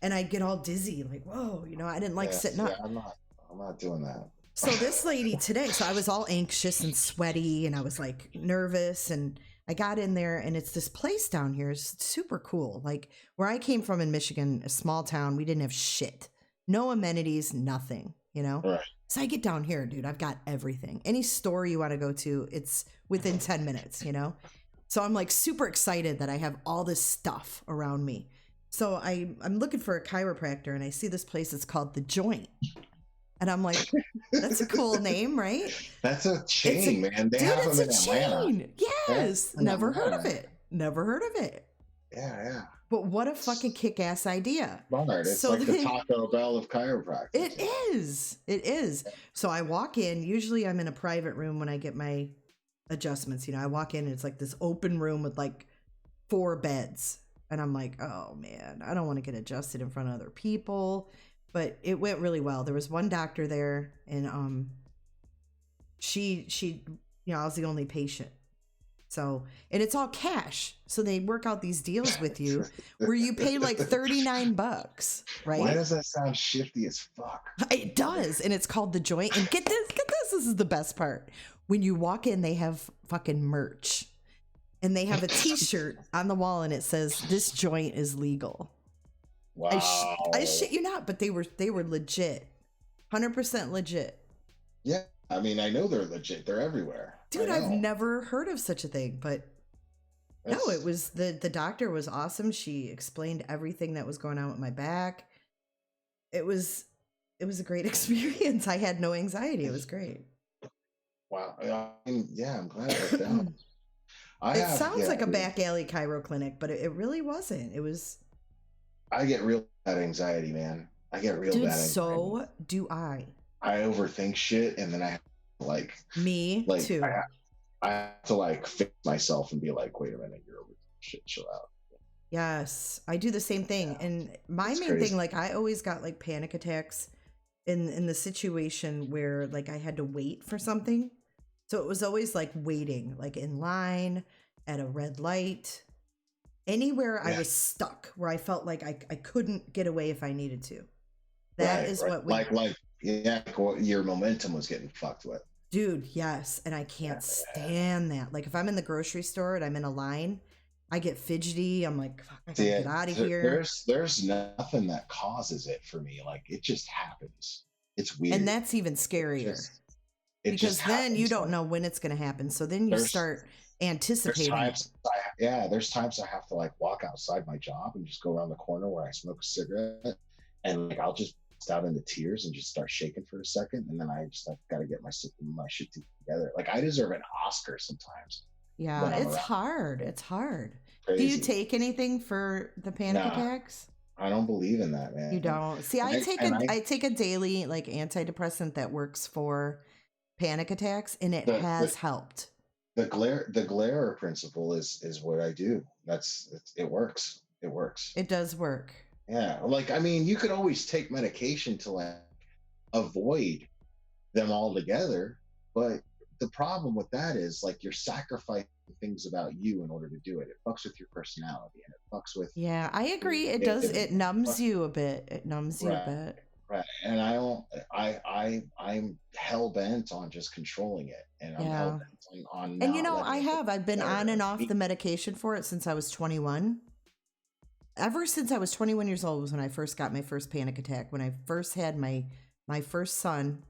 and I'd get all dizzy, like, whoa, you know, I didn't like sitting up.
Yeah, I'm not doing that.
So this lady today, so I was all anxious and sweaty and I was like nervous, and I got in there, and it's this place down here. It's super cool. Like where I came from in Michigan, a small town, we didn't have shit. No amenities, nothing. you know?
Right.
So I get down here, dude, I've got everything. Any store you want to go to, it's within 10 minutes, you know? So I'm like super excited that I have all this stuff around me. So I'm looking for a chiropractor and I see this place, it's called The Joint. And I'm like, that's a cool name, right?
That's a chain, man. They
Dude,
have
it's
them
a
in Atlanta.
chain. Yes.
Yeah,
Never heard of
Atlanta.
it. Never heard of it.
Yeah.
But what a fucking kick-ass idea.
Smart. It's
So
like the
then-
Taco Bell of chiropractic.
It is. It is. So I walk in. Usually I'm in a private room when I get my adjustments. You know, I walk in and it's like this open room with like 4 beds. And I'm like, oh man, I don't want to get adjusted in front of other people. But it went really well. There was one doctor there and she you know, I was the only patient. So, and it's all cash. So they work out these deals with you where you pay like $39, right?
Why does that sound shifty as fuck?
It does. And it's called The Joint. And get this, this is the best part. When you walk in, they have fucking merch. And they have a t-shirt on the wall and it says, "This joint is legal."
Wow.
I shit you not, but they were legit. 100% legit.
Yeah. I mean, I know they're legit. They're everywhere.
Dude,
I
I've
know.
never heard of such a thing, but no,
That's-
it was the doctor was awesome. She explained everything that was going on with my back. It was a great experience. I had no anxiety. It was great.
Wow. I mean, yeah, I'm glad I down.
It sounds like a back alley chiro clinic, but it really wasn't. It was.
I get real bad anxiety, man. I get real
Dude,
bad anxiety.
so do I.
I overthink shit, and then I like
Me too.
I have to like fix myself and be like, wait a minute, you're over shit, chill out.
Yes, I do the same thing.
Yeah,
and my
it's
main
crazy.
thing, like I always got like panic attacks in the situation where like I had to wait for something. So it was always like waiting, like in line, at a red light, anywhere I
Yeah.
was stuck where I felt like I couldn't get away if I needed to. That
Right,
is
right.
what we
your momentum was getting fucked with.
Dude, yes. And I can't stand that. Like if I'm in the grocery store and I'm in a line, I get fidgety. I'm like, fuck, I gotta
Yeah,
get out of here.
There's nothing that causes it for me. Like it just happens. It's weird.
And that's even scarier.
It
Because
just
then you
happens,
don't
like,
know when it's going to happen. So then you
There's-
start
There's
anticipating.
times there's times I have to like walk outside my job and just go around the corner where I smoke a cigarette, and like I'll just bust out into tears and just start shaking for a second, and then I just like got to get my shit together. Like I deserve an Oscar sometimes.
Yeah,
when I'm
it's
around.
hard. It's hard.
Crazy.
Do you take anything for the panic
Nah.
attacks?
I don't believe in that, man.
You don't. See,
And
I take a daily like antidepressant that works for panic attacks, and it
The-
has helped.
The glare principle is what I do. It works. It works.
It does work.
Yeah, like I mean, you could always take medication to like avoid them altogether, but the problem with that is like you're sacrificing things about you in order to do it. It fucks with your personality, and it fucks with
Yeah, I agree. It does. It numbs you a bit. It numbs you a
Right.
bit.
right. And I'm hell bent on just controlling it, and I'm
Yeah.
hell bent on
And
not
you know,
letting
I've been
better
on and
than
off
me.
the medication for it since I was 21. Ever since I was 21 years old was when I first got my first panic attack. When I first had my first son,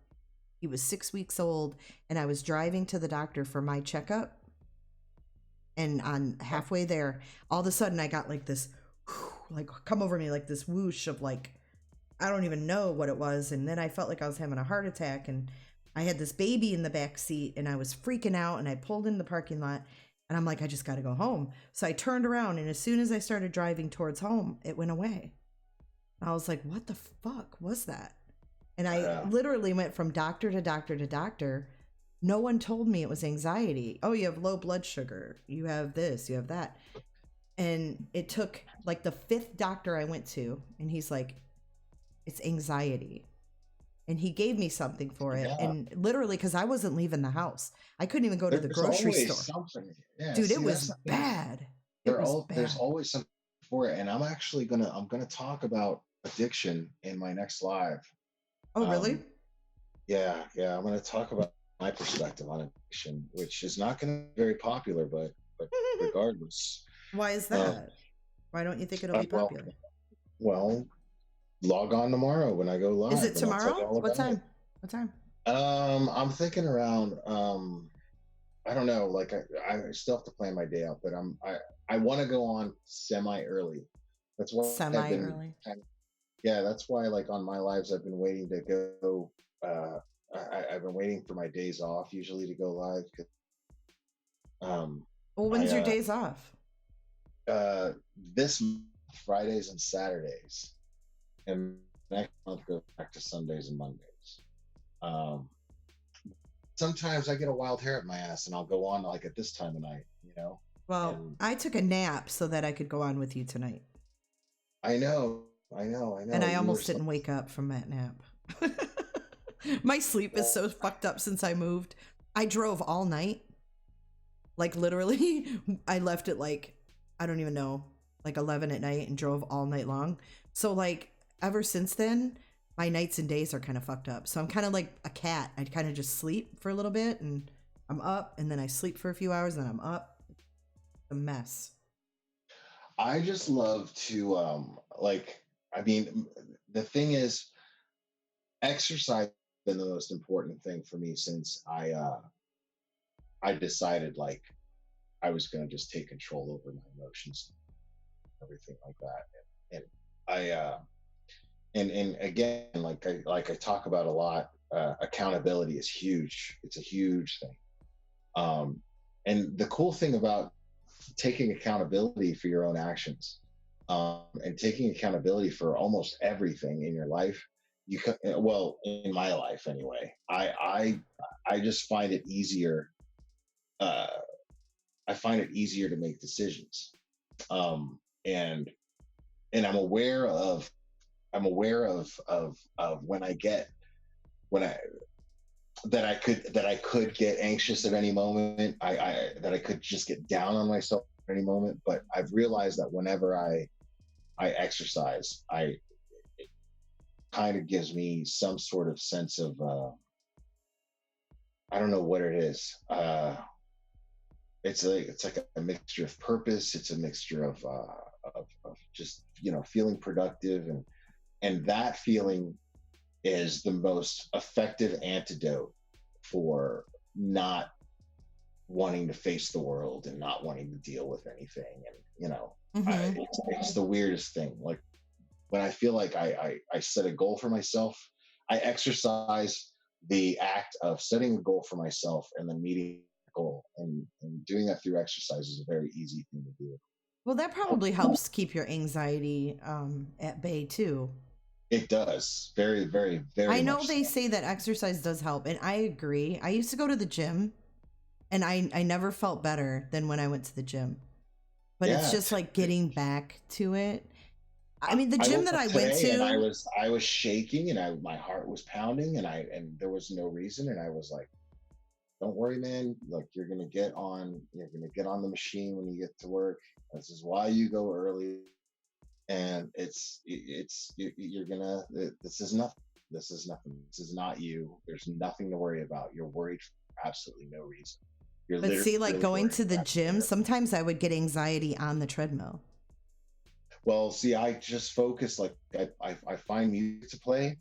he was 6 weeks old, and I was driving to the doctor for my checkup. And on halfway there, all of a sudden I got like this, like come over me like this whoosh of like, I don't even know what it was. And then I felt like I was having a heart attack, and I had this baby in the back seat, and I was freaking out, and I pulled in the parking lot, and I'm like, I just got to go home. So I turned around, and as soon as I started driving towards home, it went away. I was like, what the fuck was that? And I
Yeah.
literally went from doctor to doctor to doctor. No one told me it was anxiety. Oh, you have low blood sugar. You have this, you have that. And it took like the 5th doctor I went to, and he's like, it's anxiety. And he gave me something for it.
Yeah.
And literally, because I wasn't leaving the house, I couldn't even go to the
There's
grocery
always
store.
something. Yeah,
Dude,
see,
it was
that's the thing.
bad. It was bad.
There's always something for it, and I'm actually gonna talk about addiction in my next live.
Oh, really?
Yeah, I'm gonna talk about my perspective on addiction, which is not gonna be very popular, but regardless,
Why is that? Why don't you think it'll be
well,
popular?
well, log on tomorrow when I go live.
Is it
and I'll tell you
tomorrow?
all
What
about it.
time? What time?
I'm thinking around. I don't know. Like I still have to plan my day out, but I want to go on semi early. That's why I've
Semi
been
early.
yeah. That's why like on my lives, I've been waiting to go. I've been waiting for my days off usually to go live. 'Cause,
Well,
I
when's your days off?
this month, Fridays and Saturdays, and next month goes back to Sundays and Mondays. Um, Sometimes I get a wild hair at my ass, and I'll go on like at this time of night, you know.
Well,
And
I took a nap so that I could go on with you tonight.
I know, I know, I
And
know.
I
You were
almost
so,
didn't wake up from that nap. My sleep is so fucked up since I moved. I drove all night. Like literally, I left at like, I don't even know, like 11 at night and drove all night long. So like ever since then, my nights and days are kind of fucked up. So I'm kind of like a cat. I kind of just sleep for a little bit and I'm up and then I sleep for a few hours and then I'm up. A mess.
I just love to like. I mean, the thing is, exercise has been the most important thing for me since I decided like I was going to just take control over my emotions, everything like that, and I and again like I talk about a lot. Accountability is huge. It's a huge thing. Um, and the cool thing about taking accountability for your own actions and taking accountability for almost everything in your life, you can, well, in my life anyway, I just find it easier. Uh, I find it easier to make decisions, um, and I'm aware of when I get when I that I could get anxious at any moment. I that I could just get down on myself at any moment. But I've realized that whenever I exercise, it kind of gives me some sort of sense of I don't know what it is. It's like a mixture of purpose. It's a mixture of just feeling productive, and that feeling is the most effective antidote for not wanting to face the world and not wanting to deal with anything. And
Mm-hmm.
it's the weirdest thing. Like when I feel like I set a goal for myself, I exercise the act of setting a goal for myself and then meeting the goal, and doing that through exercise is a very easy thing to do.
Well, that probably helps keep your anxiety at bay too.
It does very, very,
I
very
know
much so.
they say that exercise does help, and I agree. I used to go to the gym, and I never felt better than when I went to the gym. But it's
Yeah,
just like getting back to it. I mean, the
I
gym
woke
that
up
I went
today and
to,
I was shaking, and my heart was pounding, and there was no reason, and I was like, "Don't worry, man. Like you're gonna get on the machine when you get to work. This is why you go early, and you're gonna. This is nothing. This is nothing. This is not you. There's nothing to worry about. You're worried for absolutely no reason. You're
but see, like
literally
going
worried
to the
for absolutely
gym,
no
sometimes I would get anxiety on the treadmill.
Well, see, I just focus like I find music to play,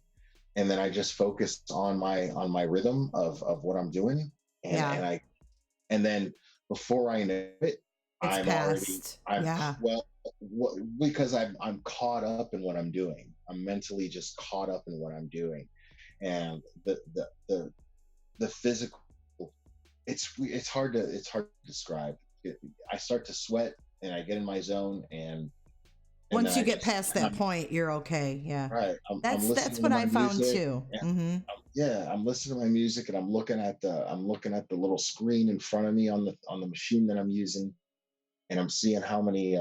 and then I just focus on my rhythm of what I'm doing,
Yeah,
and then before I know it,
it's
I'm already
past.
I'm
Yeah.
well because I'm caught up in what I'm doing. I'm mentally just caught up in what I'm doing, and the physical. It's hard to describe. I start to sweat and I get in my zone, and then
Once you
I
get
just
past that point, you're okay. Yeah.
right. I'm
That's
listening to
what
my
I found
music.
too.
And
Mm-hmm.
yeah, I'm listening to my music, and I'm looking at the little screen in front of me on the machine that I'm using, and I'm seeing how many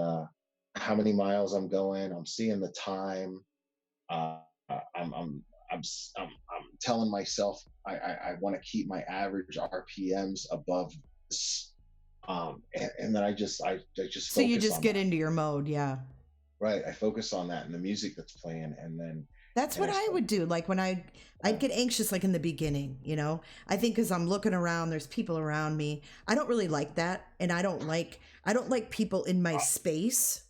miles I'm going. I'm seeing the time. Uh, I'm telling myself I want to keep my average RPMs above this, and then I just
So you
focus
just
on
get
that.
into your mode. Yeah.
Right, I focus on that and the music that's playing,
That's
and
what
I
I
start.
would do. Like when I'd
Yeah.
get anxious, like in the beginning, I think because I'm looking around, there's people around me. I don't really like that. And I don't like people in my space.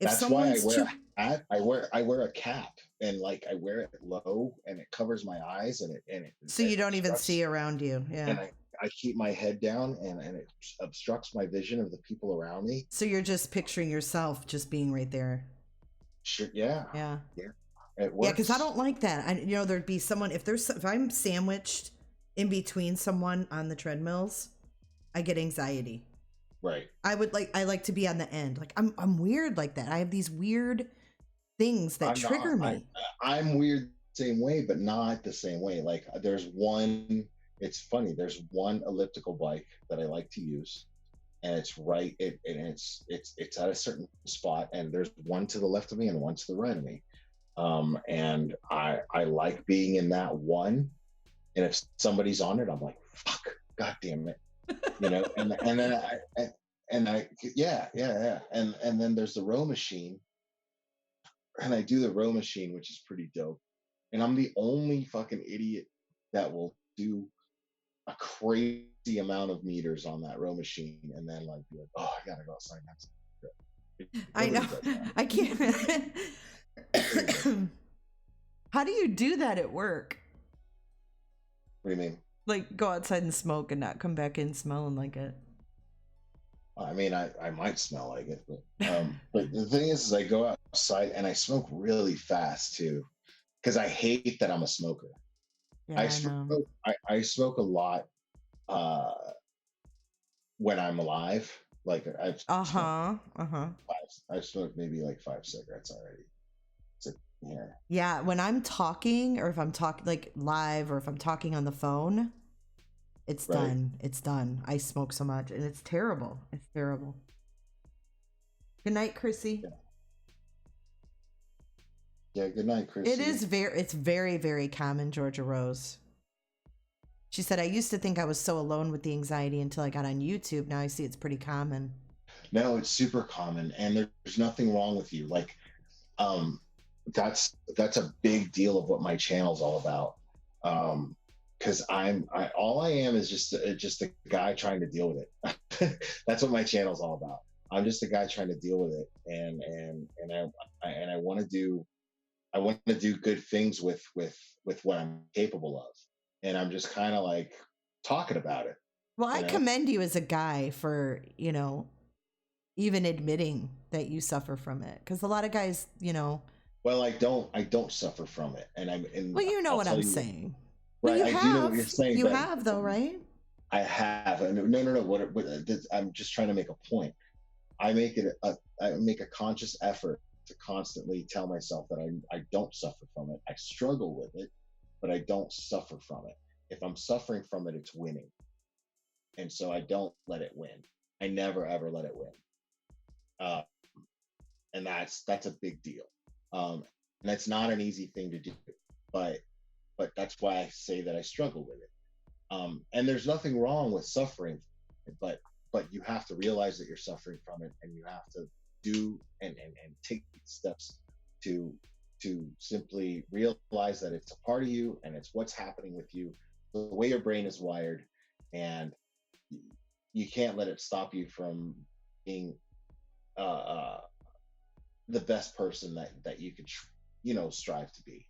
If
That's why I
someone's
wear
too,
a hat. I wear a cap and like I wear it low and it covers my eyes and it
So you don't even
obstructs,
see around you.
and
Yeah.
I keep my head down and it obstructs my vision of the people around me.
So you're just picturing yourself just being right there.
Sure, yeah,
Yeah.
yeah, it
Yeah, because I
works.
don't like that. There'd be someone if I'm sandwiched in between someone on the treadmills, I get anxiety.
Right.
I like to be on the end. Like I'm weird like that. I have these weird things that
I'm
trigger
not.
me.
I'm weird the same way, but not the same way. Like there's one. It's funny. There's one elliptical bike that I like to use, and it's right. And it's at a certain spot, and there's one to the left of me and one to the right of me. And I like being in that one. And if somebody's on it, I'm like, fuck, god damn it, And then I yeah. And then there's the row machine, and I do the row machine, which is pretty dope. And I'm the only fucking idiot that will do a crazy amount of meters on that row machine, and then like be like, oh, I gotta go outside.
I know. I can't. How do you do that at work?
What do you mean?
Like go outside and smoke and not come back in smelling like it?
I mean, I might smell like it, but the thing is I go outside and I smoke really fast too, because I hate that I'm a smoker.
Yeah, I know.
I smoke a lot when I'm alive. Like I've smoked maybe like 5 cigarettes already. Yeah.
Yeah, when I'm talking, or if I'm talking like live, or if I'm talking on the phone, it's
Right.
done. It's done. I smoke so much, and it's terrible. It's terrible. Good night, Chrissy.
Yeah. Good night, Chrissy.
It's very, very common, Georgia Rose. She said, I used to think I was so alone with the anxiety until I got on YouTube. Now I see it's pretty common.
No, it's super common, and there's nothing wrong with you. Like, that's a big deal of what my channel's all about. Because all I am is just a guy trying to deal with it. That's what my channel's all about. I'm just a guy trying to deal with it, and I want to do good things with what I'm capable of, and I'm just kind of like talking about it.
Well, I commend you as a guy for even admitting that you suffer from it, because a lot of guys,
Well, I don't suffer from it, and
well, you know
I'll
what
tell
I'm
you,
saying.
right?
Well,
I do know what you're saying.
You
but
have though, right?
I have. No. What I'm just trying to make a point. I make a conscious effort to constantly tell myself that I don't suffer from it. I struggle with it, but I don't suffer from it. If I'm suffering from it, it's winning, and so I don't let it win. I never ever let it win. And that's a big deal. And that's not an easy thing to do, but that's why I say that I struggle with it. And there's nothing wrong with suffering, but you have to realize that you're suffering from it, and you have to do and take steps to simply realize that it's a part of you and it's what's happening with you, the way your brain is wired, and you can't let it stop you from being the best person that you could strive to be.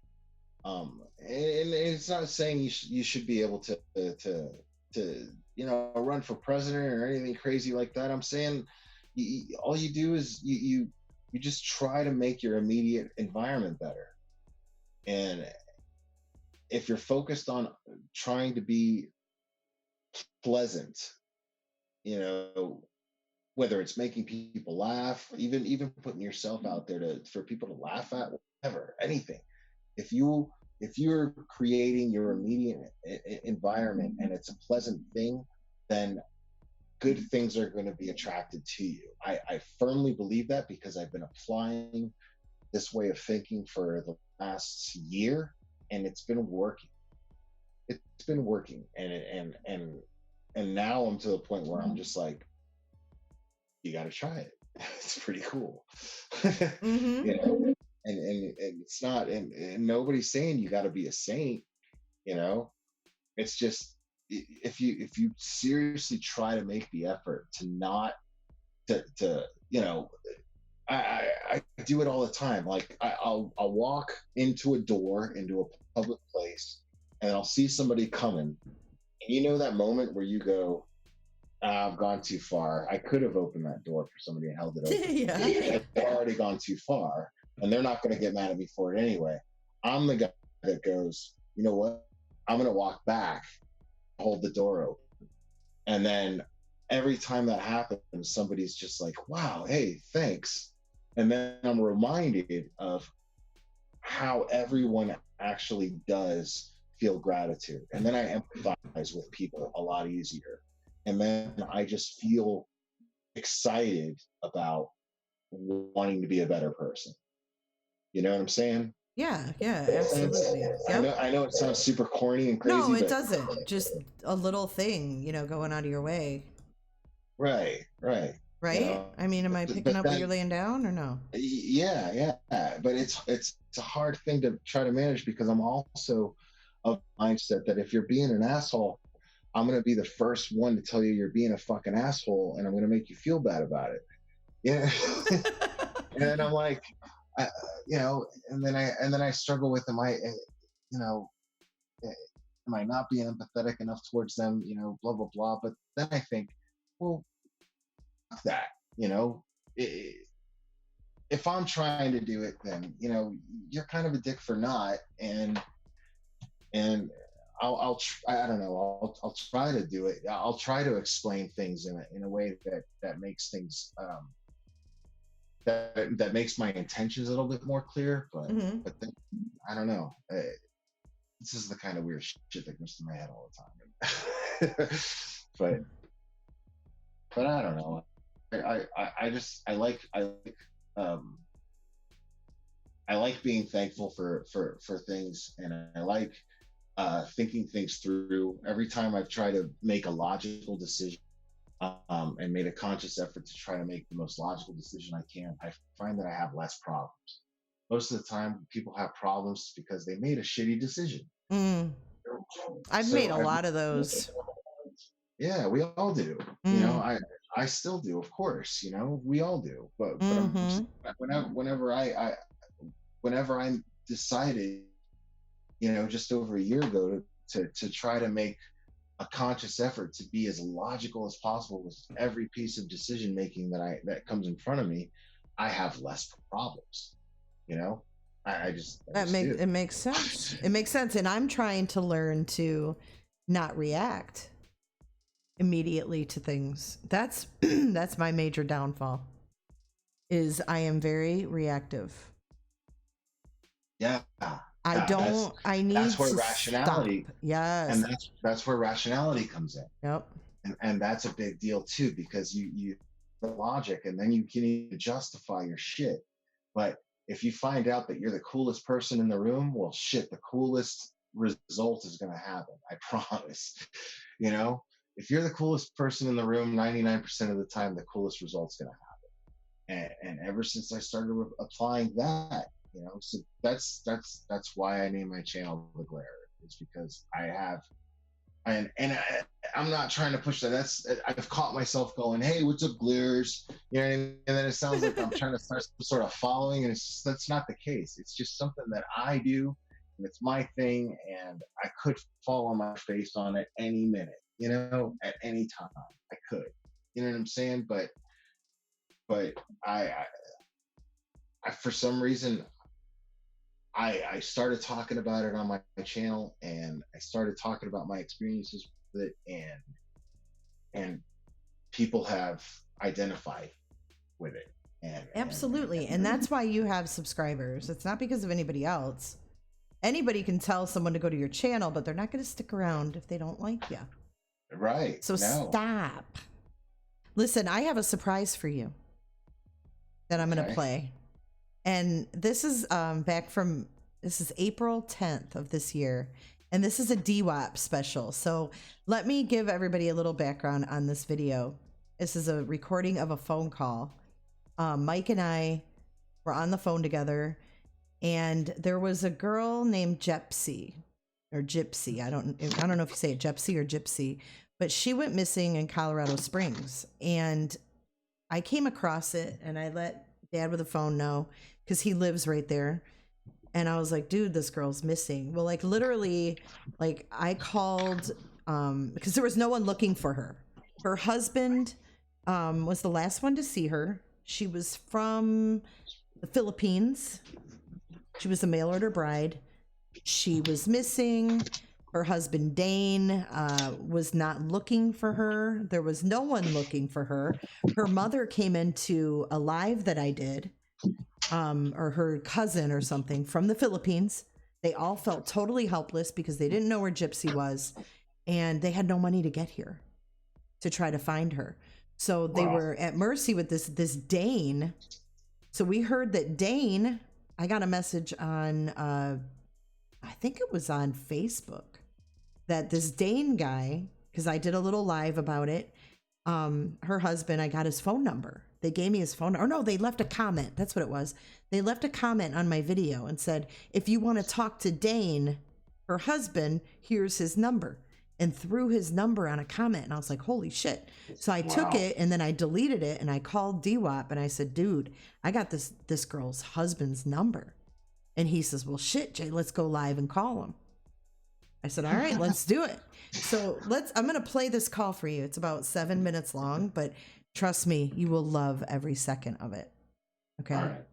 And it's not saying you should be able to run for president or anything crazy like that. I'm saying all you do is you just try to make your immediate environment better. And if you're focused on trying to be pleasant, whether it's making people laugh, even putting yourself out there for people to laugh at, whatever, anything. If you're creating your immediate environment and it's a pleasant thing, then good things are going to be attracted to you. I firmly believe that, because I've been applying this way of thinking for the last year, and it's been working. It's been working, and now I'm to the point where I'm just like, you got to try it. It's pretty cool.
Mm-hmm.
And it's not, and nobody's saying you got to be a saint. It's just, if you seriously try to make the effort to not to I do it all the time. Like I'll walk into a door into a public place, and I'll see somebody coming, and you know that moment where you go, I've gone too far. I could have opened that door for somebody and held it open.
Yeah.
I've already gone too far, and they're not going to get mad at me for it anyway. I'm the guy that goes, you know what? I'm going to walk back, hold the door open. And then every time that happens, somebody's just like, wow, hey, thanks. And then I'm reminded of how everyone actually does feel gratitude. And then I empathize with people a lot easier. And then I just feel excited about wanting to be a better person. You know what I'm saying?
Yeah, absolutely.
I know it sounds super corny and crazy.
No, it doesn't. Just a little thing, going out of your way.
Right.
Right? I mean, am I picking up what you're laying down or no?
Yeah. But it's a hard thing to try to manage because I'm also of mindset that if you're being an asshole, I'm going to be the first one to tell you you're being a fucking asshole, and I'm going to make you feel bad about it. Yeah. And I'm like, and then I struggle with, am I not being empathetic enough towards them, blah, blah, blah. But then I think, well, fuck that, if I'm trying to do it, then, you're kind of a dick for not. And I'll I don't know. I'll try to do it. I'll try to explain things in a way that makes things that makes my intentions a little bit more clear. But but then I don't know. This is the kind of weird shit that comes to my head all the time. but I don't know. I like being thankful for things, and I like thinking things through. Every time I've tried to make a logical decision and made a conscious effort to try to make the most logical decision I can, I find that I have less problems. Most of the time, people have problems because they made a shitty decision.
I've made a lot of those.
Yeah, we all do. I still do, of course. We all do. But whenever I decided, just over a year ago to try to make a conscious effort to be as logical as possible with every piece of decision making that comes in front of me, I have less problems.
It makes sense. It makes sense, and I'm trying to learn to not react immediately to things. That's my major downfall. Is I am very reactive.
Yeah.
I need
that's where
to
rationality.
Stop. Yes.
And that's where rationality comes in.
Yep.
And that's a big deal too, because you the logic, and then you can even justify your shit. But if you find out that you're the coolest person in the room, well, shit, the coolest result is going to happen. I promise. If you're the coolest person in the room, 99% of the time, the coolest result's going to happen. And ever since I started applying that, so that's why I named my channel The Glare. It's because I have, I'm not trying to push that. I've caught myself going, hey, what's up, Glares? And then it sounds like I'm trying to start some sort of following, and that's not the case. It's just something that I do, and it's my thing, and I could fall on my face on it any minute, at any time. I could, you know what I'm saying? But I for some reason, I started talking about it on my channel, and I started talking about my experiences with it, and people have identified with it.
Absolutely. And that's why you have subscribers. It's not because of anybody else. Anybody can tell someone to go to your channel, but they're not going to stick around if they don't like you.
Right.
So stop. Listen, I have a surprise for you that I'm going to play. And this is this is April 10th of this year. And this is a DWAP special. So let me give everybody a little background on this video. This is a recording of a phone call. Mike and I were on the phone together, and there was a girl named Gypsy or Gypsy. I don't know if you say it Gypsy or Gypsy, but she went missing in Colorado Springs, and I came across it, and I let Dad with a phone, no, because he lives right there. And I was like, dude, this girl's missing. Well, like literally, like I called because there was no one looking for her. Her husband was the last one to see her. She was from the Philippines. She was a mail order bride. She was missing. Her husband Dane was not looking for her. There was no one looking for her. Her mother came into a live that I did, or her cousin or something from the Philippines. They all felt totally helpless because they didn't know where Gypsy was, and they had no money to get here to try to find her. So they were at mercy with this Dane. So we heard that Dane. I got a message on, I think it was on Facebook, that this Dane guy, because I did a little live about it, her husband, I got his phone number. They gave me his phone. Or no, they left a comment. That's what it was. They left a comment on my video and said, if you want to talk to Dane, her husband, here's his number. And threw his number on a comment. And I was like, holy shit. So I took it and then I deleted it and I called DWAP and I said, dude, I got this girl's husband's number. And he says, well, shit, Jay, let's go live and call him. I said, all right, let's do it. So I'm going to play this call for you. It's about 7 minutes long, but trust me, you will love every second of it. Okay. Right.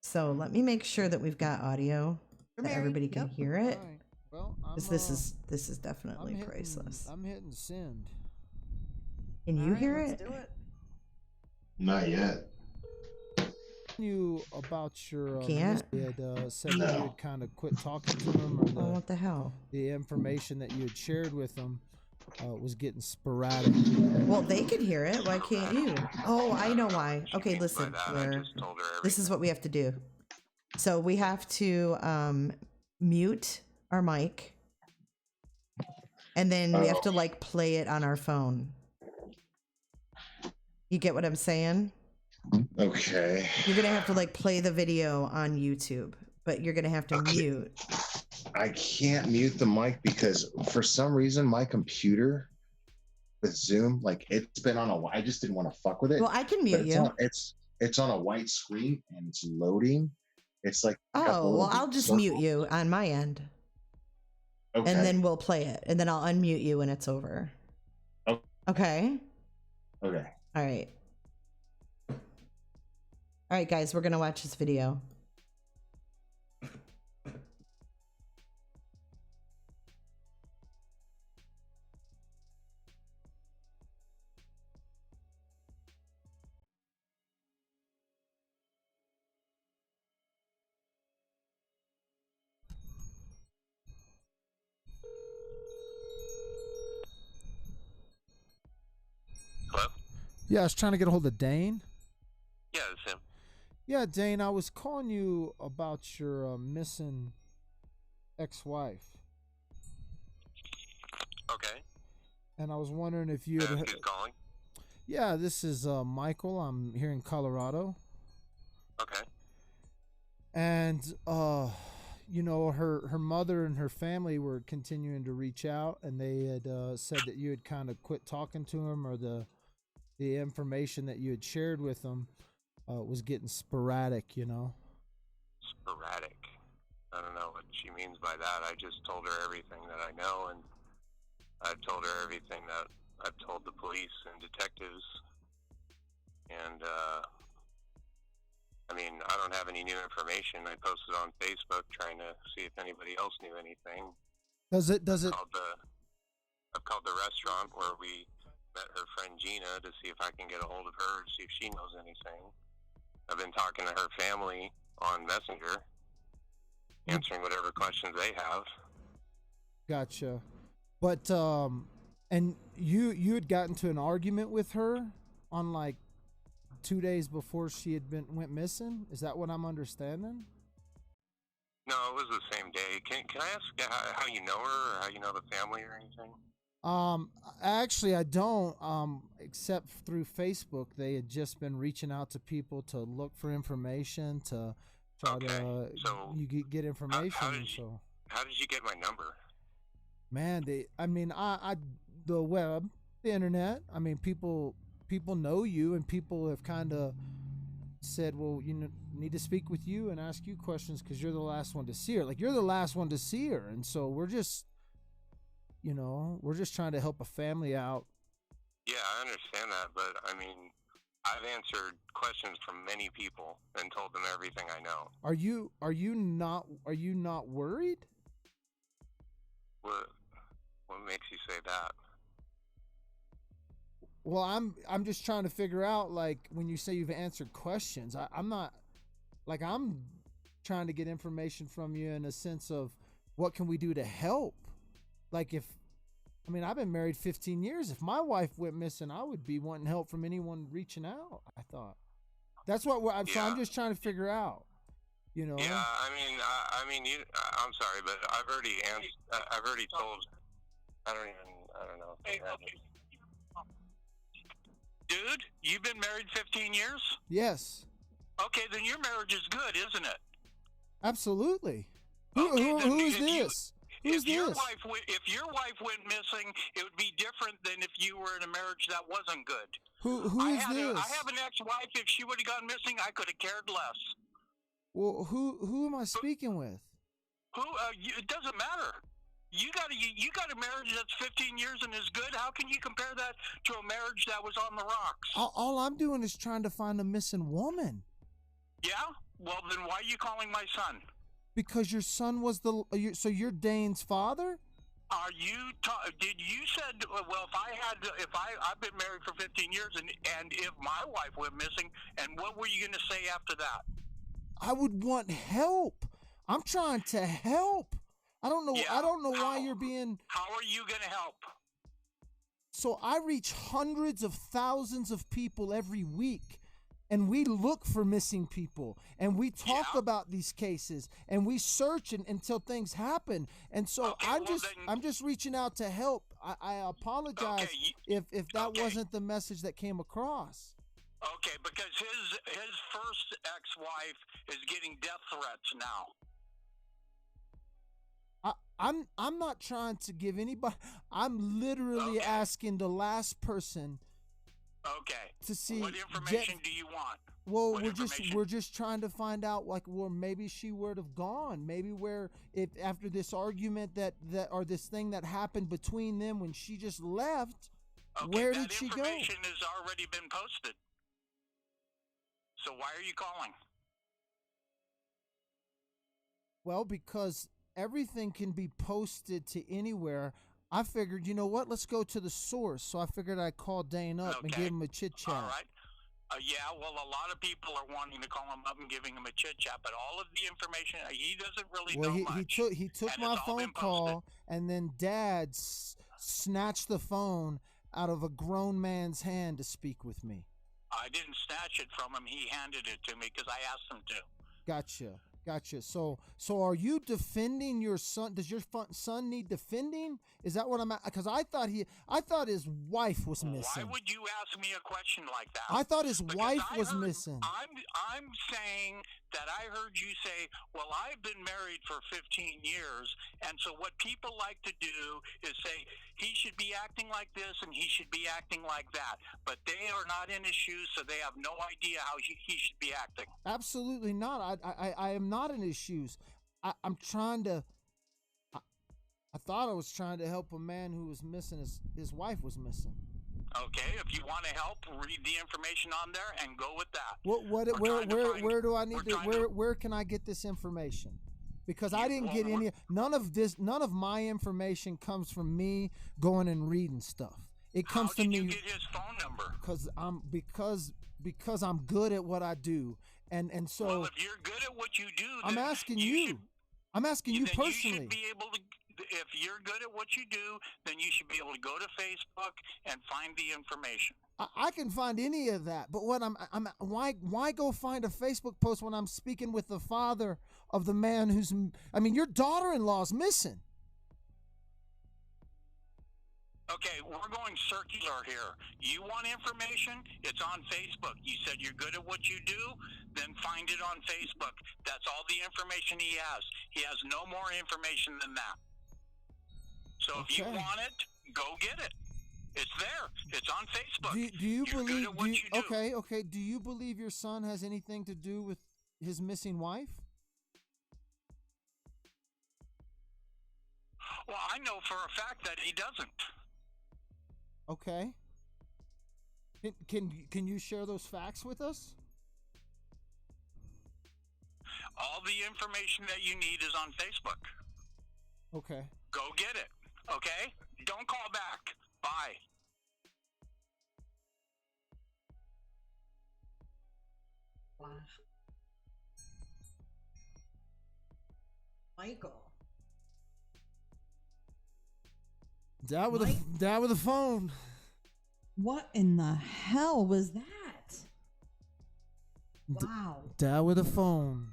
So let me make sure that we've got audio that everybody can hear it.
Right. Well,
this is definitely priceless.
I'm hitting send.
Can you hear it?
Let's do it.
Not yet.
You about your
Can't.
You had said that you had kind of quit talking to them, or
What the hell?
the information that you had shared with them was getting sporadic.
Well, they can hear it. Why can't you? Oh, I know why. Okay, listen, Blair. This is what we have to do. So we have to mute our mic, and then we have to like play it on our phone. You get what I'm saying?
Okay.
You're gonna have to like play the video on YouTube, but you're gonna have to mute.
I can't mute the mic because for some reason my computer with Zoom, like it's been on I just didn't want to fuck with it.
Well, I can mute you.
It's on a white screen and it's loading. It's like
Oh, well, I'll just mute you on my end.
Okay.
And then we'll play it, and then I'll unmute you when it's over.
Oh.
Okay.
Okay.
All right. All right, guys, we're gonna watch this video.
Hello?
Yeah, I was trying to get a hold of Dane.
Yeah, it's him.
Yeah, Dane, I was calling you about your missing ex-wife,
Okay.
and I was wondering if you had.
Who's calling?
Yeah, this is Michael. I'm here in Colorado,
Okay.
and you know, her mother and her family were continuing to reach out, and they had said that you had kind of quit talking to them, or the information that you had shared with them was getting sporadic, you know.
Sporadic. I don't know what she means by that. I just told her everything that I know, and I've told her everything that I've told the police and detectives. And, I mean, I don't have any new information. I posted on Facebook trying to see if anybody else knew anything.
Does it?
I've called the restaurant where we met her friend Gina to see if I can get a hold of her, see if she knows anything. I've been talking to her family on Messenger, answering whatever questions they have.
Gotcha. But and you had gotten to an argument with her on like 2 days before she had went missing. Is that what I'm understanding?
No, it was the same day. Can I ask how you know her, or how you know the family, or anything?
Actually, I don't. Except through Facebook, they had just been reaching out to people to look for information, to try to
so
get information.
How did you get my number?
Man, the web, the internet. I mean, people know you, and people have kind of said, well, need to speak with you and ask you questions because you're the last one to see her. Like, you're the last one to see her. And so we're just trying to help a family out.
Yeah, I understand that, but I mean, I've answered questions from many people and told them everything I know.
Are you not worried?
What makes you say that?
Well, I'm just trying to figure out, like, when you say you've answered questions, I'm not, like, I'm trying to get information from you in a sense of what can we do to help? Like, I've been married 15 years. If my wife went missing, I would be wanting help from anyone reaching out, I thought. That's what so I'm just trying to figure out, Yeah,
I mean, I'm sorry, but I've already told, I don't know.
Dude, you've been married 15 years?
Yes.
Okay, then your marriage is good, isn't it?
Absolutely.
Okay,
who is this? Who's
If your
this?
wife went missing, it would be different than if you were in a marriage that wasn't good.
Who is this?
I have an ex-wife. If she would have gone missing, I could have cared less.
Well, who am I speaking with?
It doesn't matter. You got a marriage that's 15 years and is good. How can you compare that to a marriage that was on the rocks?
All I'm doing is trying to find a missing woman.
Yeah? Well, then why are you calling my son?
Because your son was so you're Dane's father?
Are you? Did you said? Well, I've been married for 15 years, and if my wife went missing, and what were you going to say after that?
I would want help. I'm trying to help. I don't know.
Yeah,
I don't know why you're being.
How are you going to help?
So I reach hundreds of thousands of people every week, and we look for missing people, and we talk about these cases, and we search until things happen. And so I'm just reaching out to help. I apologize if that wasn't the message that came across.
Okay, because his first ex-wife is getting death threats now.
I'm not trying to give anybody. I'm literally asking the last person.
Okay.
To see
what information do you want?
Well, we're just trying to find out, like, where maybe she would have gone. Maybe if after this argument that or this thing that happened between them when she just left, where did she go?
That information has already been posted. So why are you calling?
Well, because everything can be posted to anywhere. I figured, you know what? Let's go to the source. So I figured I'd call Dane up and give him a chit chat.
All right. Yeah, well, a lot of people are wanting to call him up and giving him a chit chat, but all of the information he doesn't really know much.
He took my phone call, and then Dad snatched the phone out of a grown man's hand to speak with me.
I didn't snatch it from him. He handed it to me because I asked him to.
Gotcha. So are you defending your son? Does your son need defending? Is that what I'm at? Because I thought his wife was missing.
Why would you ask me a question like that?
I thought his wife was missing.
I'm saying that I heard you say, well, I've been married for 15 years, and so what people like to do is say he should be acting like this and he should be acting like that, but they are not in his shoes, so they have no idea how he should be acting.
Absolutely not. I am not in his shoes. I'm trying to. I thought I was trying to help a man who was missing. His wife was missing.
Okay, if you want to help, read the information on there and go with that.
Where do I need to? Where can I get this information? Because I didn't get any. None of my information comes from me going and reading stuff. It comes from me.
How did you get his phone number?
Because I'm good at what I do, and so.
Well, if you're good at what you do,
I'm asking you. I'm asking you personally.
You should be able to. If you're good at what you do, then you should be able to go to Facebook and find the information.
I can find any of that, but what why go find a Facebook post when I'm speaking with the father of the man who's? I mean, your daughter-in-law's missing.
Okay, we're going circular here. You want information? It's on Facebook. You said you're good at what you do, then find it on Facebook. That's all the information he has. He has no more information than that. So if you want it, go get it. It's there. It's on Facebook.
Do you
You're
believe?
good at what you do.
Okay. Do you believe your son has anything to do with his missing wife?
Well, I know for a fact that he doesn't.
Okay. Can you share those facts with us?
All the information that you need is on Facebook.
Okay.
Go get it. Okay? Don't call back. Bye.
Wow. Michael.
Dad with a phone.
What in the hell was that? Wow.
Dad with a phone.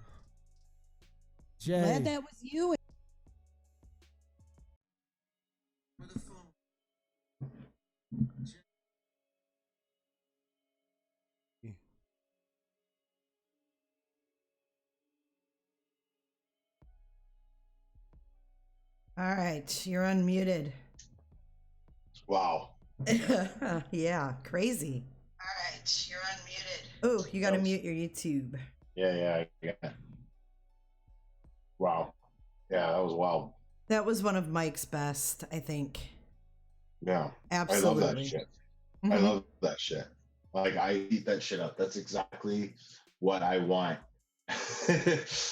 Jay.
Glad that was you.
All right, you're unmuted.
Wow.
Yeah, crazy.
All right, you're unmuted.
Oh, you got to
That was-
mute your YouTube.
Yeah. Wow. Yeah, that was wild.
That was one of Mike's best, I think.
Yeah.
Absolutely.
I love that shit. I
Mhm.
love that shit. Like, I eat that shit up. That's exactly what I want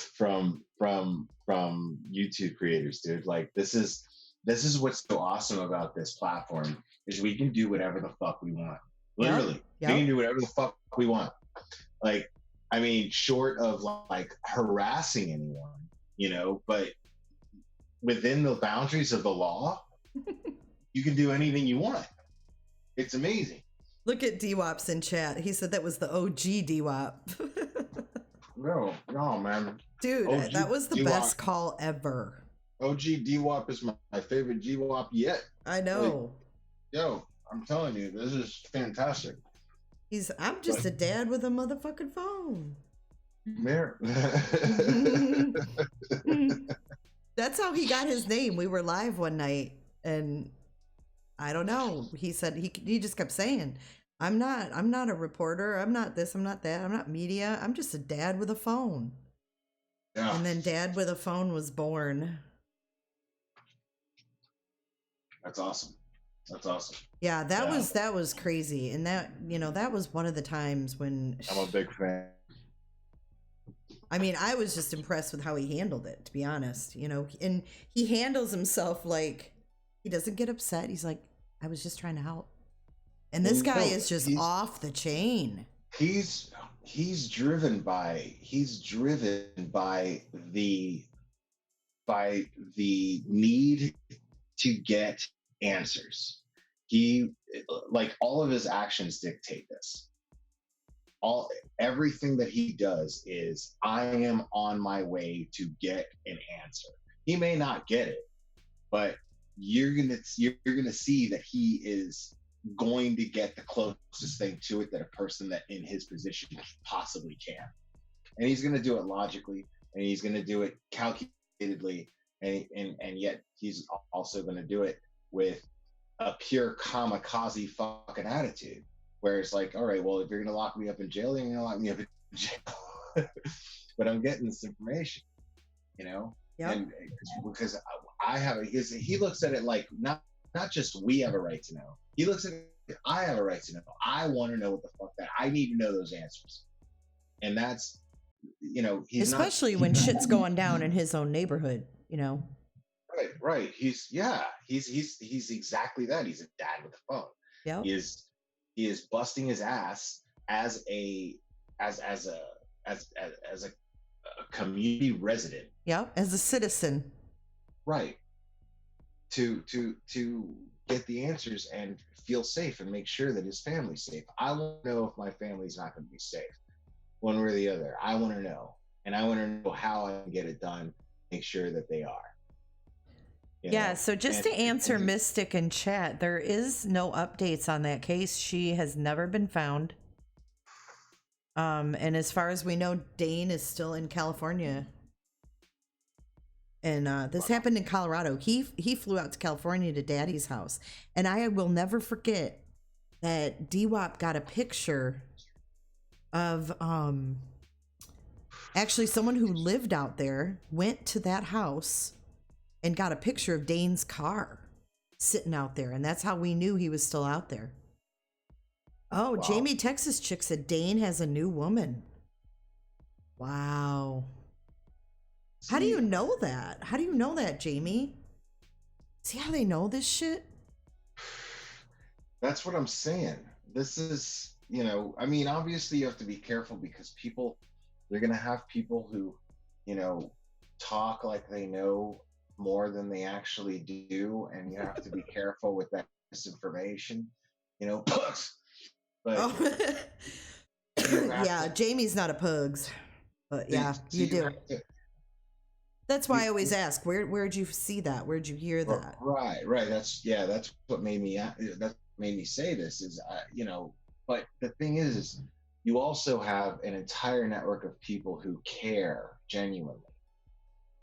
from YouTube creators, dude. Like, this is what's so awesome about this platform is we can do whatever the fuck we want. Literally,
Yep.
we can do whatever the fuck we want. Like, I mean, short of like harassing anyone, but within the boundaries of the law, you can do anything you want. It's amazing.
Look at DWAP's in chat. He said that was the OG DWAP.
No, man.
Dude,
OG
that was the
DWAP.
best call ever.
OG DWAP is my favorite DWAP yet.
I know.
Yo, I'm telling you, this is fantastic.
I'm just a dad with a motherfucking phone.
Mayor.
That's how he got his name. We were live one night and I don't know. He said he just kept saying, I'm not a reporter. I'm not this, I'm not that. I'm not media. I'm just a dad with a phone.
Yeah.
And then Dad with a Phone was born.
That's awesome. That's awesome.
Yeah, that
Yeah.
was crazy. And that was one of the times when
I'm a big fan.
I mean, I was just impressed with how he handled it, to be honest. And he handles himself like he doesn't get upset. He's like, I was just trying to help. And this
Well,
guy
no,
is just
he's-
off the chain.
He's driven by the need to get answers. He, like, all of his actions dictate this. Everything that he does is, I am on my way to get an answer. He may not get it, but you're gonna see that he is going to get the closest thing to it that a person that in his position possibly can. And he's gonna do it logically, and he's gonna do it calculatedly, and yet he's also gonna do it with a pure kamikaze fucking attitude. Where it's like, all right, well, if you're gonna lock me up in jail, then you're gonna lock me up in jail. But I'm getting this information,
Yep.
and because I have it. He looks at it like not just we have a right to know. He looks at it, I have a right to know. I want to know what the fuck that I need to know those answers, and that's he's
Especially
not,
when shit's going down in his own neighborhood,
right. He's exactly that. He's a dad with a phone.
Yep.
He is busting his ass as a community resident,
Yep. As a citizen.
right? To get the answers and feel safe and make sure that his family's safe. I want to know if my family's not going to be safe, one way or the other. I want to know, and I want to know how I can get it done. Make sure that they are.
Yeah, so just to
And-
answer Mystic in chat, there is no updates on that case. She has never been found. And as far as we know, Dane is still in California. And this happened in Colorado. He flew out to California to Daddy's house, and I will never forget that DWAP got a picture of actually someone who lived out there went to that house and got a picture of Dane's car sitting out there, and that's how we knew he was still out there. Oh,
Wow.
Jamie Texas Chick said Dane has a new woman. Wow. How do you know that? How do you know that, Jamie? See how they know this shit?
That's what I'm saying. This is, you know, I mean, obviously you have to be careful because people, you're going to have people who, you know, talk like they know more than they actually do. And you have to be careful with that misinformation, you know. But
Oh.
you have
Yeah,
to-
Jamie's not a pugs. But yeah,
so
you do.
have to-
That's why I always ask, where'd you see that? Where'd you hear that?
Right. That's what made me say this is, you know, but the thing is you also have an entire network of people who care genuinely.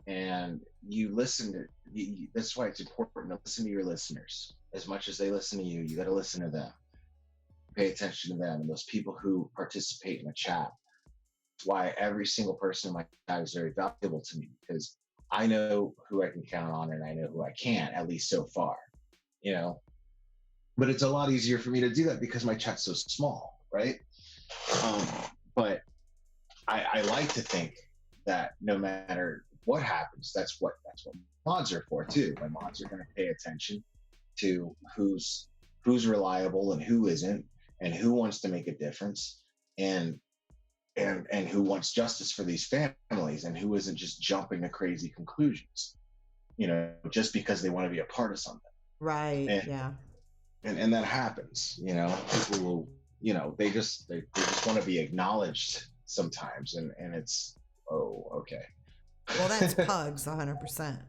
And you listen to, that's why it's important to listen to your listeners as much as they listen to you. You got to listen to them, pay attention to them, and those people who participate in the chat. That's why every single person in my chat is very valuable to me, because I know who I can count on and I know who I can't, at least so far, you know. But it's a lot easier for me to do that because my chat's so small, right? But I like to think that no matter what happens, that's what mods are for too. My mods are going to pay attention to who's reliable and who isn't, and who wants to make a difference, and who wants justice for these families, and who isn't just jumping to crazy conclusions, you know, just because they want to be a part of something.
Right.
And-
Yeah.
And that happens, you know. People will, you know, they just want to be acknowledged sometimes, and it's, oh, okay.
Well, that's pugs 100%.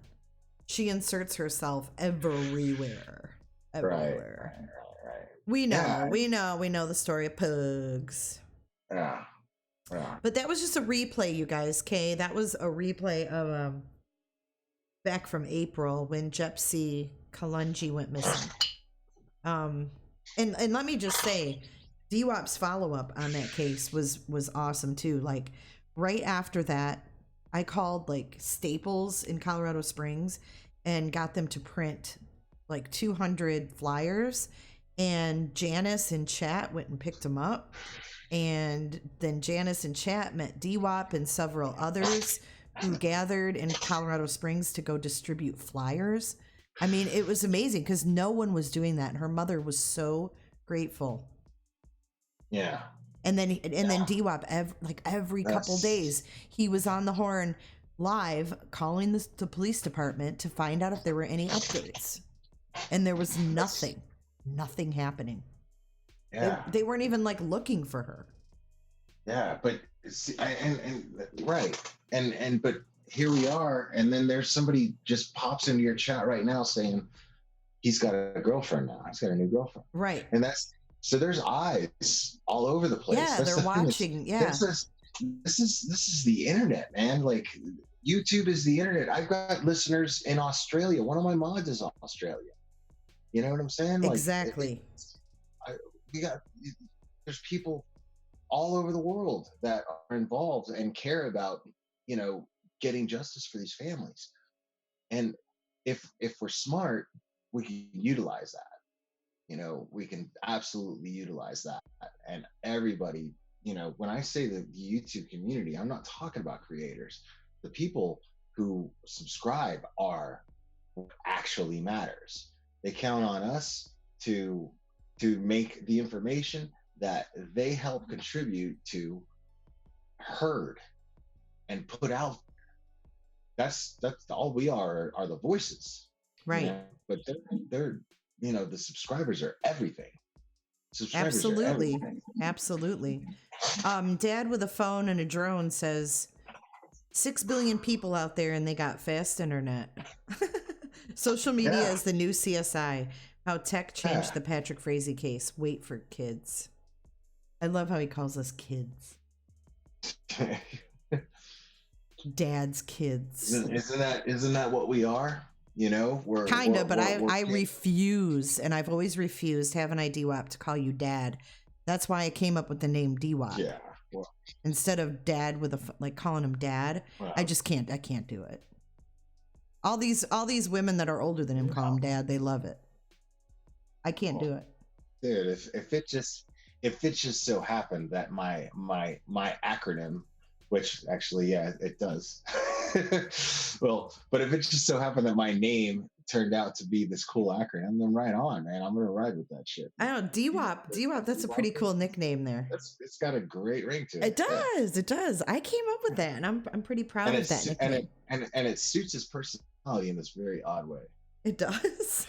She inserts herself everywhere. Everywhere.
Right.
We know,
Yeah.
we know the story of pugs.
Yeah.
But that was just a replay, you guys, okay? That was a replay of back from April when Jepsy Kalungi went missing. And let me just say, DWAP's follow-up on that case was awesome too. Like right after that, I called like Staples in Colorado Springs and got them to print like 200 flyers, and Janice in chat went and picked them up. And then Janice in chat met DWAP and several others who gathered in Colorado Springs to go distribute flyers. I mean, it was amazing because no one was doing that. And her mother was so grateful.
Yeah.
And then DWAP every couple
That's-
days he was on the horn live calling the police department to find out if there were any updates. And there was nothing happening.
Yeah.
They weren't even like looking for her.
Yeah, but see, right, but here we are, and then there's somebody just pops into your chat right now saying he's got a girlfriend now. He's got a new girlfriend,
Right.
and so there's eyes all over the place.
Yeah,
That's
they're
the thing.
watching. Yeah.
This is the internet, man. Like YouTube is the internet. I've got listeners in Australia. One of my mods is Australia. You know what I'm saying? Like,
Exactly.
there's people all over the world that are involved and care about, you know, getting justice for these families. And if we're smart, we can utilize that. You know, we can absolutely utilize that. And everybody, you know, when I say the YouTube community, I'm not talking about creators. The people who subscribe are what actually matters. They count on us to make the information that they help contribute to heard and put out. That's all we are the voices,
Right.
you know? But they're you know, the subscribers are everything. Subscribers are
Absolutely.
everything.
Absolutely. Dad with a phone and a drone says 6 billion people out there and they got fast internet. Social media
Yeah.
is the new CSI. How tech changed
Yeah.
the Patrick Frazee case. Wait for kids. I love how he calls us kids. dad's kids.
Isn't that what we are? You know, we're
Kinda, but
we're
I
kids.
refuse, and I've always refused, haven't I, DWAP, to call you dad. That's why I came up with the name DWAP.
Yeah. Well,
Instead of dad with like calling him dad.
well,
I can't do it. All these women that are older than him call him dad. They love it. I can't do it.
dude, if it just so happened that my acronym, which actually, yeah, it does. Well, but if it just so happened that my name turned out to be this cool acronym, then right on, man. I'm gonna ride with that shit.
I don't know, DWAP, that's a pretty cool nickname there.
It's got a great ring to it.
It does, it does. I came up with that, and I'm pretty proud of that nickname.
And it suits his personality in this very odd way.
It does.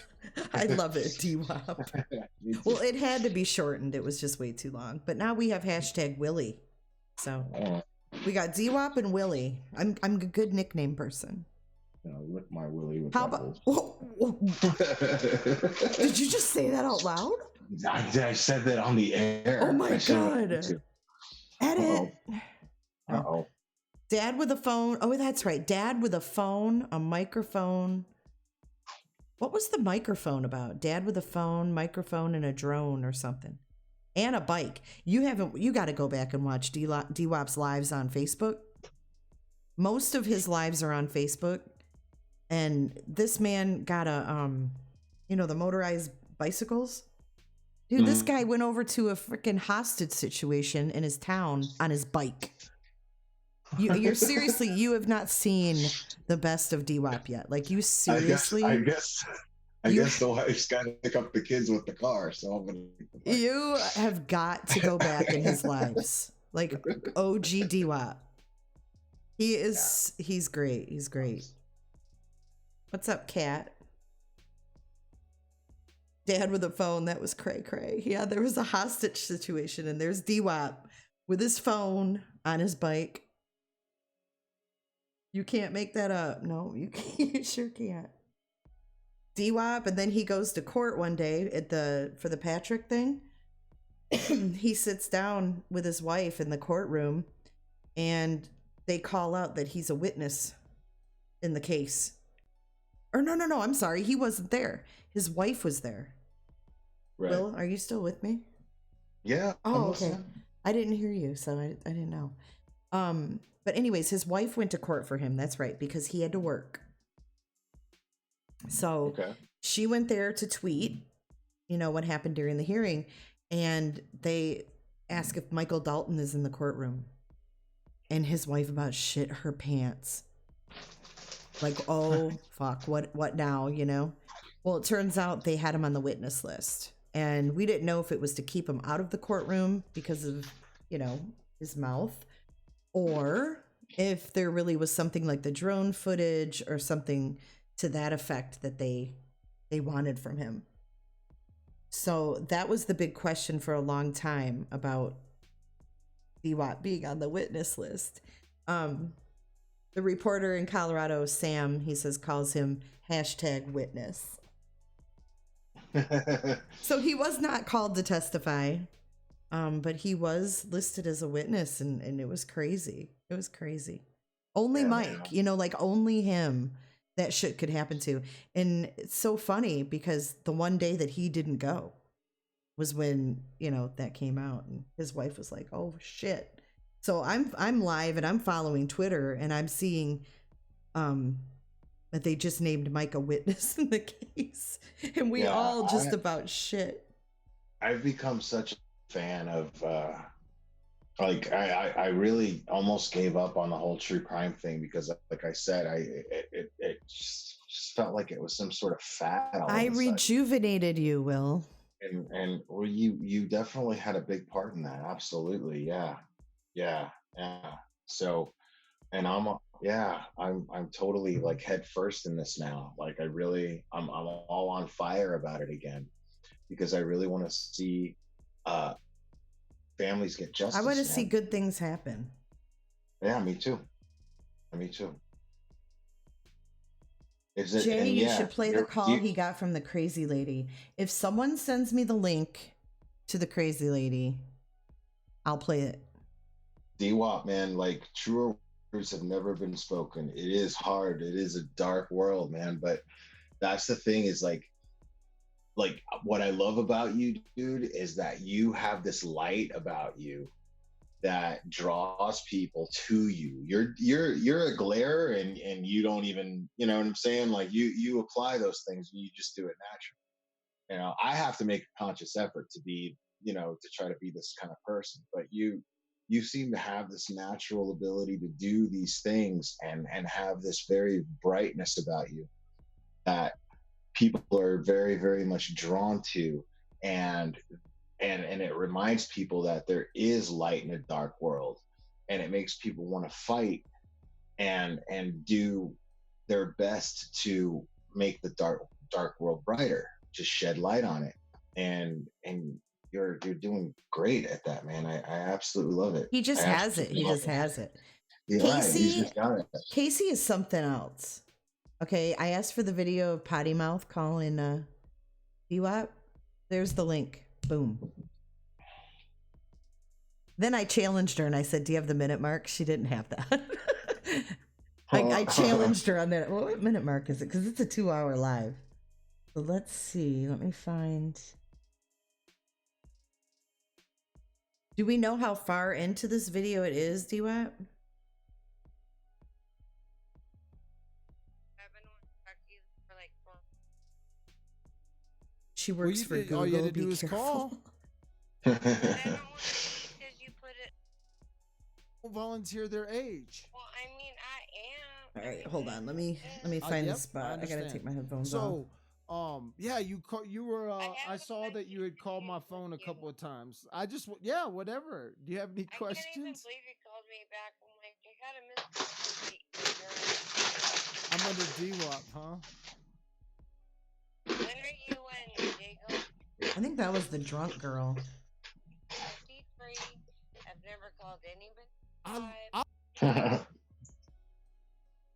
I love it, DWAP. Well, it had to be shortened. It was just way too long. But now we have hashtag Willie. So we got DWAP and Willie. I'm a good nickname person.
Lick my Willie with
How
that
about?
hole.
Did you just say that out loud?
I said that on the air.
Oh my
I said it
god!
too.
Edit.
Uh-oh.
Dad with a phone. Oh, that's right. Dad with a phone, a microphone. What was the microphone about? Dad with a phone, microphone, and a drone or something. And a bike. You got to go back and watch DWAP's lives on Facebook. Most of his lives are on Facebook. And this man got a, the motorized bicycles. Dude, this guy went over to a freaking hostage situation in his town on his bike. You're seriously, you have not seen the best of DWAP yet. Like, you seriously.
I guess the wife's got to pick up the kids with the car. So I'm gonna.
You have got to go back in his lives. Like, OG DWAP. He's great. He's great. What's up, Kat? Dad with a phone, that was cray cray. Yeah, there was a hostage situation, and there's DWAP with his phone on his bike. You can't make that up. No, you sure can't. DWAP, and then he goes to court one day for the Patrick thing. He sits down with his wife in the courtroom, and they call out that he's a witness in the case. Or no, I'm sorry. He wasn't there. His wife was there.
Right.
Will, are you still with me?
Yeah.
Oh, okay. I didn't hear you, so I didn't know. But anyways, his wife went to court for him. That's right, because he had to work. So she went there to tweet, what happened during the hearing, and they ask if Michael Dalton is in the courtroom. And his wife about shit her pants. Like, oh, fuck, what now, Well, it turns out they had him on the witness list. And we didn't know if it was to keep him out of the courtroom because of, his mouth. Or if there really was something like the drone footage or something to that effect that they wanted from him. So that was the big question for a long time about DWAP being on the witness list. The reporter in Colorado, Sam, he says, calls him #witness. So he was not called to testify, but he was listed as a witness, and it was crazy. It was crazy. Only Mike, like only him that shit could happen to. And it's so funny because the one day that he didn't go was when, that came out, and his wife was like, oh shit. So I'm live and I'm following Twitter, and I'm seeing that they just named Mike a witness in the case, and we all just about shit.
I've become such a fan of I really almost gave up on the whole true crime thing because, like I said, it just felt like it was some sort of fad.
I rejuvenated you, Will.
And well, you definitely had a big part in that. Absolutely, yeah. So, and I'm totally like head first in this now. Like I'm all on fire about it again because I really want to see families get justice.
I want to see good things happen.
Yeah, me too.
Jay, you should play the call he got from the crazy lady. If someone sends me the link to the crazy lady, I'll play it.
DWAP, man, like true or words have never been spoken. It is hard. It is a dark world, man. But that's the thing is like what I love about you, dude, is that you have this light about you that draws people to you. You're a glare and you don't even, you know what I'm saying? Like you apply those things and you just do it naturally. You know, I have to make a conscious effort to be, you know, to try to be this kind of person, but you seem to have this natural ability to do these things and have this very brightness about you that people are very very much drawn to, and and it reminds people that there is light in a dark world, and it makes people want to fight and do their best to make the dark world brighter, to shed light on it. And you're doing great at that, man. I absolutely love it.
He just
I
has it.
absolutely
He
love
just
it.
has it.
Yeah, right. He's
Casey,
just got it.
Casey is something else. Okay, I asked for the video of Potty Mouth calling BWAP. There's the link. Boom. Then I challenged her and I said, "Do you have the minute mark?" She didn't have that. I challenged her on that. Well, what minute mark is it? Because it's a 2-hour live. So let's see. Let me find. Do we know how far into this video it is, DWAP? She works for Google.
All you had to
Be
do is
careful.
call.
I don't want to because you put it.
Volunteer their age.
Well, I mean, I am.
All right, hold on. Let me find
Yep,
the spot. I gotta
understand.
take my headphones off.
So, yeah, you were. I
have a
saw that you had called my phone a couple of times. Yeah, whatever. Do you have any
I can't even
questions?
believe you called me back. I'm like, I gotta miss.
I'm under DWAP, huh?
When are you in, Diego?
I think that was the drunk girl.
53. I've never called anybody.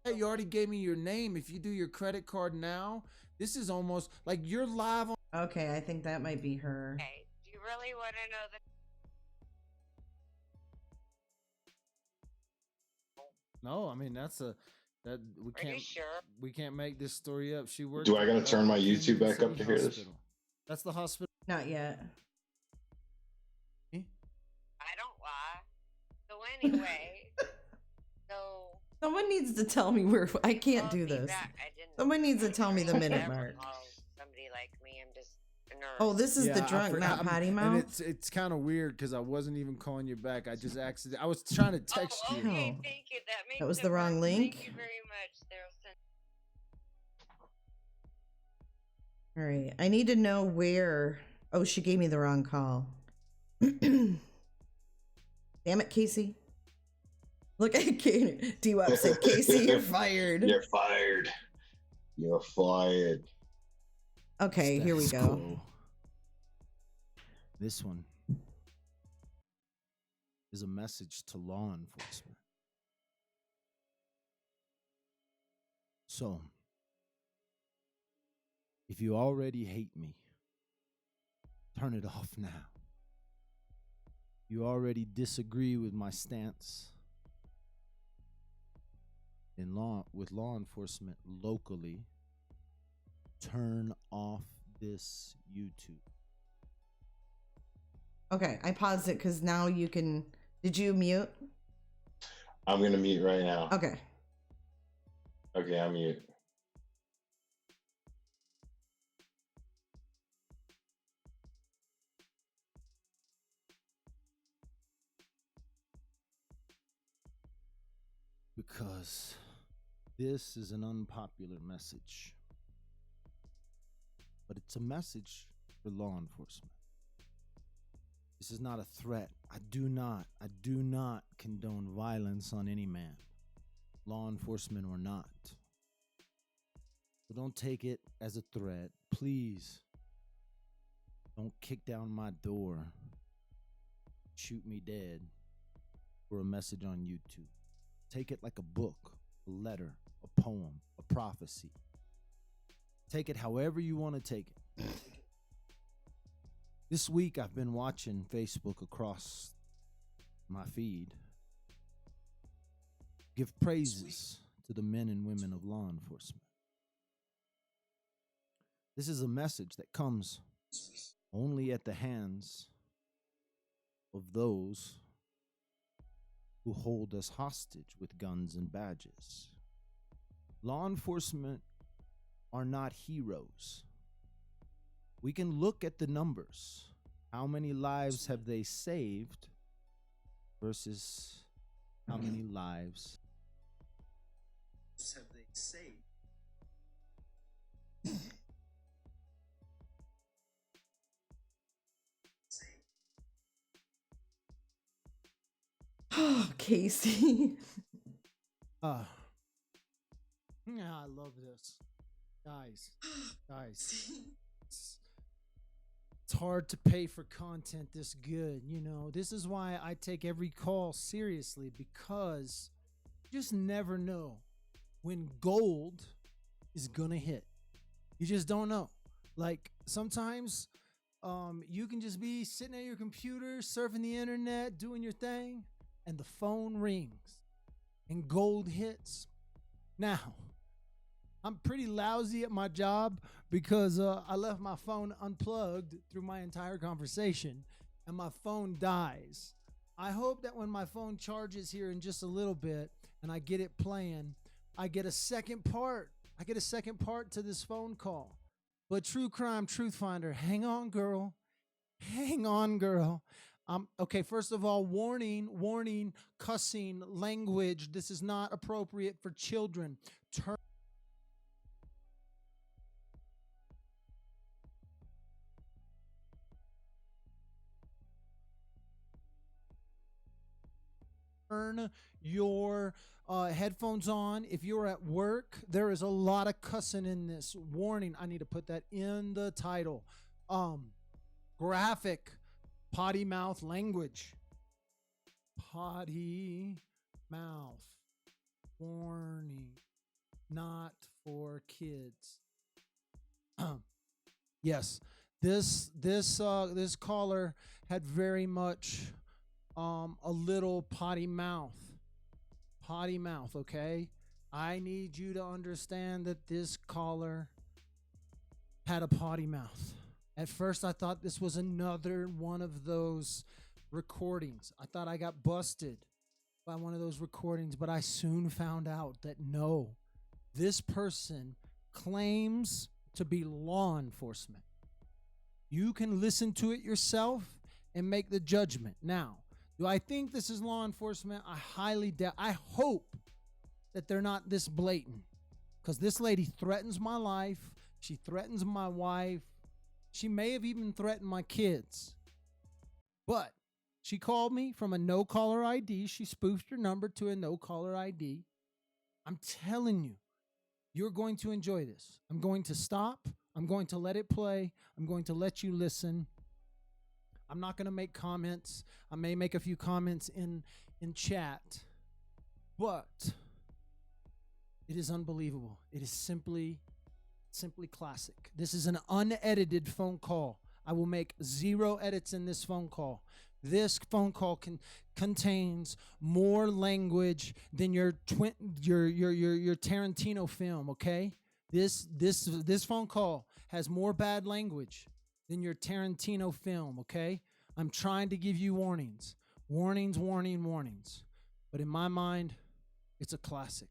Hey, you already gave me your name. If you do your credit card now, this is almost like you're live on.
Okay, I think that might be her.
Okay. Do you really want to know the?
No, I mean that we
Are
can't
you sure?
we can't make this story up. She worked.
Do I gotta
at,
turn my
Union
YouTube back up
City
to hear this?
Hospital. That's the hospital.
Not yet.
I don't lie. So anyway, so
Someone needs to tell me where. I can't do this.
I didn't.
Someone needs to tell me the minute
Never
mark.
call somebody like me. I'm just a nurse.
Oh, this is the
I
drunk,
forgot-
not potty
And
mouth.
it's kind of weird because I wasn't even calling you back. I just accidentally. I was trying to text
Oh,
you.
okay,
No.
thank you. That makes
That was
it
the wrong
work.
link?
Thank you very much.
All right, I need to know where. Oh, she gave me the wrong call. Damn it, Casey. Look at DWAP said, "Casey, you're fired."
You're fired. You're fired.
Okay, here we
Status
go.
quo. This one is a message to law enforcement. So, if you already hate me, turn it off now. You already disagree with my stance with law enforcement locally, turn off this YouTube.
Okay, I paused it because now you can. Did you mute?
I'm gonna mute right now.
Okay.
Okay, I'm mute.
Because this is an unpopular message. But it's a message for law enforcement. This is not a threat. I do not condone violence on any man, law enforcement or not. So don't take it as a threat. Please don't kick down my door, shoot me dead for a message on YouTube. Take it like a book, a letter, a poem, a prophecy. Take it however you want to take it. This week I've been watching Facebook across my feed. give praises to the men and women of law enforcement. This is a message that comes only at the hands of those who hold us hostage with guns and badges. Law enforcement are not heroes. We can look at the numbers. How many lives have they saved versus how many lives have they saved?
Oh, Casey.
Yeah, I love this. Guys, it's hard to pay for content this good, you know. This is why I take every call seriously, because you just never know when gold is gonna hit. You just don't know. Like sometimes you can just be sitting at your computer, surfing the internet, doing your thing, and the phone rings and gold hits. Now, I'm pretty lousy at my job because I left my phone unplugged through my entire conversation and my phone dies. I hope that when my phone charges here in just a little bit and I get it playing, I get a second part. I get a second part to this phone call. But True Crime Truth Finder, hang on, girl. Hang on, girl. Okay, first of all, warning, cussing, language. This is not appropriate for children. Turn your headphones on. If you're at work, there is a lot of cussing in this. Warning, I need to put that in the title. Graphic, potty mouth language. Potty mouth. Warning, not for kids. Yes, this caller had very much a little potty mouth, okay? I need you to understand that this caller had a potty mouth. At first, I thought this was another one of those recordings. I thought I got busted by one of those recordings, but I soon found out that no, this person claims to be law enforcement. You can listen to it yourself and make the judgment. Now, do I think this is law enforcement? I highly doubt. I hope that they're not this blatant, because this lady threatens my life. She threatens my wife. She may have even threatened my kids. But she called me from a no-caller ID. She spoofed her number to a no-caller ID. I'm telling you, you're going to enjoy this. I'm going to stop. I'm going to let it play. I'm going to let you listen. I'm not going to make comments. I may make a few comments in chat. But it is unbelievable. It is simply classic. This is an unedited phone call. I will make 0 edits in this phone call. This phone call contains more language than your Tarantino film, okay? This phone call has more bad language than your Tarantino film, okay? I'm trying to give you warnings. Warnings. But in my mind, it's a classic.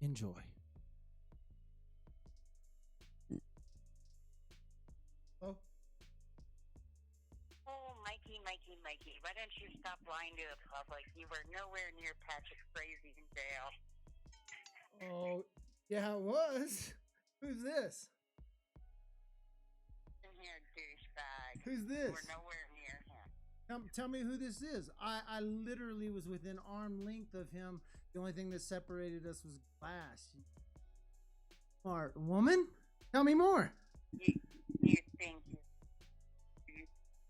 Enjoy.
Mikey, why don't you stop lying to the public? You were nowhere near Patrick Swayze in jail.
Oh, yeah, I was. Who's this?
In here, douchebag.
Who's this?
You were nowhere near him.
Tell me who this is. I literally was within arm length of him. The only thing that separated us was glass. Smart woman? Tell me more.
You think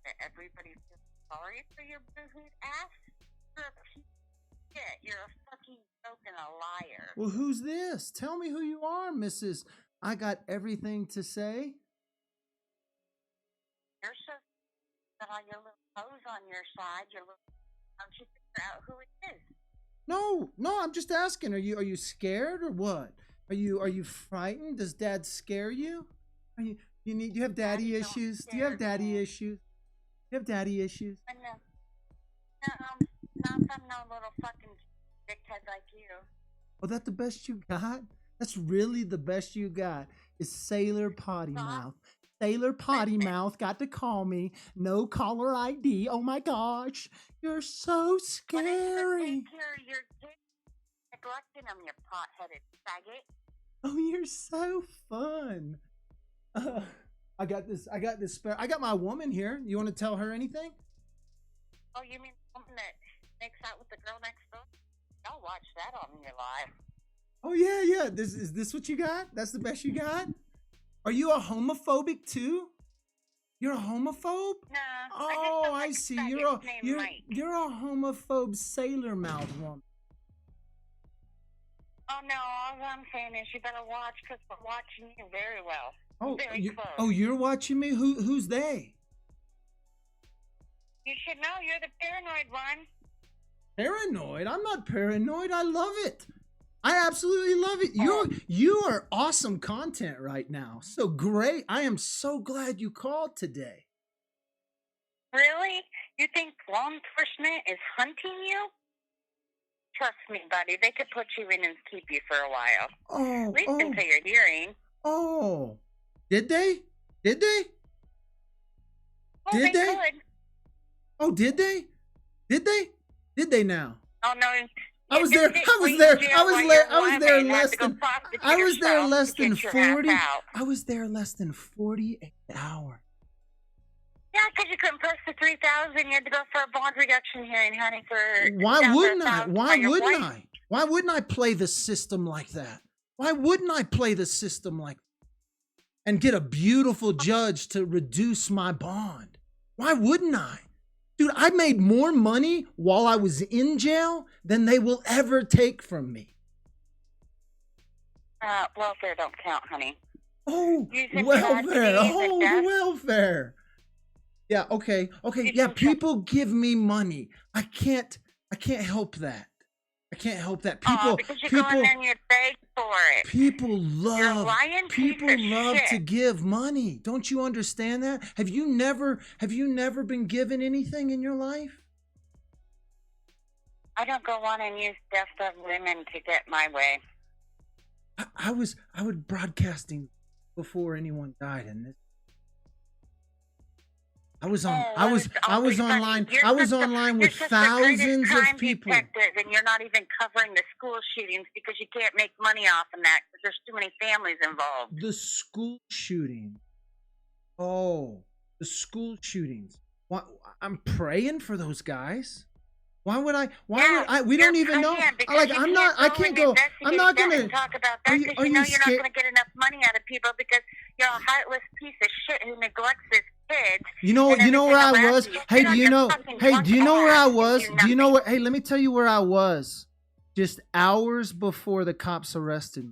that everybody's sorry for your boohooed ass? You're a piece of shit. You're a fucking joke and a liar.
Well, who's this? Tell me who you are, Mrs. I got everything to say.
You're so got all your little toes on your side. Don't you figure out who it is?
No, I'm just asking. Are you scared or what? Are you frightened? Does Dad scare you? Do you have daddy
Daddy don't
issues? Do you have
scare
daddy
me.
issues? Do you have daddy issues?
I know. Not from no little fucking dickhead like you.
Oh, that the best you got? That's really the best you got. Is Sailor Potty
Stop.
Mouth. Sailor Potty Mouth got to call me. No caller ID. Oh my gosh. You're so
Why don't you just
scary.
take care of your kids? Neglecting them, you pot-headed faggot.
Oh, you're so fun. I got this I got my woman here. You want to tell her anything?
Oh, you mean the woman that makes out with the girl next door? I'll watch that on your live.
Oh yeah. Is this what you got? That's the best you got? Are you a homophobic too? You're a homophobe?
Nah.
Oh, I see. You're a homophobe Sailor Mouth woman.
Oh no, all I'm saying is you better watch because we're watching you very well.
Oh,
Very close.
you're watching me? Who's they?
You should know you're the paranoid one.
Paranoid? I'm not paranoid. I love it. I absolutely love it. You are awesome content right now. So great. I am so glad you called today.
Really? You think law enforcement is hunting you? Trust me, buddy. They could put you in and keep you for a while. At least until your hearing.
Oh. Did they? Did they?
Well,
Did they?
could.
Oh, did they? Did they? Did they now?
Oh no.
I was there. I was there less than 40. I was there less than 48 hours.
Yeah, because you couldn't post the 3,000. You had to go for a bond reduction hearing, honey.
Why wouldn't I? Why wouldn't I? Why wouldn't I play the system like that? Why wouldn't I play the system like that? And get a beautiful judge to reduce my bond? Why wouldn't I? Dude, I made more money while I was in jail than they will ever take from me.
Welfare don't count, honey.
Oh,
Using
welfare.
custody
Oh,
and death.
welfare. Yeah, okay.
You
Yeah,
can
people give me money. I can't help that. I can't help that. People
because you go in there and you beg for it.
People
You're a
love
lying piece
people
of
love
shit.
to give money. Don't you understand that? Have you never been given anything in your life?
I don't go on and use death of women to get my way.
I was broadcasting before anyone died in this. I was online. I was online with thousands of people.
And you're not even covering the school shootings because you can't make money off of that because there's too many families involved.
The school shooting. Oh, the school shootings. Why, I'm praying for those guys. Why would I? We don't even know. Like, I'm not. I can't go. I'm not gonna
talk about that because you know you're not gonna get enough money out of people because you're a heartless piece of shit who neglects his kids.
You know where I was? Hey, do you know where I was? Do you know what? Hey, let me tell you where I was. Just hours before the cops arrested me.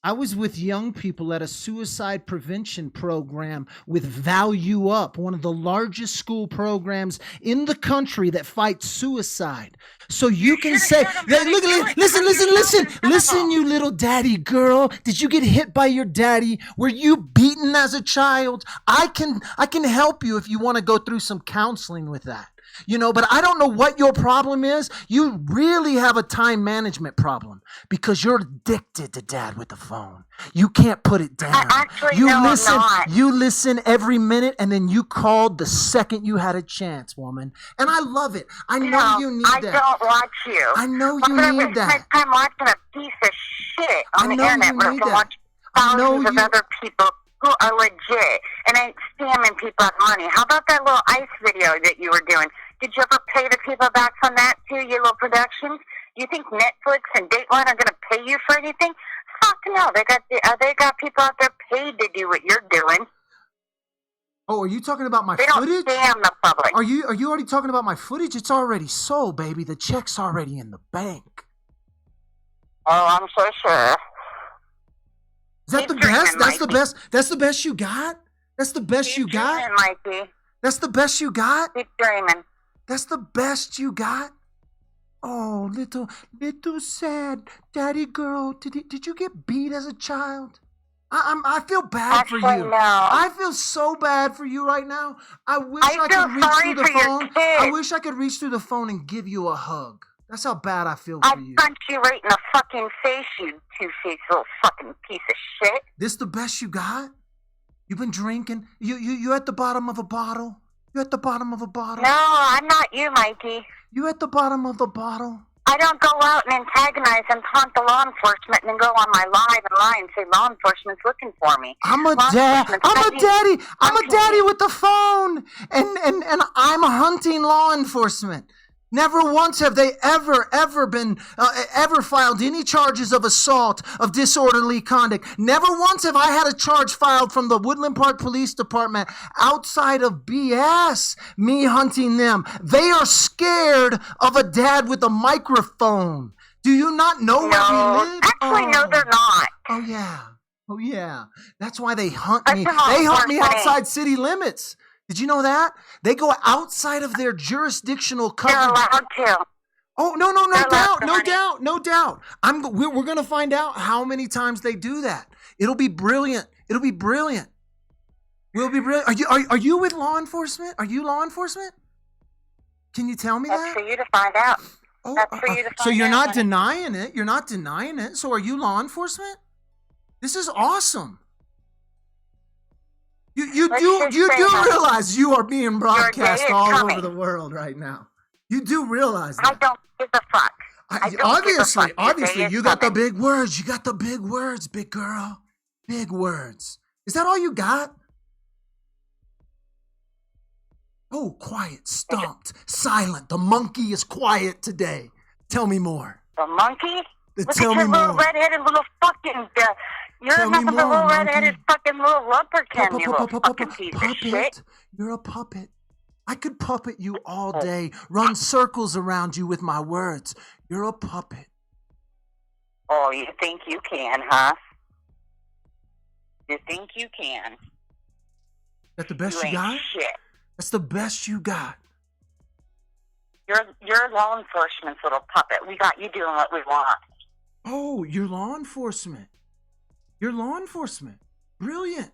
I was with young people at a suicide prevention program with Value Up, one of the largest school programs in the country that fights suicide. So you can say, listen, you little daddy girl. Did you get hit by your daddy? Were you beaten as a child? I can help you if you want to go through some counseling with that. But I don't know what your problem is. You really have a time management problem because you're addicted to dad with the phone. You can't put it down. You listen every minute and then you called the second you had a chance, woman. And I love it. I know you need that.
I don't watch you.
I know you need that.
I'm watching a piece of shit on the internet where I can watch thousands of other people who are legit and ain't scamming people out of money. How about that little ICE video that you were doing? Did you ever pay the people back from that too, your little productions? You think Netflix and Dateline are going to pay you for anything? Fuck no. They got people out there paid to do what you're doing.
Oh, are you talking about my
footage? They don't scam the public.
Are you already talking about my footage? It's already sold, baby. The check's already in the bank.
Oh, I'm so sure.
Is that the best? That's the best. That's the best you got? That's the best you got?
Mikey.
That's the best you got?
Keep dreaming.
That's the best you got? Oh, little sad daddy girl. Did you get beat as a child? I feel bad for
Actually,
you.
no.
I feel so bad for you right now. I wish I
feel
could reach
sorry
through the
for your
phone.
kid.
I wish I could reach through the phone and give you a hug. That's how bad I feel
I
for you.
punch you right in the fucking face, you two-faced little fucking piece of shit.
This the best you got? You've been drinking? You at the bottom of a bottle? You at the bottom of a bottle?
No, I'm not you, Mikey.
You at the bottom of a bottle?
I don't go out and antagonize and taunt the law enforcement and then go on my live and lie and say law enforcement's looking for me.
I'm a daddy. I'm a daddy with the phone, and I'm hunting law enforcement. Never once have they ever been ever filed any charges of assault, of disorderly conduct. Never once have I had a charge filed from the Woodland Park Police Department outside of BS, me hunting them. They are scared of a dad with a microphone. Do you not know where we live?
Actually, no, they're not.
Oh yeah. That's why they hunt me.
That's
They hunt me
funny.
outside city limits. Did you know that? They go outside of their jurisdictional
They're
coverage.
allowed to.
Oh, no
They're
doubt,
allowed to,
no doubt. We're going to find out how many times they do that. It'll be brilliant. We'll be brilliant. Are you with law enforcement? Are you law enforcement? Can you tell me
That's
that?
for you to find out.
Oh,
That's for you to find out.
so you're not
honey.
denying it. You're not denying it. So are you law enforcement? This is awesome. You
Let's
do
just say, honey,
realize you are being broadcast
day is
all
coming.
over the world right now. You do realize that.
I don't give a fuck. I don't give a fuck. Your day is
you got the
coming.
big words. You got the big words, big girl. Big words. Is that all you got? Oh, quiet, stomped, silent. The monkey is quiet today. Tell me more.
The monkey? Look
Tell
at
me
your little
more.
redheaded little fucking... you're
Tell me
nothing but a
more,
little
monkey.
redheaded fucking little lumberkin, you little fucking piece of shit.
Puppet. You're a puppet. I could puppet you all day, run circles around you with my words. You're a puppet.
Oh, you think you can, huh? You think you can?
That the best you
ain't
got?
shit.
That's the best you got.
You're law enforcement's little puppet. We got you doing what we want.
Oh, you're law enforcement. You're law enforcement. Brilliant.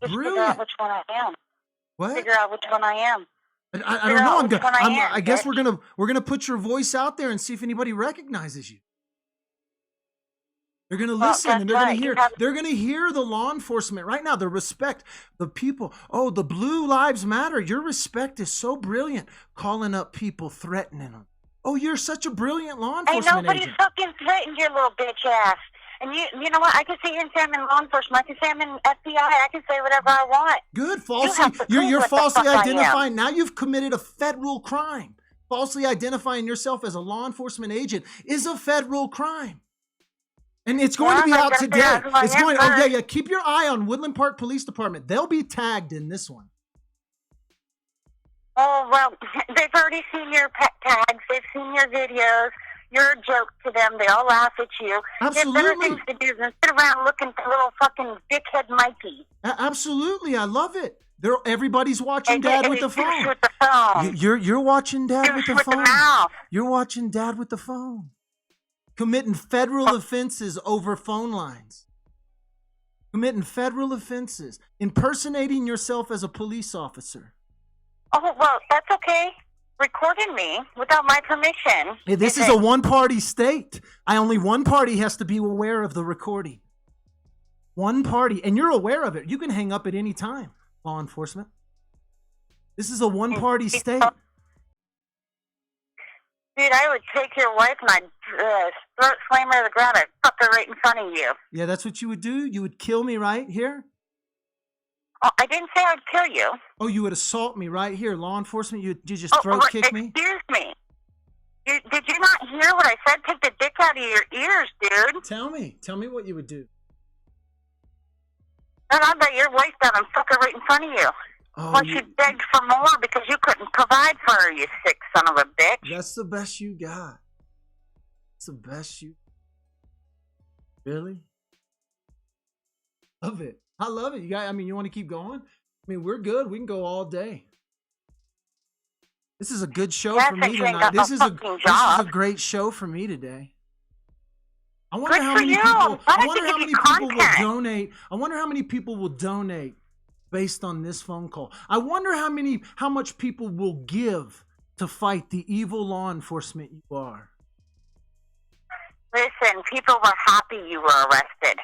Just figure
Brilliant.
out which one I am.
What?
Figure out which one I am.
I
Figure
don't know.
out which one I am,
I guess
bitch.
we're gonna put your voice out there and see if anybody recognizes you. They're gonna
Well,
listen and
that's
they're gonna
right.
hear.
You have-
They're gonna hear the law enforcement right now. The respect, the people. Oh, the Blue Lives Matter. Your respect is so brilliant. Calling up people, threatening them. Oh, you're such a brilliant law
Ain't
enforcement
nobody
agent.
fucking threatened your little bitch ass. And you know what? I can say and say I'm in law enforcement. I can say I'm in FBI. I can say whatever I want.
Good.
have
Falsely,
to
you're
prove what the
falsely
fuck I am.
identifying. Now you've committed a federal crime. Falsely identifying yourself as a law enforcement agent is a federal crime. And it's going to be
Well, I
out
gotta
today.
figure out who I
It's
am
going.
first.
Yeah. Keep your eye on Woodland Park Police Department. They'll be tagged in this one.
Oh, well, they've already seen your pet tags. They've seen your videos. You're a joke to them. They all laugh at you.
Absolutely.
They have better things to do than sit around looking for little fucking dickhead Mikey.
Absolutely, I love it. Everybody's watching Dad with the
Douche
phone.
with the phone.
You're watching Dad with
Douche
the
with the
phone.
mouth.
You're watching Dad with the phone. Committing federal offenses over phone lines. Committing federal offenses. Impersonating yourself as a police officer.
Oh, well, that's okay. Recording me without my permission.
Hey, this is a one-party state. Only one party has to be aware of the recording. One party. And you're aware of it. You can hang up at any time, law enforcement. This is a one-party state.
Dude, I would take your wife and I'd throat slam her to the ground. I'd fuck her right in front of you.
Yeah, that's what you would do? You would kill me right here?
Oh, I didn't say I'd kill you.
Oh, you would assault me right here. Law enforcement, you just throat kick me?
Excuse me. Did you not hear what I said? Take the dick out of your ears, dude.
Tell me what you would do.
And I'll let your wife down and fuck her right in front of you.
Oh,
Plus, you begged for more because you couldn't provide for her, you sick son of a bitch.
That's the best you got. That's the best you... Really? Love it. I love it. You want to keep going? I mean, we're good. We can go all day.
This is a good show
Yes,
for
and
me
you ain't
tonight.
got no
This is
fucking job.
a great show for me today. I wonder
Good
how
for
many
you.
people.
I'm
I
glad
wonder
to
how
give
many
you
people will
content.
donate. I wonder how many people will donate based on this phone call. I wonder how much people will give to fight the evil law enforcement you are.
Listen, people were happy you were arrested.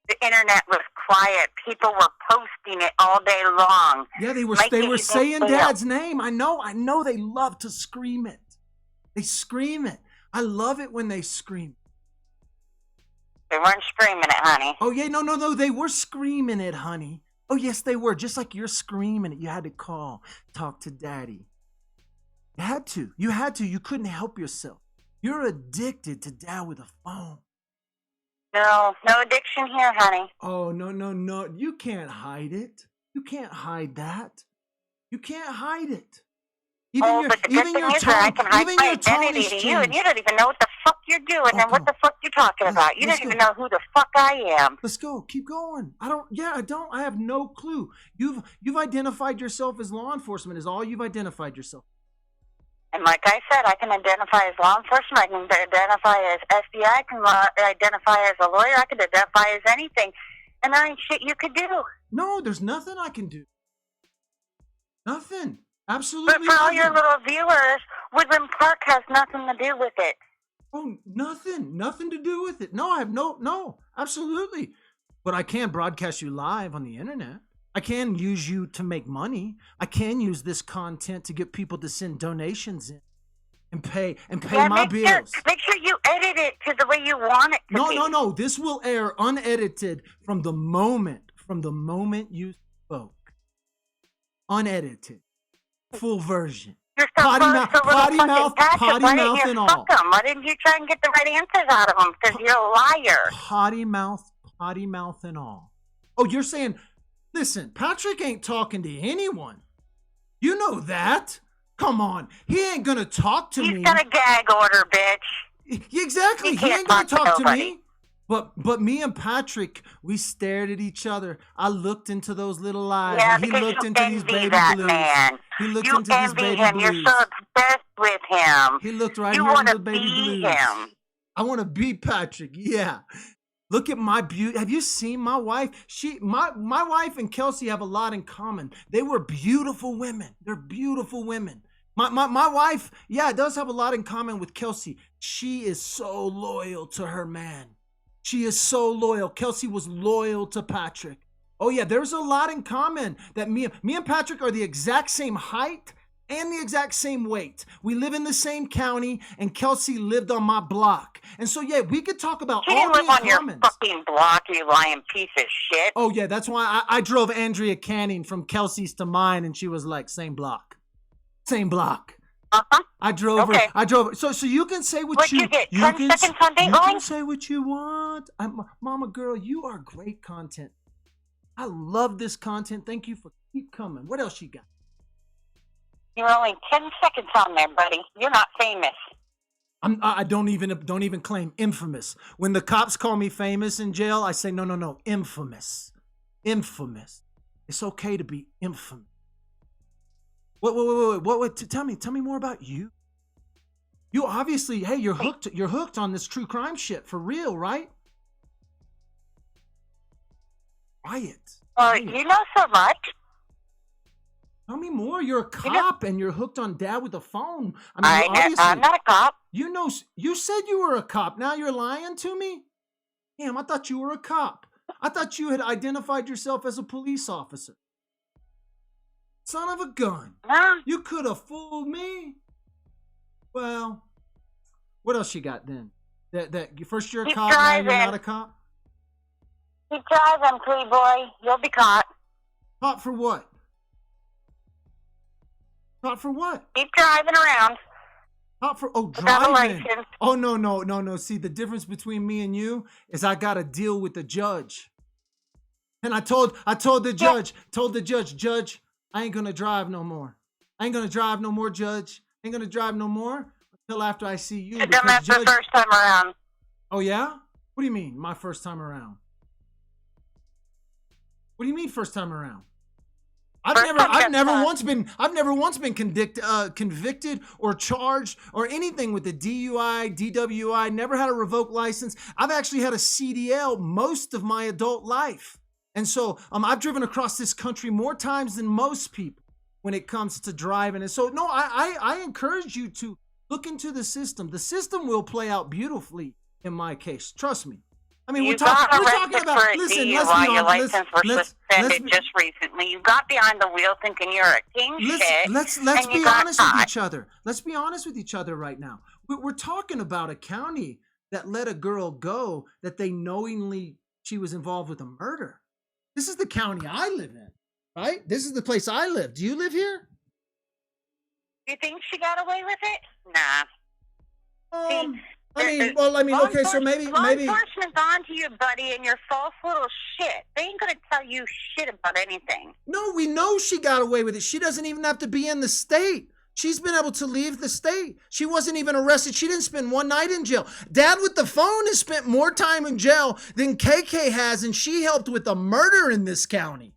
The internet was quiet. People were posting it all day long.
Yeah, they were
Making
saying
it
Dad's name. I know they love to scream it. They scream it. I love it when they scream.
They weren't screaming it, honey.
Oh yeah, no, they were screaming it, honey. Oh yes, they were. Just like you're screaming it. You had to talk to Daddy. You had to. You couldn't help yourself. You're addicted to Dad with a phone.
No addiction here, honey.
Oh, no. You can't hide it. You can't hide that. You can't hide it.
But the good thing is that I can hide my identity to you, and you don't even know what the fuck you're doing and what the fuck you're talking about. You don't even know who the fuck I am.
Let's go. Keep going. I don't. I have no clue. You've identified yourself as law enforcement is all you've identified yourself.
And like I said, I can identify as law enforcement. I can identify as FBI. I can identify as a lawyer. I can identify as anything. And there ain't shit you could do.
No, there's nothing I can do. Nothing. Absolutely.
But for all your little viewers, Woodland Park has nothing to do with it.
Oh, nothing to do with it. No, I have no, absolutely. But I can broadcast you live on the internet. I can use you to make money. I can use this content to get people to send donations in and pay my bills.
Make sure you edit it to the way you want it to be.
No. This will air unedited from the moment you spoke. Unedited. Full version.
You're so
potty mouth and all.
Fuck them. Why didn't you try and get the right answers out of them? Because you're a liar.
Potty mouth and all. Oh, you're saying, listen, Patrick ain't talking to anyone. You know that. Come on. He ain't going to talk to me.
He's got a gag order, bitch.
Exactly. He ain't going to talk to me. But me and Patrick, we stared at each other. I looked into those little eyes.
Yeah,
and he looked into these baby blues.
Man.
He looked
you
into these baby
him.
blues.
You're so obsessed with him.
He looked right
you
here into the
be
baby blues.
Him.
I want to be Patrick. Yeah. Look at my beauty. Have you seen my wife? My wife and Kelsey have a lot in common. They were beautiful women. They're beautiful women. My wife, yeah, does have a lot in common with Kelsey. She is so loyal to her man. She is so loyal. Kelsey was loyal to Patrick. Oh yeah, there's a lot in common. That me and Patrick are the exact same height and the exact same weight. We live in the same county, and Kelsey lived on my block. And so yeah, we could talk about all the
live on your
comments.
fucking block, you lying piece of shit.
Oh yeah, that's why I drove Andrea Canning from Kelsey's to mine, and she was like, same block. Same block.
Uh-huh.
I drove her. So you can say what you
get.
You
10
can,
seconds on
you
Dateline?
can say what you want. Mama girl, you are great content. I love this content. Thank you for keep coming. What else you got?
You're only 10 seconds on there, buddy. You're not famous.
I don't even claim infamous. When the cops call me famous in jail, I say no, infamous. Infamous. It's okay to be infamous. What? Tell me more about you. You obviously, hey, you're hooked on this true crime shit for real, right? Quiet.
You know so much.
Tell me more. You're a cop and you're hooked on Dad with a phone. I mean, obviously,
I'm not a cop.
You know, you said you were a cop. Now you're lying to me? Damn, I thought you were a cop. I thought you had identified yourself as a police officer. Son of a gun.
Huh?
You could have fooled me. Well, what else you got then? That first you're a cop, now you're not a cop?
Keep driving, Playboy. You'll be caught.
Caught for what? Caught for what?
Keep driving around.
Caught for
Without a
driving.
license.
Oh no. See, the difference between me and you is I got to deal with the judge. And I told the judge, Judge, I ain't gonna drive no more. I ain't gonna drive no more, Judge. I ain't gonna drive no more until after I see you.
That's the first time around.
Oh yeah? What do you mean, my first time around? What do you mean first time around? I've never once been convicted or charged or anything with a DUI, DWI. Never had a revoked license. I've actually had a CDL most of my adult life, and so I've driven across this country more times than most people when it comes to driving. And so, no, I encourage you to look into the system. The system will play out beautifully in my case. Trust me. I mean, we're talking about. Listen, let's be honest.
Your license was suspended just recently. You got behind the wheel thinking you're a king shit.
Let's be honest with each other. Let's be honest with each other right now. We're talking about a county that let a girl go that they knowingly she was involved with a murder. This is the county I live in, right? This is the place I live. Do you live here?
You think she got away with it? Nah.
Okay, so maybe
law enforcement's on to you, buddy, and your false little shit. They ain't gonna tell you shit about anything.
No, we know she got away with it. She doesn't even have to be in the state. She's been able to leave the state. She wasn't even arrested. She didn't spend one night in jail. Dad with the phone has spent more time in jail than KK has, and she helped with a murder in this county.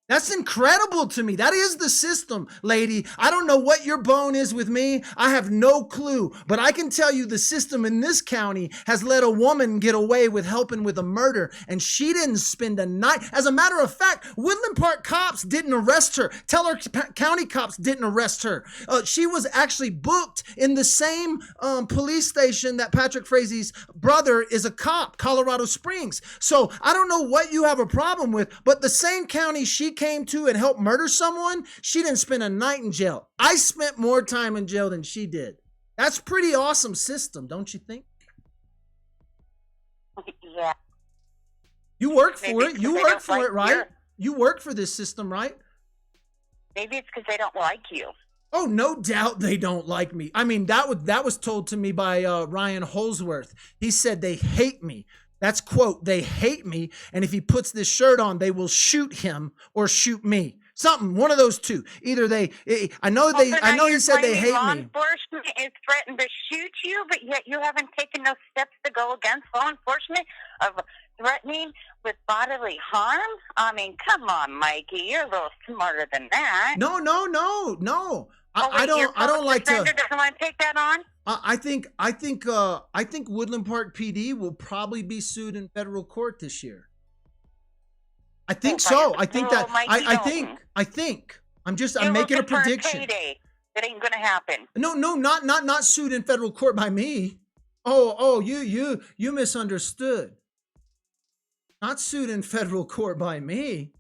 That's incredible to me. That is the system, lady. I don't know what your bone is with me. I have no clue. But I can tell you the system in this county has let a woman get away with helping with a murder, and she didn't spend a night. As a matter of fact, Woodland Park cops didn't arrest her. Teller County cops didn't arrest her. She was actually booked in the same police station that Patrick Frazie's brother is a cop, Colorado Springs. So I don't know what you have a problem with, but the same county she came to and helped murder someone, she didn't spend a night in jail. I spent more time in jail than she did. That's pretty awesome system, don't you think?
Yeah.
You work for it. You work for it, right? You work for this system, right?
Maybe it's because they don't like you.
Oh, no doubt they don't like me. I mean, that was told to me by Ryan Holsworth. He said they hate me. That's quote, they hate me, and if he puts this shirt on, they will shoot him or shoot me. Something, one of those two. Either I know he said they hate
law
me.
Enforcement is threatened to shoot you, but yet you haven't taken no steps to go against law enforcement of threatening with bodily harm? I mean, come on, Mikey, you're a little smarter than that.
No. I don't like to.
Doesn't want to take that on.
I think Woodland Park PD will probably be sued in federal court this year. I think so. I think that. I think. I'm making a prediction.
That ain't gonna happen.
No, not sued in federal court by me. Oh, you misunderstood. Not sued in federal court by me.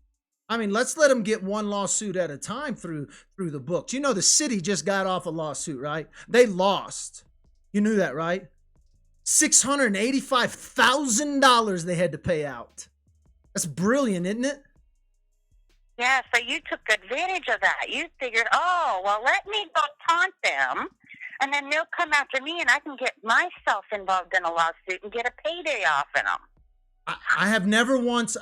I mean, let's let them get one lawsuit at a time through the books. You know, the city just got off a lawsuit, right? They lost. You knew that, right? $685,000 they had to pay out. That's brilliant, isn't it?
Yeah, so you took advantage of that. You figured, oh, well, let me go taunt them, and then they'll come after me, and I can get myself involved in a lawsuit and get a payday off of them.
I have never once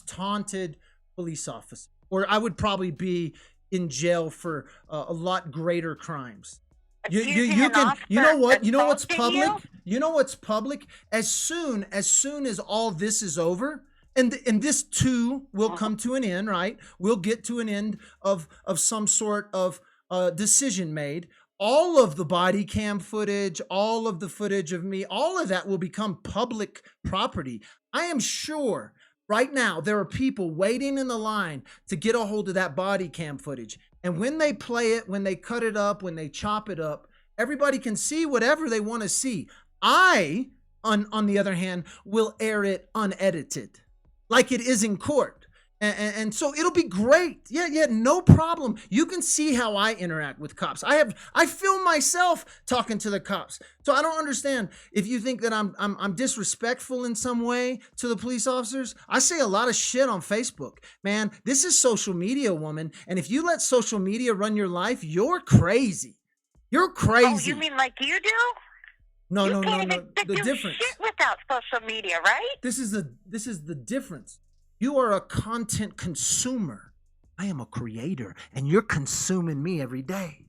taunted police officer, or I would probably be in jail for a lot greater crimes. You know what's public? You know what's public? As soon as all this is over, and this too will come to an end, right? We'll get to an end of some sort of decision made. All of the body cam footage, all of the footage of me, all of that will become public property. I am sure right now there are people waiting in the line to get a hold of that body cam footage. And when they play it, when they cut it up, when they chop it up, everybody can see whatever they want to see. I, on the other hand, will air it unedited, like it is in court. And so it'll be great. Yeah, no problem. You can see how I interact with cops. I film myself talking to the cops. So I don't understand if you think that I'm disrespectful in some way to the police officers. I say a lot of shit on Facebook. Man, this is social media, woman. And if you let social media run your life, you're crazy. You're crazy.
Oh, you mean like you do?
No.
You can't
The
do
difference.
shit without social media, right?
This is the difference. You are a content consumer. I am a creator, and you're consuming me every day.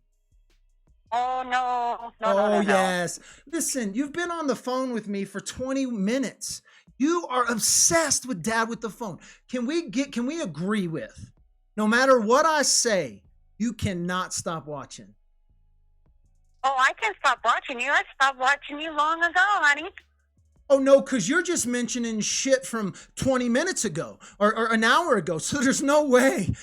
Oh, no.
Yes. Listen, you've been on the phone with me for 20 minutes. You are obsessed with Dad with the phone. Can we agree with No matter what I say, you cannot stop watching.
Oh, I can stop watching you. I stopped watching you long ago, honey.
Oh, no, because you're just mentioning shit from 20 minutes ago or an hour ago. So there's no way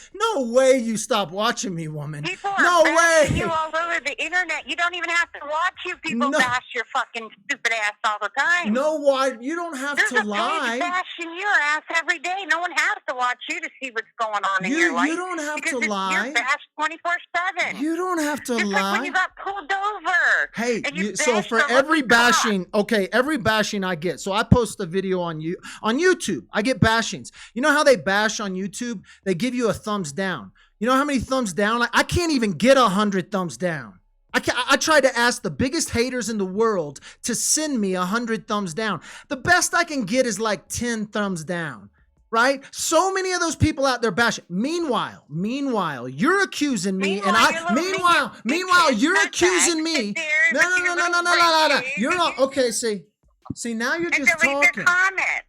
you stop watching me, woman.
People are
no
bashing
way.
you all over the internet. You don't even have to watch you people bash your fucking stupid ass all the time.
No, why? You don't have
There's
to
a
lie.
page bashing your ass every day. No one has to watch you to see what's going on in your life.
You don't have
because
to lie.
You're bashed 24/7.
You don't have to
Just
lie.
like when you got pulled over.
Hey,
and
so for every bashing, every bashing I get, so I post a video on YouTube. I get bashings. You know how they bash on YouTube? They give you a thumbs down. You know how many thumbs down? I can't even get 100 thumbs down. I tried to ask the biggest haters in the world to send me 100 thumbs down. The best I can get is like 10 thumbs down. Right? So many of those people out there bashing. Meanwhile, you're accusing me, meanwhile, you're accusing me. No. You're not okay. See, now you're just talking.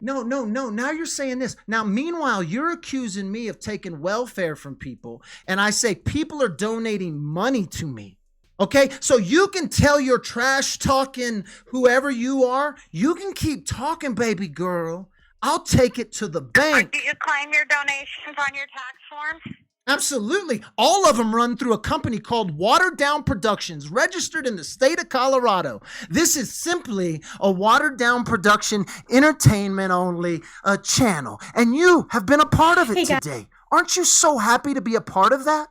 No. Now you're saying this. Now, meanwhile, you're accusing me of taking welfare from people, and I say people are donating money to me. Okay, so you can tell your trash talking whoever you are. You can keep talking, baby girl. I'll take it to the bank.
Do you claim your donations on your tax forms?
Absolutely. All of them run through a company called Watered Down Productions, registered in the state of Colorado. This is simply a watered down production, entertainment only channel. And you have been a part of it today. Aren't you so happy to be a part of that?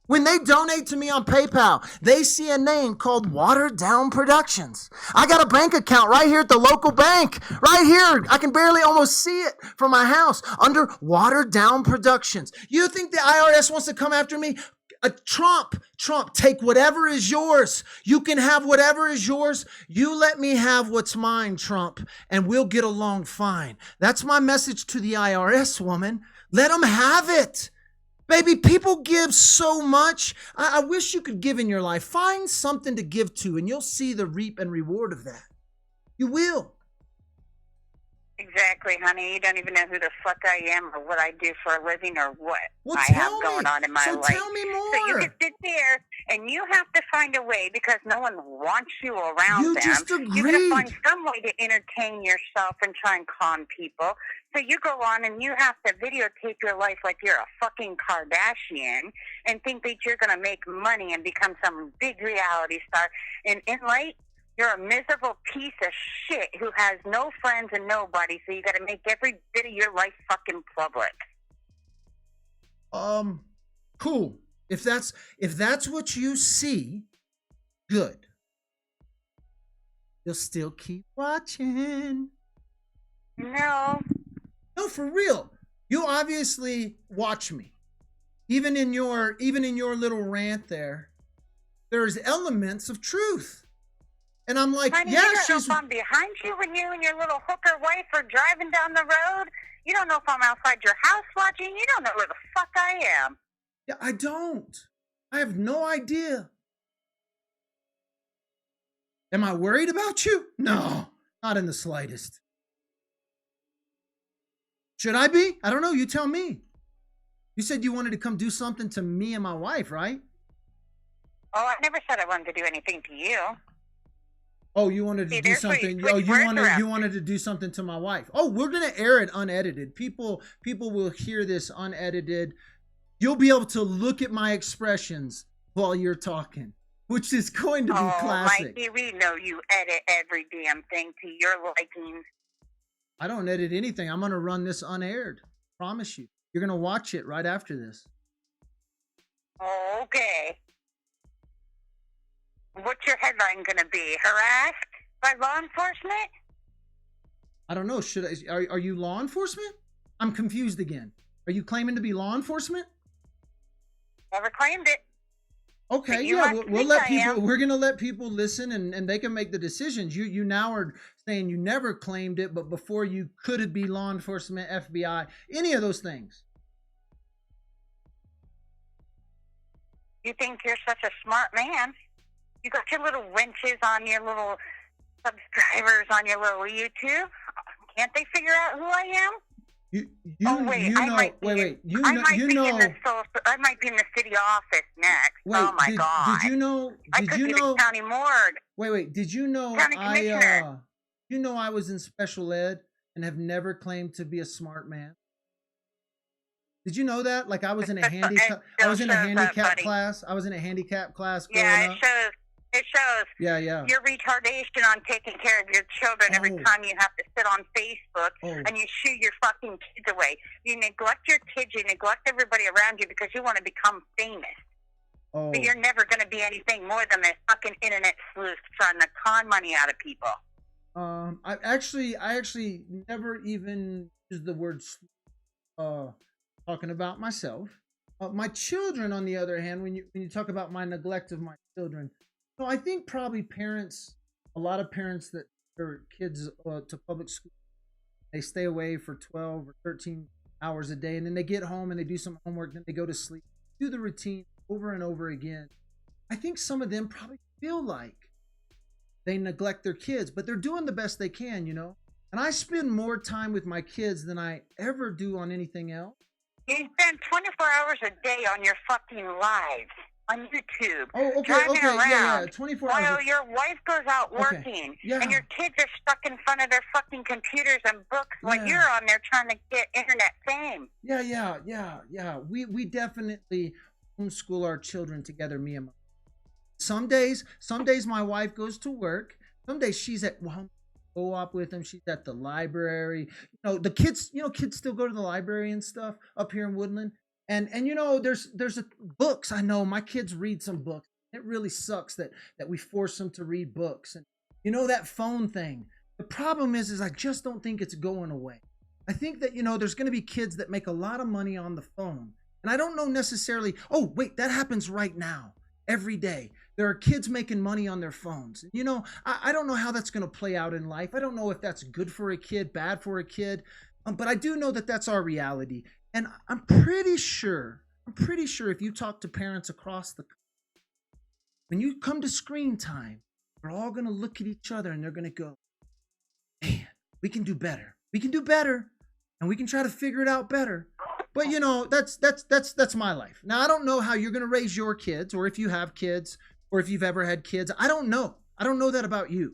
When they donate to me on PayPal, they see a name called Watered Down Productions. I got a bank account right here at the local bank. Right here. I can barely almost see it from my house under Watered Down Productions. You think the IRS wants to come after me? Trump, take whatever is yours. You can have whatever is yours. You let me have what's mine, Trump, and we'll get along fine. That's my message to the IRS, woman. Let them have it. Baby, people give so much. I wish you could give in your life. Find something to give to, and you'll see the reap and reward of that. You will.
Exactly, honey. You don't even know who the fuck I am or what I do for a living or what I have going on in my life.
Tell me more.
So you can sit there and you have to find a way because no one wants you around
you
them.
Just agreed.
You're going to find some way to entertain yourself and try and calm people. So you go on and you have to videotape your life like you're a fucking Kardashian and think that you're going to make money and become some big reality star. And in light, you're a miserable piece of shit who has no friends and nobody, so you got to make every bit of your life fucking public.
Cool. If that's what you see, good. You'll still keep watching.
No,
for real. You obviously watch me. Even in your little rant there, there's elements of truth. And I'm like,
honey,
yeah,
you don't
she's...
know if I'm behind you when you and your little hooker wife are driving down the road. You don't know if I'm outside your house watching. You don't know where the fuck I am.
Yeah, I don't. I have no idea. Am I worried about you? No, not in the slightest. Should I be? I don't know. You tell me. You said you wanted to come do something to me and my wife, right?
Oh, I never said I wanted to do anything to you.
Oh, you wanted to do something. Oh, you wanted to do something to my wife. Oh, we're gonna air it unedited. People will hear this unedited. You'll be able to look at my expressions while you're talking, which is going to be classic.
Mikey, we know you edit every damn thing to your liking.
I don't edit anything. I'm gonna run this unaired. Promise you. You're gonna watch it right after this.
Okay. What's your headline going to be? Harassed by law enforcement?
I don't know. Are you law enforcement? I'm confused again. Are you claiming to be law enforcement?
Never claimed it.
Okay, yeah, we'll let people. We're gonna let people listen, and they can make the decisions. You now are saying you never claimed it, but before you could be law enforcement, FBI, any of those things.
You think you're such a smart man? You got your little wenches on your little subscribers on your little YouTube. Can't they figure out who I am?
You
oh wait,
you
I
know
might be
wait
in,
you
I
know
might
you
be
know
in the I might be in the city office next.
wait
Oh my god!
did you know
I
did
could
you
be
know
the county morgue,
wait did you know
county commissioner.
you know I was in special ed and have never claimed to be a smart man? Did you know that? Like I was in a handicap class. I was in a handicap class growing
Yeah,
up.
It shows.
Yeah.
Your retardation on taking care of your children every time you have to sit on Facebook and you shoo your fucking kids away. You neglect your kids, you neglect everybody around you because you want to become famous. But you're never going to be anything more than a fucking internet sleuth trying to con money out of people.
I actually never even used the word talking about myself. My children, on the other hand, when you talk about my neglect of my children, so I think probably a lot of parents that their kids to public school, they stay away for 12 or 13 hours a day, and then they get home and they do some homework, then they go to sleep, do the routine over and over again. I think some of them probably feel like they neglect their kids, but they're doing the best they can, you know? And I spend more time with my kids than I ever do on anything else.
You spend 24 hours a day on your fucking lives on YouTube.
Oh, okay,
driving around,
24 hours.
while your wife goes out working, and your kids are stuck in front of their fucking computers and books while you're on there trying to get internet fame.
Yeah. We definitely homeschool our children together, me and my. Some days my wife goes to work. Some days she's at co-op with them. She's at the library. You know, the kids still go to the library and stuff up here in Woodland. And you know, there's books. I know my kids read some books. It really sucks that we force them to read books. And you know, that phone thing. The problem is I just don't think it's going away. I think that, you know, there's going to be kids that make a lot of money on the phone. And I don't know necessarily, oh, wait, that happens right now. Every day. There are kids making money on their phones. You know, I don't know how that's going to play out in life. I don't know if that's good for a kid, bad for a kid. But I do know that that's our reality. And I'm pretty sure if you talk to parents across the country, when you come to screen time, they're all going to look at each other and they're going to go, man, we can do better. We can do better. And we can try to figure it out better. But you know, that's my life. Now I don't know how you're gonna raise your kids, or if you have kids, or if you've ever had kids. I don't know that about you.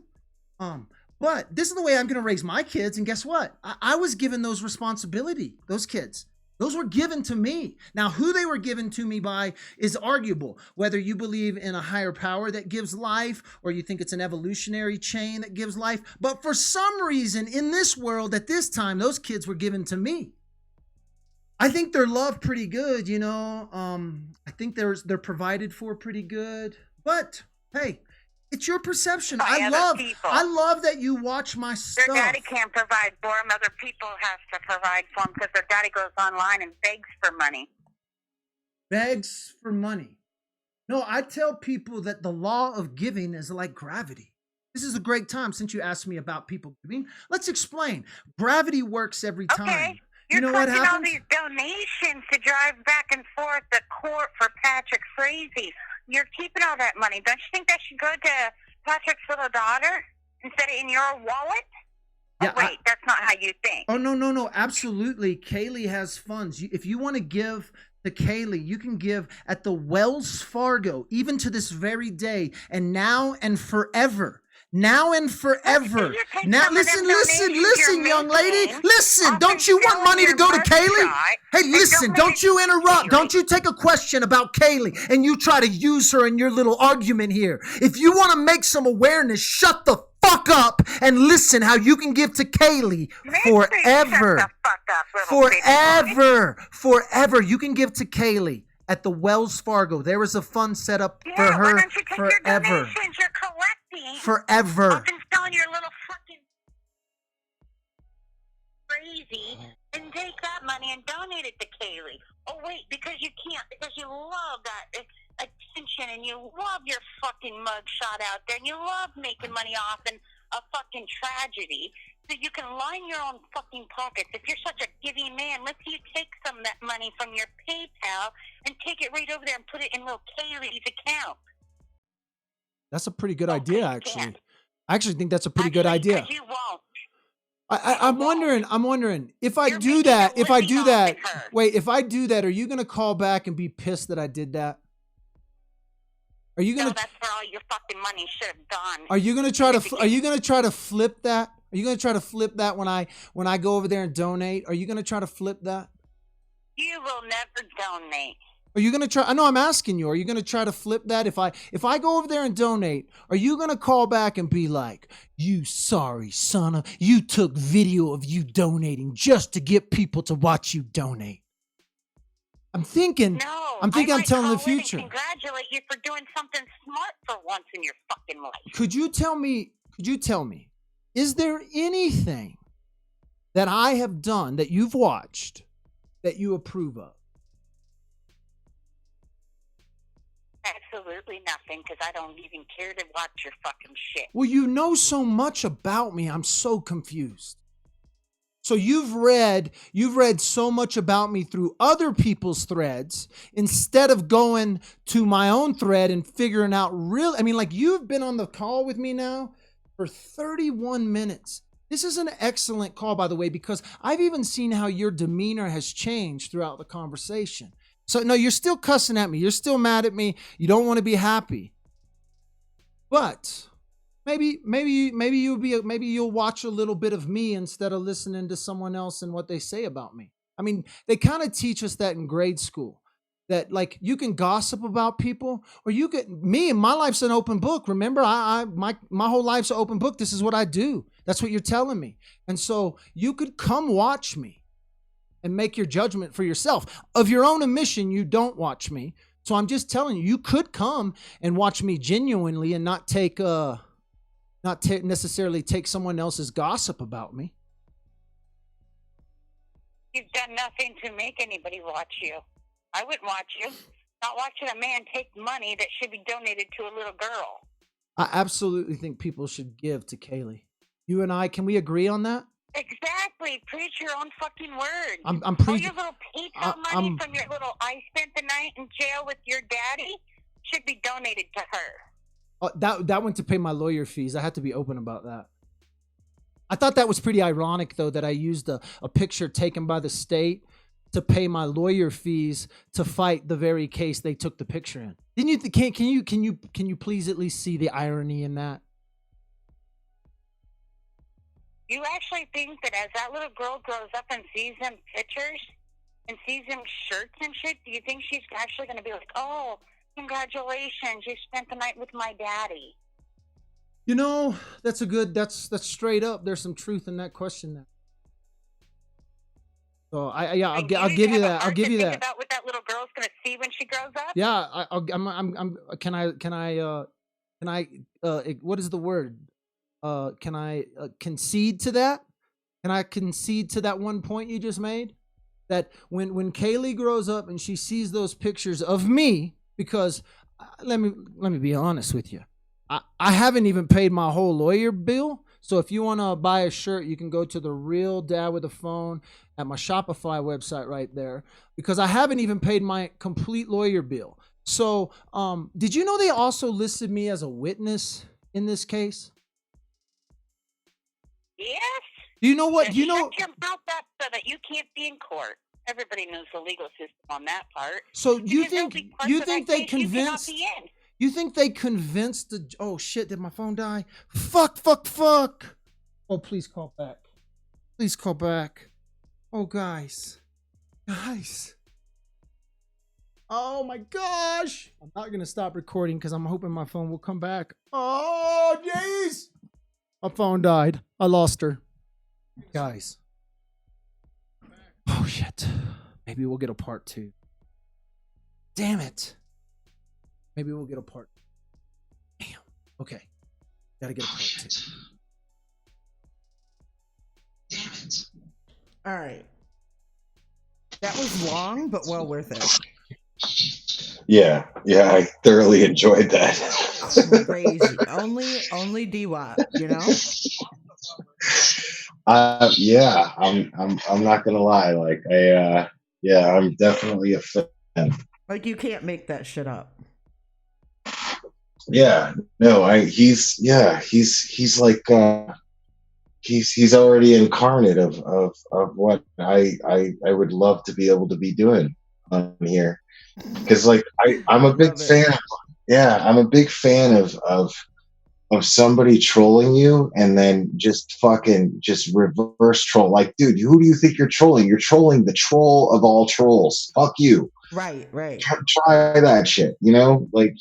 But this is the way I'm gonna raise my kids. And guess what? I was given those responsibility. Those kids, those were given to me. Now, who they were given to me by is arguable. Whether you believe in a higher power that gives life, or you think it's an evolutionary chain that gives life. But for some reason in this world at this time, those kids were given to me. I think they're loved pretty good, you know. I think they're provided for pretty good. But hey, it's your perception. I love that you watch my stuff.
Their daddy can't provide for them. Other people have to provide for them because their daddy goes online and begs for money.
Begs for money. No, I tell people that the law of giving is like gravity. This is a great time since you asked me about people giving. Let's explain. Gravity works every time.
Okay.
You know what happens?
All these donations to drive back and forth to court for Patrick Swayze. You're keeping all that money. Don't you think that should go to Patrick's little daughter instead of in your wallet?
Yeah,
oh, wait, that's not how you think.
Oh, no. Absolutely. Kaylee has funds. If you want to give to Kaylee, you can give at the Wells Fargo, even to this very day, and now and forever. Now and forever. Now, listen, young lady. Listen, don't you want money to go to Kaylee? Hey, listen, don't you interrupt. Don't you take a question about Kaylee and you try to use her in your little argument here. If you want to make some awareness, shut the fuck up and listen how you can give to Kaylee forever. Forever. You can give to Kaylee at the Wells Fargo. There is a fund set up for her
why don't you take
forever.
Your donations you're collecting
forever.
Up and selling your little fucking crazy and take that money and donate it to Kaylee. Oh wait, because you can't, because you love that attention and you love your fucking mugshot out there and you love making money off in a fucking tragedy. So you can line your own fucking pockets. If you're such a giving man, let's see you take some of that money from your PayPal and take it right over there and put it in little Kaylee's account.
That's a pretty good idea, actually. I actually think that's a pretty good idea.
You won't.
I'm wondering if I
You're
do
making
that,
a
if I
living
do
off
that,
of her.
wait, if I do that, are you going to call back and be pissed that I did that? Are you going
No,
to,
that's where all your fucking money should have gone.
are you going to try to, are you going to try to flip that? Are you going to try to flip that when I go over there and donate? Are you going to try to flip that?
You will never donate.
Are you going to try? I know I'm asking you. Are you going to try to flip that? If I go over there and donate, are you going to call back and be like, "You sorry son of, you took video of you donating just to get people to watch you donate"? I'm thinking.
No,
I'm telling the
call in
future.
and congratulate you for doing something smart for once in your fucking life.
Could you tell me? Is there anything that I have done that you've watched that you approve of?
Absolutely nothing, because I don't even care to watch your fucking shit.
Well, you know so much about me. I'm so confused. So you've read so much about me through other people's threads instead of going to my own thread and figuring out you've been on the call with me now for 31 minutes. This is an excellent call, by the way, because I've even seen how your demeanor has changed throughout the conversation. So no, you're still cussing at me. You're still mad at me. You don't want to be happy. But maybe you'll watch a little bit of me instead of listening to someone else and what they say about me. I mean, they kind of teach us that in grade school, that like you can gossip about people, or you could. Me and my life's an open book. Remember, my whole life's an open book. This is what I do. That's what you're telling me. And so you could come watch me and make your judgment for yourself. Of your own admission, you don't watch me. So I'm just telling you, you could come and watch me genuinely and not necessarily take someone else's gossip about me.
You've done nothing to make anybody watch you. I wouldn't watch you. Not watching a man take money that should be donated to a little girl.
I absolutely think people should give to Kaylee. You and I, can we agree on that?
Exactly. Preach your own fucking word.
I'm
All
preaching.
your little pizza money from your little I spent the night in jail with your daddy should be donated to her.
That went to pay my lawyer fees. I had to be open about that. I thought that was pretty ironic, though, that I used a picture taken by the state to pay my lawyer fees to fight the very case they took the picture in. Didn't you? Can you please at least see the irony in that?
You actually think that as that little girl grows up and sees them pictures and sees them shirts and shit, do you think she's actually going to be like, "Oh, congratulations, you spent the night with my daddy"?
You know, that's that's straight up. There's some truth in that question there. So I'll give you that. I'll give you that.
Think about what that little girl's going to see when she grows up.
Yeah, can I what is the word? Can I concede to that? Can I concede to that one point you just made? That when Kaylee grows up and she sees those pictures of me, because let me be honest with you, I haven't even paid my whole lawyer bill. So if you want to buy a shirt, you can go to the Real Dad with a Phone at my Shopify website right there, because I haven't even paid my complete lawyer bill. So did you know they also listed me as a witness in this case?
Yes.
Do you know what?
Shut your mouth up so that you can't be in court. Everybody knows the legal system on that part.
So you think they convinced? You think they convinced the? Oh shit! Did my phone die? Fuck! Oh, please call back. Please call back. Oh, guys. Oh my gosh! I'm not gonna stop recording because I'm hoping my phone will come back. Oh jeez! My phone died. I lost her. Guys. Oh shit. Maybe we'll get a part 2. Damn it. Maybe we'll get a part. Damn. Okay. Gotta get a part 2.
Damn it.
All right. That was long, but well worth it.
Yeah, I thoroughly enjoyed that.
Crazy. Only DWAP, you know?
Yeah, I'm not gonna lie. Like I'm definitely a fan.
Like you can't make that shit up.
Yeah, no, he's like he's already incarnate of what I would love to be able to be doing on here. Because like I'm a big fan. Yeah, I'm a big fan of somebody trolling you and then just fucking just reverse troll. Like, dude, who do you think you're trolling? You're trolling the troll of all trolls. Fuck you.
Right.
Try that shit. You know, like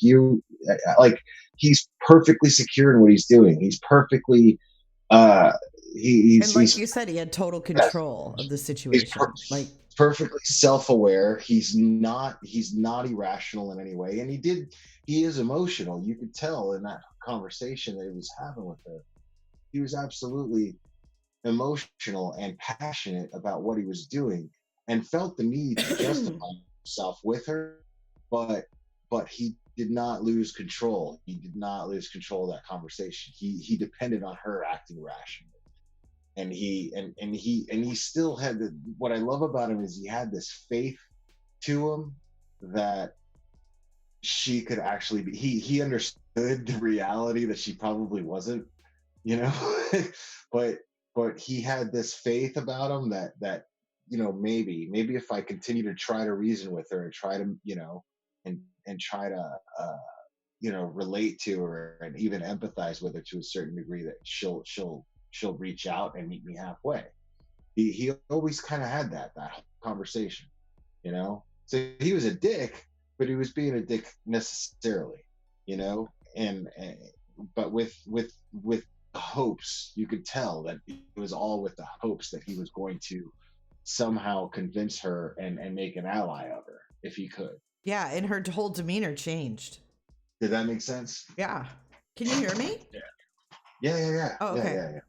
like he's perfectly secure in what he's doing. He's perfectly
and like
he's
you said, he had total control of the situation. Like
perfectly self-aware. He's not irrational in any way, and he is emotional. You could tell in that conversation that he was having with her. He was absolutely emotional and passionate about what he was doing, and felt the need to justify himself with her, but he did not lose control. He did not lose control of that conversation. He depended on her acting rationally. And he still had what I love about him is he had this faith to him that she could actually be. He understood the reality that she probably wasn't, you know, but he had this faith about him that you know, maybe if I continue to try to reason with her and try to, you know, and try to you know, relate to her and even empathize with her to a certain degree, that she'll reach out and meet me halfway. He always kind of had that conversation, you know. So he was a dick, but he was being a dick necessarily, you know. And but with hopes, you could tell that it was all with the hopes that he was going to somehow convince her and make an ally of her if he could.
Yeah, and her whole demeanor changed.
Did that make sense?
Yeah. Can you hear me?
Yeah.
Oh, okay.
Yeah.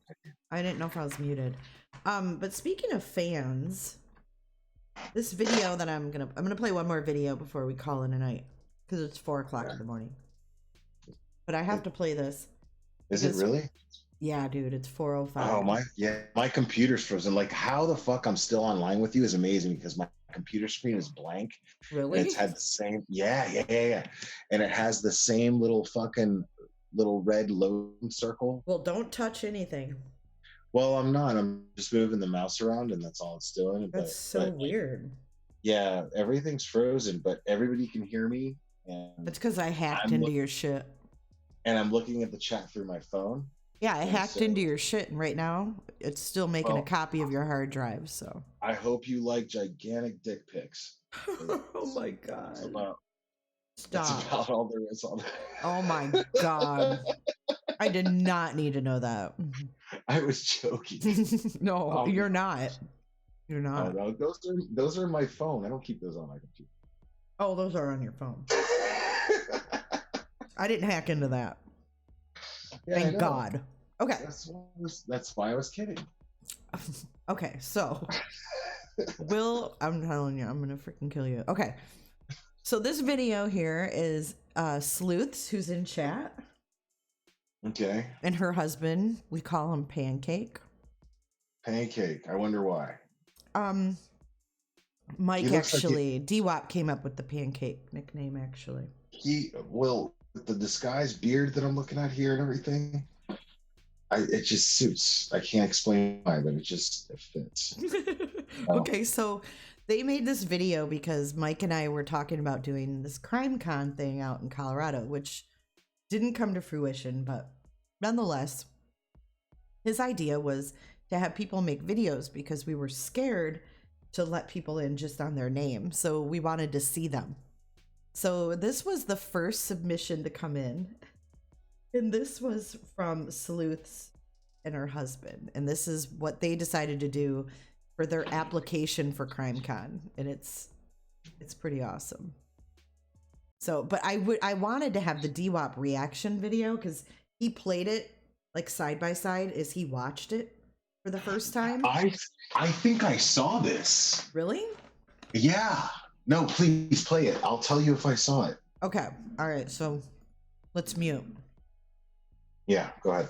I didn't know if I was muted. But speaking of fans, this video that I'm gonna play one more video before we call it a night, because it's 4:00 in the morning. But I have to play this.
Is it really?
Yeah, dude, it's 4:05.
Oh my computer's frozen. Like, how the fuck I'm still online with you is amazing, because my computer screen is blank.
Really?
And it's had the same. Yeah. And it has the same little fucking little red loading circle.
Well, don't touch anything.
Well, I'm not. I'm just moving the mouse around, and that's all it's doing.
That's
but
weird.
Yeah, everything's frozen, but everybody can hear me. And
it's because I hacked into your shit.
And I'm looking at the chat through my phone.
Yeah, I hacked into your shit, and right now it's still making a copy of your hard drive. So
I hope you like gigantic dick pics.
Oh my god!
Stop.
That's
about all there is on.
Oh my god! I did not need to know that.
I was joking.
No, you're not. You're not.
Oh, no, those are my phone. I don't keep those on my computer.
Oh, those are on your phone. I didn't hack into that.
Yeah,
thank God. Okay.
That's why I was kidding.
Okay, so I'm telling you, I'm gonna freaking kill you. Okay. So this video here is Sleuths, who's in chat.
Okay.
And her husband, we call him Pancake.
Pancake. I wonder why.
Mike actually, D-Wop came up with the Pancake nickname actually.
The disguised beard that I'm looking at here and everything, it just suits. I can't explain why, but it fits.
Okay, so they made this video because Mike and I were talking about doing this crime con thing out in Colorado, which didn't come to fruition, but nonetheless, his idea was to have people make videos because we were scared to let people in just on their name. So we wanted to see them. So this was the first submission to come in. And this was from Sleuths and her husband. And this is what they decided to do for their application for CrimeCon. And it's pretty awesome. So, but I wanted to have the D-Wop reaction video because he played it like side by side as he watched it for the first time.
I think I saw this.
Really?
Yeah. No, please play it. I'll tell you if I saw it.
Okay. All right. So let's mute.
Yeah, go ahead.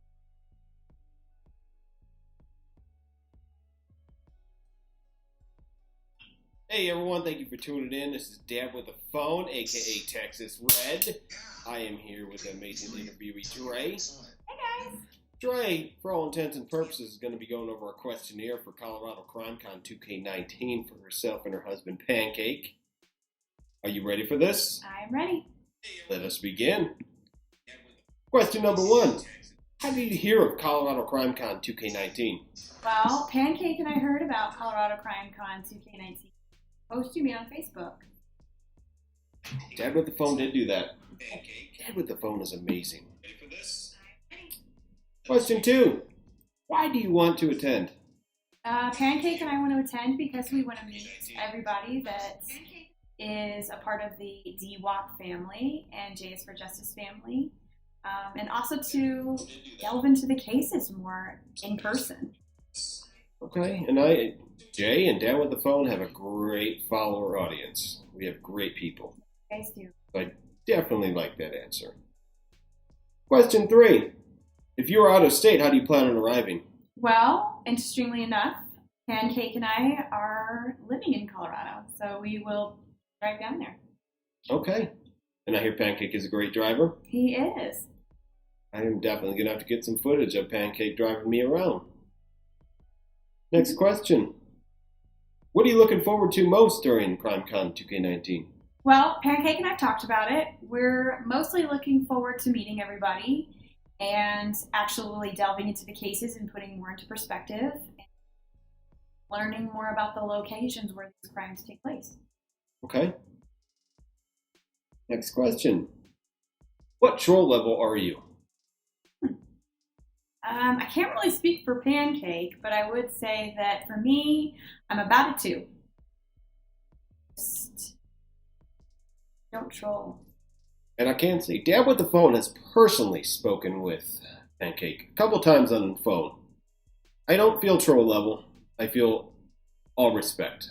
Hey everyone, thank you for tuning in. This is Dad with a Phone, aka Texas Red. I am here with the amazing interviewee Dre.
Hey guys.
Dre, for all intents and purposes, is going to be going over a questionnaire for Colorado CrimeCon 2K19 for herself and her husband, Pancake. Are you ready for this?
I'm ready.
Let us begin. Question number 1. How did you hear of Colorado CrimeCon 2K19?
Well, Pancake and I heard about Colorado CrimeCon 2K19. Posted me on Facebook.
Dad with the phone did do that. Dad with the phone is amazing.
Ready for this?
Question 2. Why do you want to attend?
Pancake and I want to attend because we want to meet everybody that is a part of the DWAP family and J is for Justice family, and also to delve into the cases more in person.
Okay, and Jay and Dad with the phone have a great follower audience. We have great people.
You guys do.
I definitely like that answer. Question 3. If you were out of state, how do you plan on arriving?
Well, interestingly enough, Pancake and I are living in Colorado, so we will drive down there.
Okay. And I hear Pancake is a great driver.
He is.
I am definitely going to have to get some footage of Pancake driving me around. Next question. What are you looking forward to most during CrimeCon 2K19?
Well, Pancake and I talked about it. We're mostly looking forward to meeting everybody and actually delving into the cases and putting more into perspective and learning more about the locations where these crimes take place.
Okay. Next question. What troll level are you?
I can't really speak for Pancake, but I would say that for me, I'm about a 2. Just don't troll.
And I can say, Dad with the phone has personally spoken with Pancake a couple times on the phone. I don't feel troll level. I feel all respect.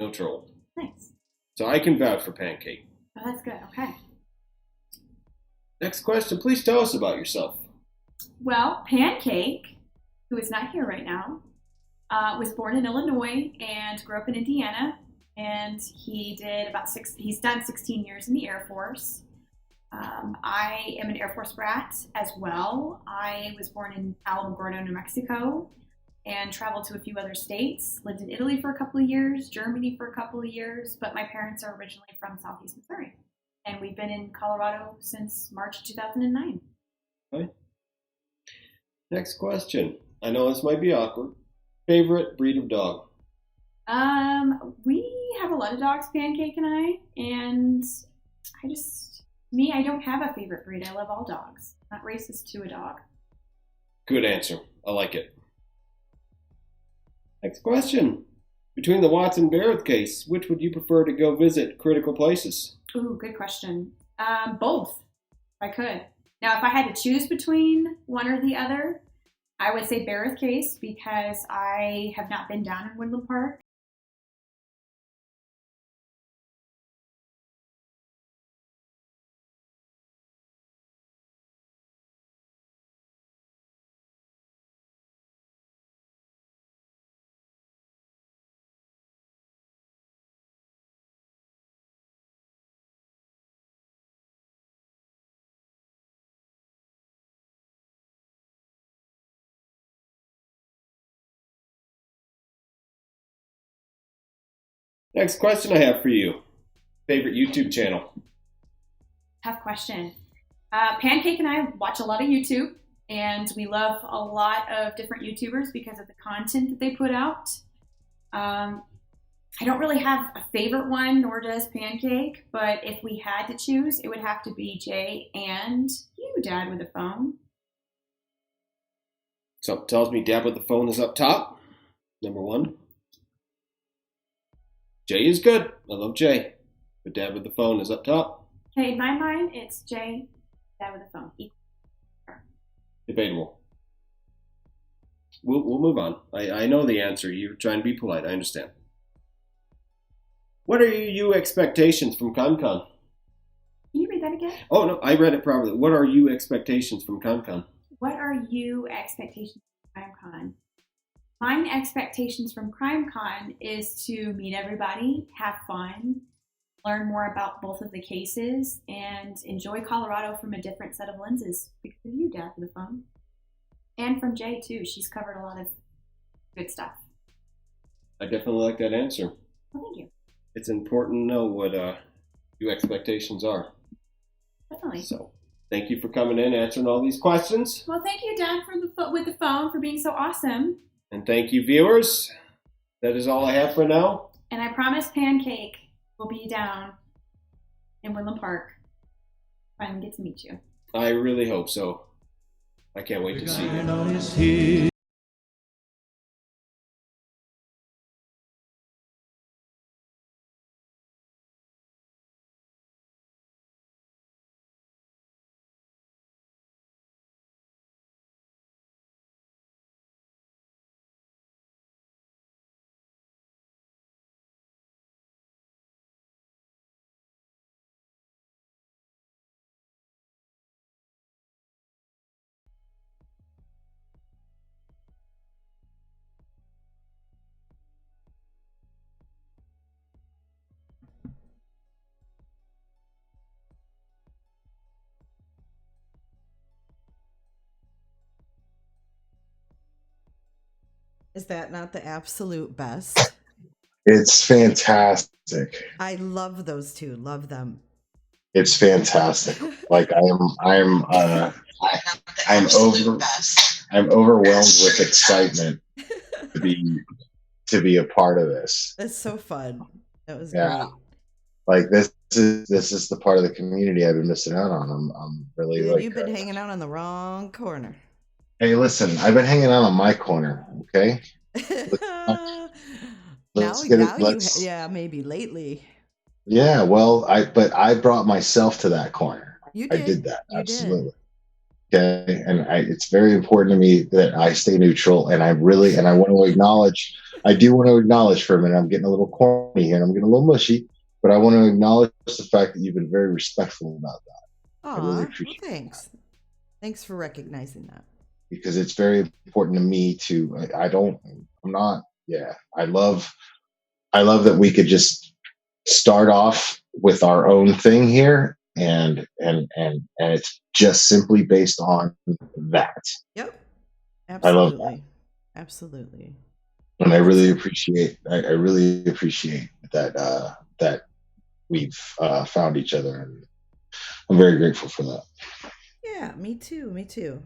No troll.
Nice.
So I can vouch for Pancake.
Oh, that's good. Okay.
Next question. Please tell us about yourself.
Well, Pancake, who is not here right now, was born in Illinois and grew up in Indiana. And he did he's done 16 years in the Air Force. I am an Air Force brat as well. I was born in Alamogordo, New Mexico, and traveled to a few other states. Lived in Italy for a couple of years, Germany for a couple of years, but my parents are originally from Southeast Missouri. And we've been in Colorado since March 2009.
Okay. Next question. I know this might be awkward. Favorite breed of dog?
We have a lot of dogs, Pancake and I, and I don't have a favorite breed. I love all dogs. Not racist to a dog.
Good answer. I like it. Next question. Between the Watson Barrett case, which would you prefer to go visit critical places?
Ooh, good question. Both, if I could. Now, if I had to choose between one or the other, I would say Barrett case because I have not been down in Woodland Park.
Next question I have for you. Favorite YouTube channel?
Tough question. Pancake and I watch a lot of YouTube, and we love a lot of different YouTubers because of the content that they put out. I don't really have a favorite one, nor does Pancake, but if we had to choose, it would have to be Jay and you, Dad with the phone.
Something tells me Dad with the phone is up top. Number 1. Jay is good. I love Jay. But Dad with the phone is up top.
Okay, in my mind, it's Jay, Dad with the phone.
Debatable. We'll move on. I know the answer. You're trying to be polite. I understand. What are your expectations from CrimeCon?
Can you read that again?
Oh, no, I read it properly. What are your expectations from CrimeCon?
What are you expectations from CrimeCon? My expectations from CrimeCon is to meet everybody, have fun, learn more about both of the cases, and enjoy Colorado from a different set of lenses because of you, Dad, with the phone. And from Jay, too. She's covered a lot of good stuff.
I definitely like that answer.
Well, thank you.
It's important to know what your expectations are.
Definitely.
So, thank you for coming in, answering all these questions.
Well, thank you, Dad, with the phone, for being so awesome.
And thank you, viewers. That is all I have for now.
And I promise Pancake will be down in Woodland Park. Finally get to meet you.
I really hope so. I can't wait to see you.
Is that not the absolute best?
It's fantastic.
I love those two. Love them.
It's fantastic. Like I'm overwhelmed with excitement to be a part of this.
That's so fun. That was
great. Like this is the part of the community I've been missing out on. I'm really
Dude, you've been hanging out on the wrong corner.
Hey, listen, I've been hanging out on my corner, okay?
Yeah, maybe lately.
Yeah, well, I brought myself to that corner.
You did.
I did that, absolutely. Okay, and it's very important to me that I stay neutral, and I want to acknowledge. I do want to acknowledge for a minute. I'm getting a little corny here, and I'm getting a little mushy, but I want to acknowledge the fact that you've been very respectful about that.
Aw,
I really appreciate
well, thanks. Thanks for recognizing that.
Because it's very important to me to. I love that we could just start off with our own thing here, and it's just simply based on that.
Yep. Absolutely.
I love that.
Absolutely.
And I really appreciate that that we've found each other, and I'm very grateful for that.
Yeah, me too.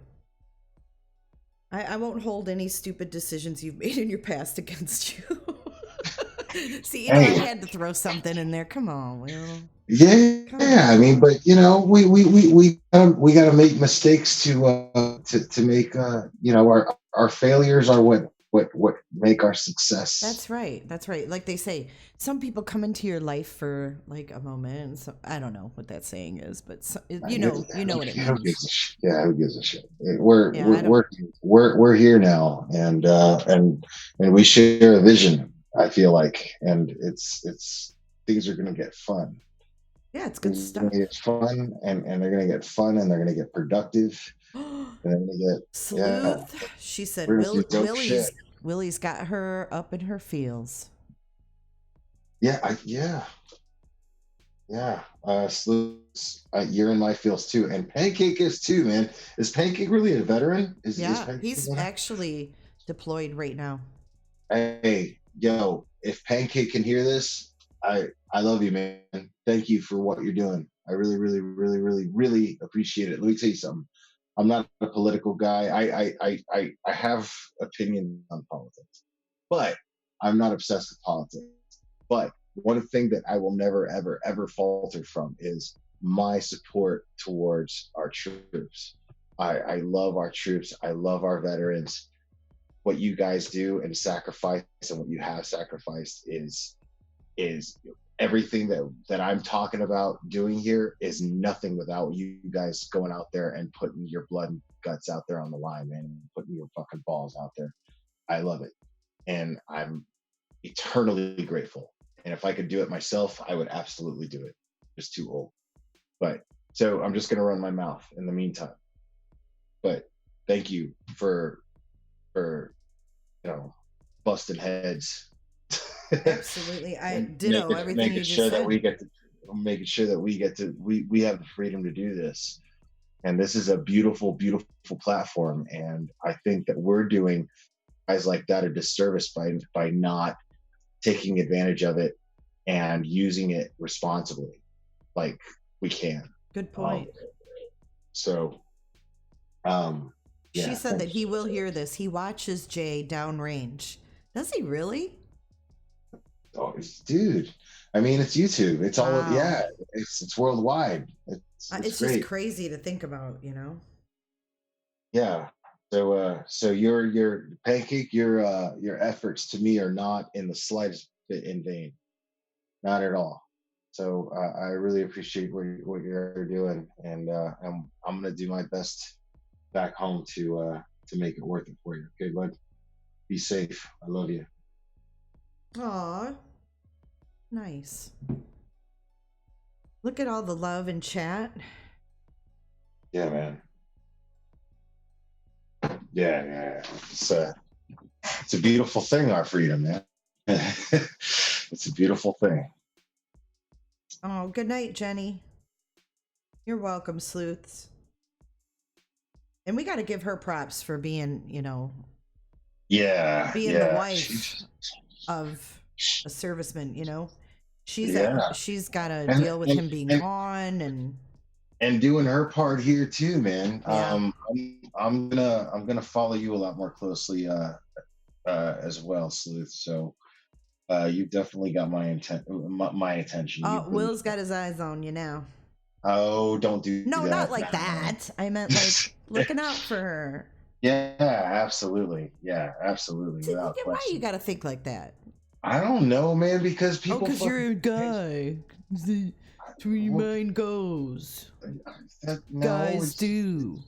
I won't hold any stupid decisions you've made in your past against you. See, I had to throw something in there. Come on, Will.
Yeah. I mean, but we gotta make mistakes to make our failures are what make our success.
That's right. Like they say, some people come into your life for like a moment. And so I don't know what that saying is, but you know what it means.
Who gives a shit? We're here now, and we share a vision. I feel like, and it's things are gonna get fun.
Yeah, it's good stuff.
It's fun, and they're gonna get fun, and they're gonna get productive. And they're gonna get
Sleuth. She said, Willie's got her up in her feels.
Sleuth, you're in my feels too, and Pancake is too, man. Is Pancake really a veteran?
He's actually deployed right now.
Hey, yo, if Pancake can hear this, I love you, man. Thank you for what you're doing. I really, really, really, really, really appreciate it. Let me tell you something. I'm not a political guy. I have opinions on politics, but I'm not obsessed with politics. But one thing that I will never, ever, ever falter from is my support towards our troops. I love our troops. I love our veterans. What you guys do and sacrifice, and what you have sacrificed is everything that I'm talking about doing here is nothing without you guys going out there and putting your blood and guts out there on the line, man, and putting your fucking balls out there. I love it. And I'm eternally grateful. And if I could do it myself, I would absolutely do it. Just too old. But so I'm just going to run my mouth in the meantime. But thank you for busting heads.
Absolutely. I ditto everything you just said.
Making sure that we have the freedom to do this, And this is a beautiful, beautiful platform. And I think that we're doing guys like that a disservice by not taking advantage of it and using it responsibly, like we can.
Good point.
Yeah,
she said that he will hear this. He watches Jay downrange. Does he really?
Oh, dude. I mean, it's YouTube. It's all,
Wow.
yeah, it's worldwide.
It's
great.
just crazy to think about, you know?
Yeah. So your Pancake, your efforts to me are not in the slightest bit in vain. Not at all. So I really appreciate what you're doing, and I'm gonna do my best back home to make it worth it for you. Okay, bud. Be safe. I love you.
Aw. Nice. Look at all the love in chat.
Yeah, man. Yeah. It's a beautiful thing, our freedom, man. It's a beautiful thing.
Oh, good night, Jenny. You're welcome, sleuths. And we got to give her props for being, you know, being the wife of a serviceman, you know. She's got to deal with him being gone
and doing her part here too, man.
Yeah.
I'm gonna follow you a lot more closely as well, Sleuth. So you definitely got my attention.
Oh, Will's got his eyes on you now.
Oh, don't do
No,
that.
not like that. I meant like looking out for her.
Yeah, absolutely.
See,
Without
why
question.
you got to think like that?
I don't know, man, because people.
Because you're a guy. That's where your mind goes.
No,
Guys do.